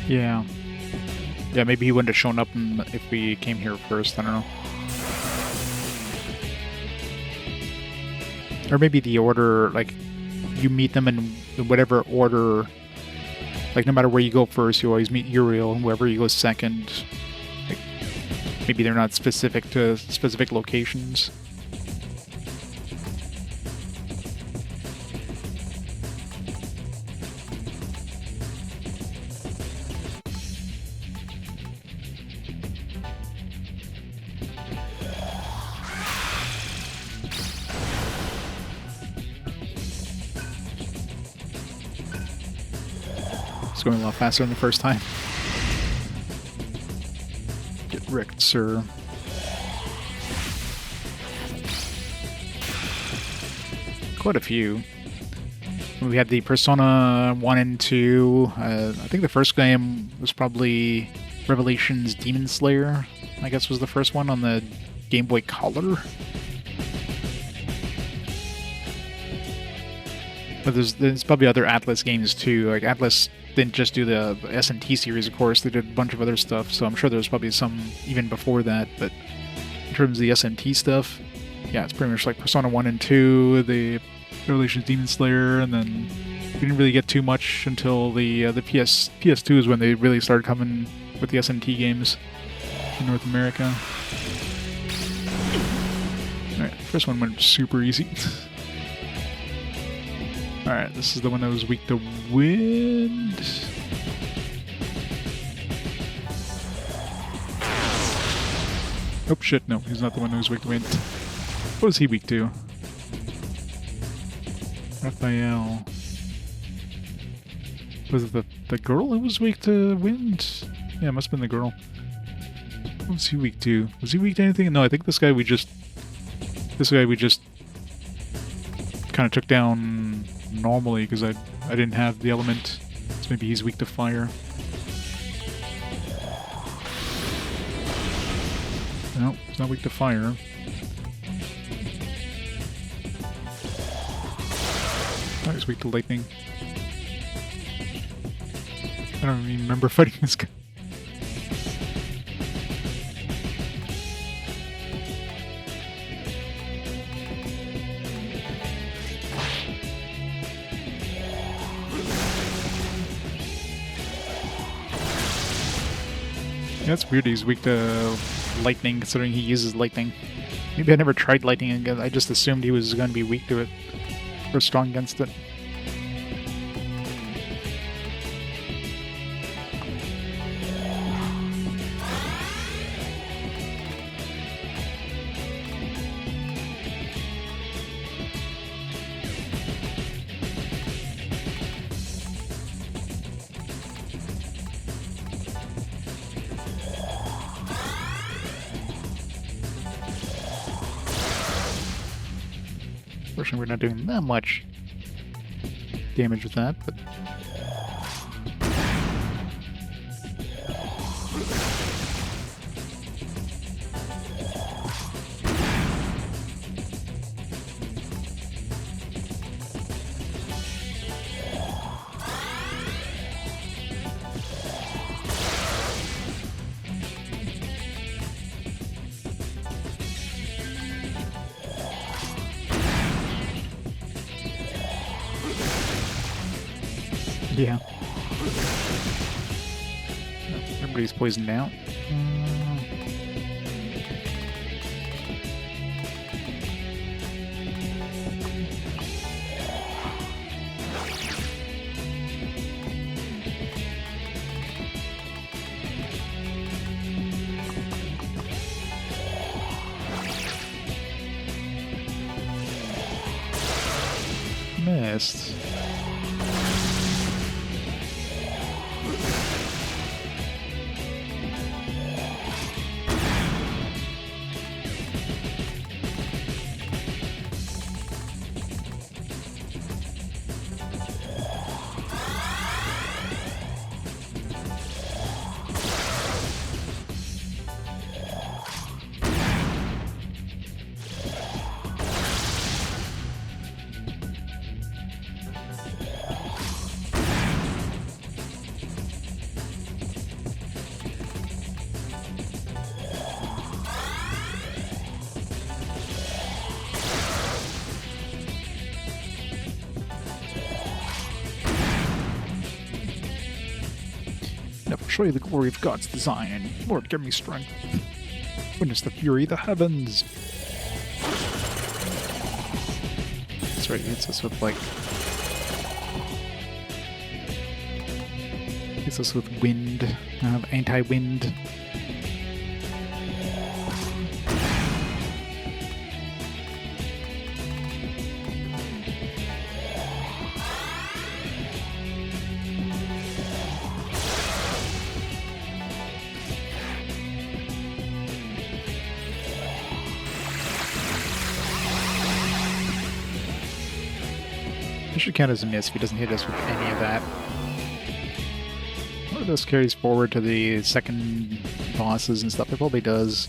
yeah. Yeah, maybe he wouldn't have shown up if we came here first, I don't know. Or maybe the order, like, you meet them in whatever order, like, no matter where you go first, you always meet Uriel, and wherever you go second. Like, maybe they're not specific to specific locations. It's going a lot faster than the first time. Get wrecked, sir. Quite a few. We had the Persona 1 and 2. I think the first game was probably Revelations Demon Slayer, I guess was the first one on the Game Boy Color. But there's probably other Atlas games too. Like Atlas didn't just do the S&T series, of course. They did a bunch of other stuff, so I'm sure there's probably some even before that. But in terms of the S&T stuff, yeah, it's pretty much like Persona 1 and 2, the Revelations Demon Slayer, and then we didn't really get too much until the PS2 is when they really started coming with the S&T games in North America. Alright, first one went super easy. Alright, this is the one that was weak to wind. Oh shit, no, he's not the one who was weak to wind. What was he weak to? Raphael. Was it the girl who was weak to wind? Yeah, it must have been the girl. What was he weak to? Was he weak to anything? No, I think this guy we just kind of took down normally because I didn't have the element. So maybe he's weak to fire. No, he's not weak to fire. Oh, he's weak to lightning. I don't even remember fighting this guy. Yeah, it's weird he's weak to lightning, considering he uses lightning. Maybe I never tried lightning again. I just assumed he was going to be weak to it, or strong against it. Unfortunately, we're not doing that much. damage with that, but yeah. Everybody's poisoned out. Missed. Never show you the glory of God's design. Lord, give me strength. Witness the fury of the heavens. That's right, he hits us with, like... hits us with wind. Anti-wind. This should count as a miss if he doesn't hit us with any of that. Or this carries forward to the second bosses and stuff. It probably does.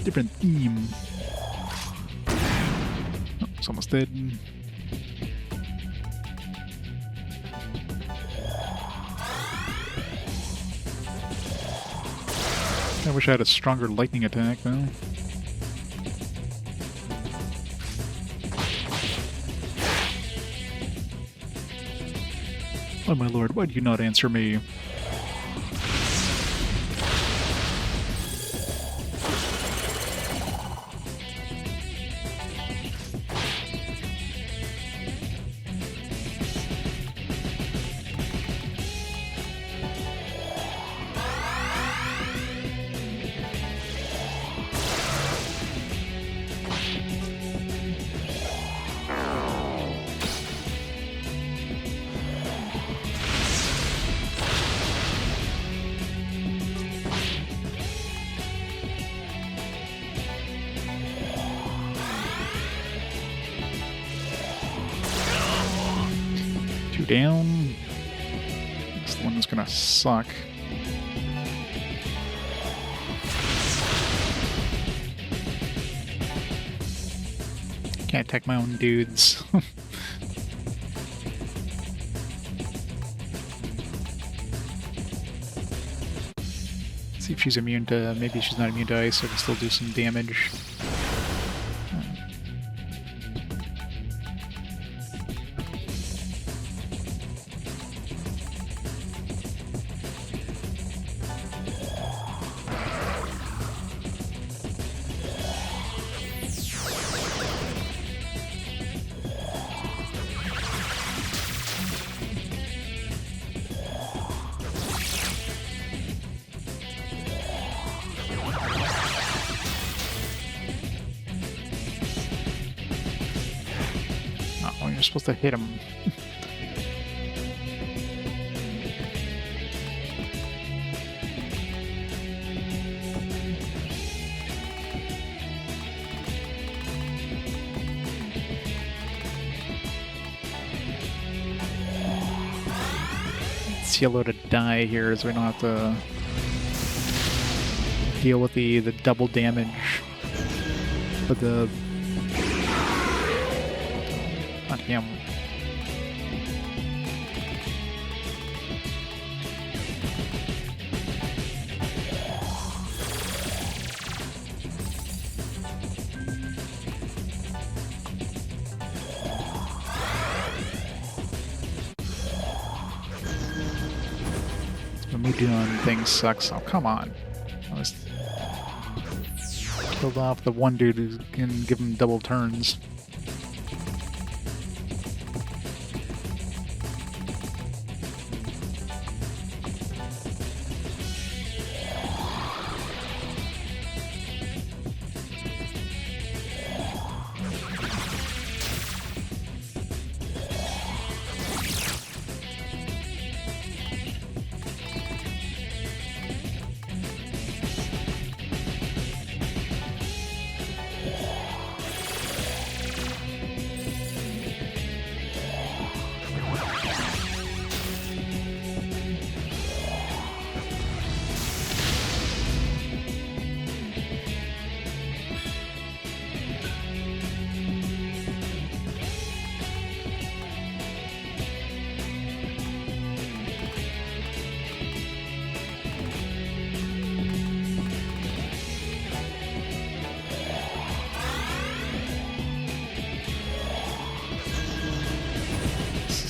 Different theme. Oh, it's almost dead. I wish I had a stronger lightning attack, though. Oh, my lord, why do you not answer me? Down. This one is gonna suck. Can't attack my own dudes. See if she's immune to... maybe she's not immune to ice, so I can still do some damage. You're supposed to hit him. Cielo to die here so we don't have to deal with the double damage. But not him. Me doing things sucks. Oh, come on. I was killed off the one dude who can give him double turns.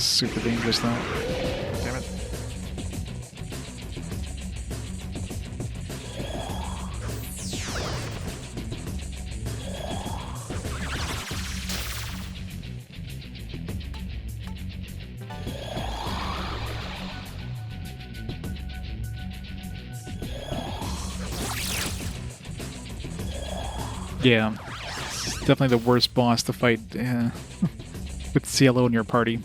Super dangerous though. Damn it. Yeah, it's definitely the worst boss to fight with Cielo in your party.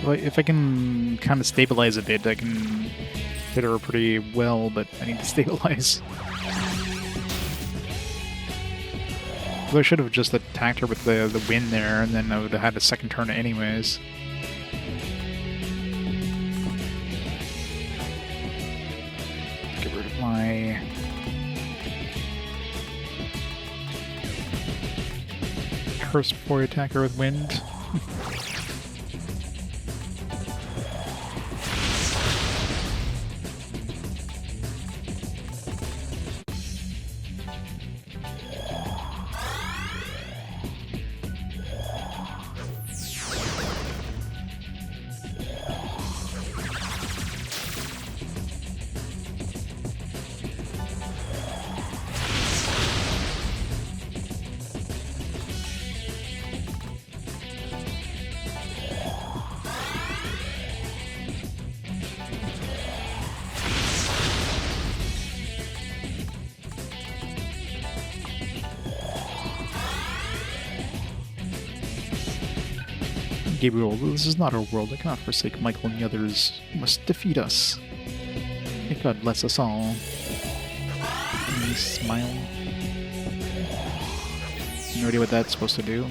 Well, if I can kind of stabilize a bit, I can hit her pretty well, but I need to stabilize. Well, I should have just attacked her with the wind there, and then I would have had a second turn anyways. Get rid of my... curse before I attack her with wind. Gabriel, this is not our world. I cannot forsake Michael and the others. You must defeat us. May God bless us all. And you smile. No idea what that's supposed to do.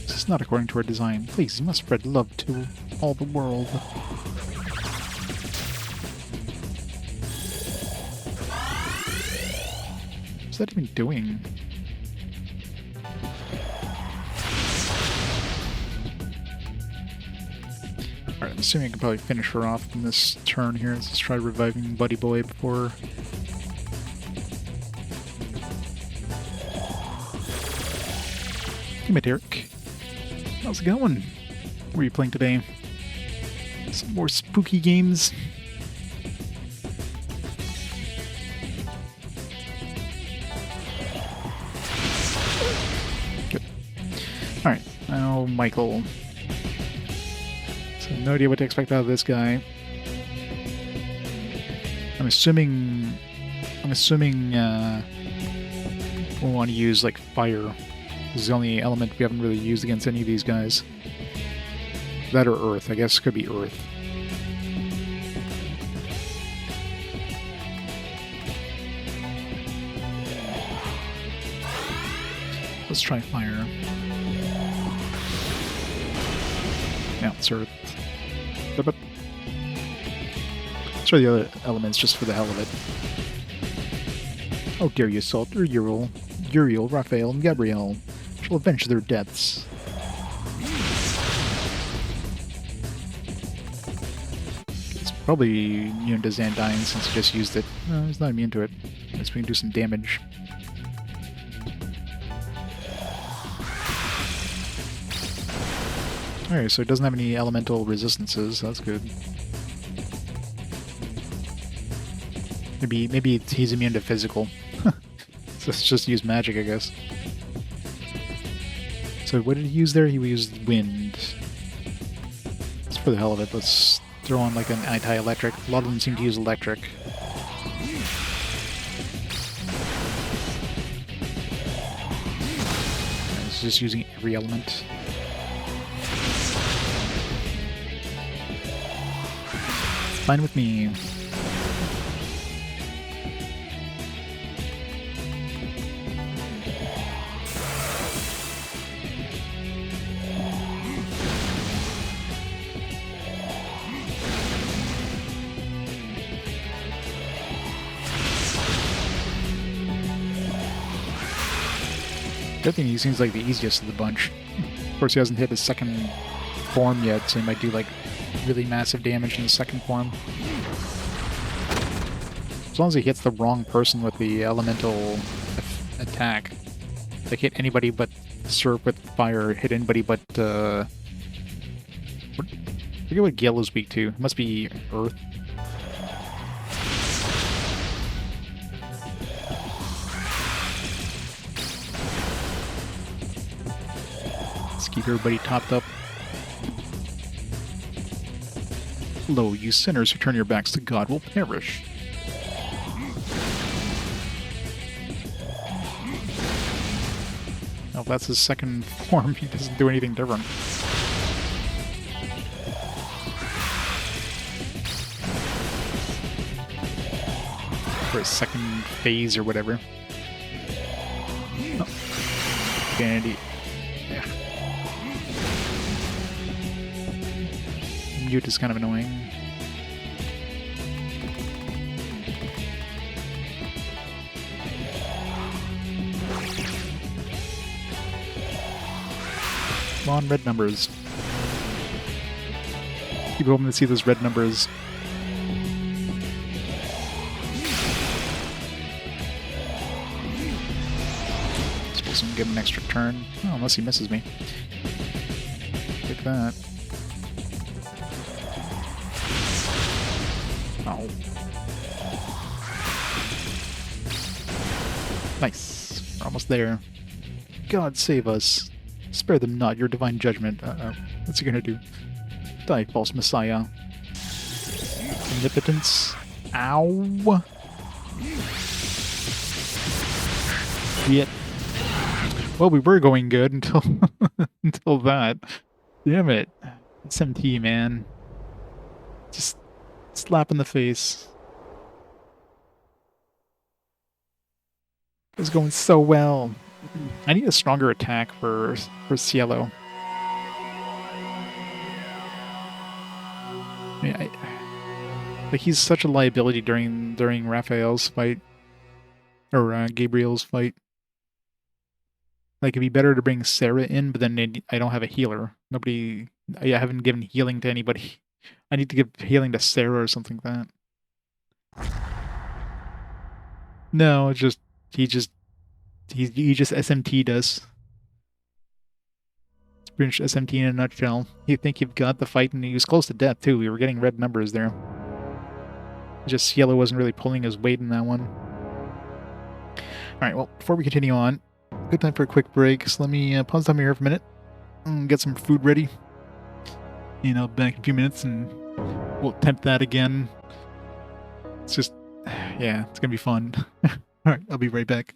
This is not according to our design. Please, you must spread love to all the world. What's that even doing? Alright, I'm assuming I can probably finish her off in this turn here. Let's try reviving Buddy Boy before Hey, Derek. How's it going? What are you playing today? Some more spooky games? Good. Alright, now Michael. So no idea what to expect out of this guy. I'm assuming we'll want to use like fire. This is the only element we haven't really used against any of these guys. That or earth. I guess it could be earth. Let's try fire. Yeah, it's earth. Let's try the other elements just for the hell of it. How dare you assault Uriel, Raphael, and Gabrielle shall avenge their deaths. It's probably immune to Xandyne since he just used it. No, he's not immune to it. I guess we can do some damage. Alright, so it doesn't have any elemental resistances. That's good. Maybe he's immune to physical. So let's just use magic, I guess. So what did he use there? He used wind. Just for the hell of it, let's throw on like an anti-electric. A lot of them seem to use electric. It's just using every element. It's fine with me. Good thing he seems like the easiest of the bunch. Of course, he hasn't hit his second form yet, so he might do like really massive damage in the second form. As long as he hits the wrong person with the elemental attack. Like hit anybody but Serph with fire, hit anybody but I forget what Gale is weak to. It must be Earth. Keep everybody topped up. Lo, you sinners who turn your backs to God will perish. Now, if that's his second form, he doesn't do anything different. For his second phase or whatever. Oh. Vanity. Yeah. Mute is kind of annoying. Come on, red numbers. Keep hoping to see those red numbers. Suppose I'm gonna give him an extra turn. Oh, unless he misses me. Take that. Oh. Nice. We're almost there. God save us. Spare them not your divine judgment. Uh-oh. What's he gonna do? Die, false messiah. Omnipotence. Ow. Shit. Well, we were going good until until that. Damn it. SMT, man. Just slap in the face. It's going so well. I need a stronger attack for Cielo. I mean, like he's such a liability during Raphael's fight or Gabriel's fight. Like it'd be better to bring Sera in, but then I don't have a healer. I haven't given healing to anybody. I need to give healing to Sera or something like that. No, it's just he just SMT'd us. British SMT in a nutshell. You think you've got the fight, and he was close to death, too. We were getting red numbers there. Just Cielo wasn't really pulling his weight in that one. Alright, well, before we continue on, good time for a quick break. So let me pause time here for a minute and get some food ready. And I'll be back in a few minutes, and we'll attempt that again. It's just, yeah, it's gonna be fun. Alright, I'll be right back.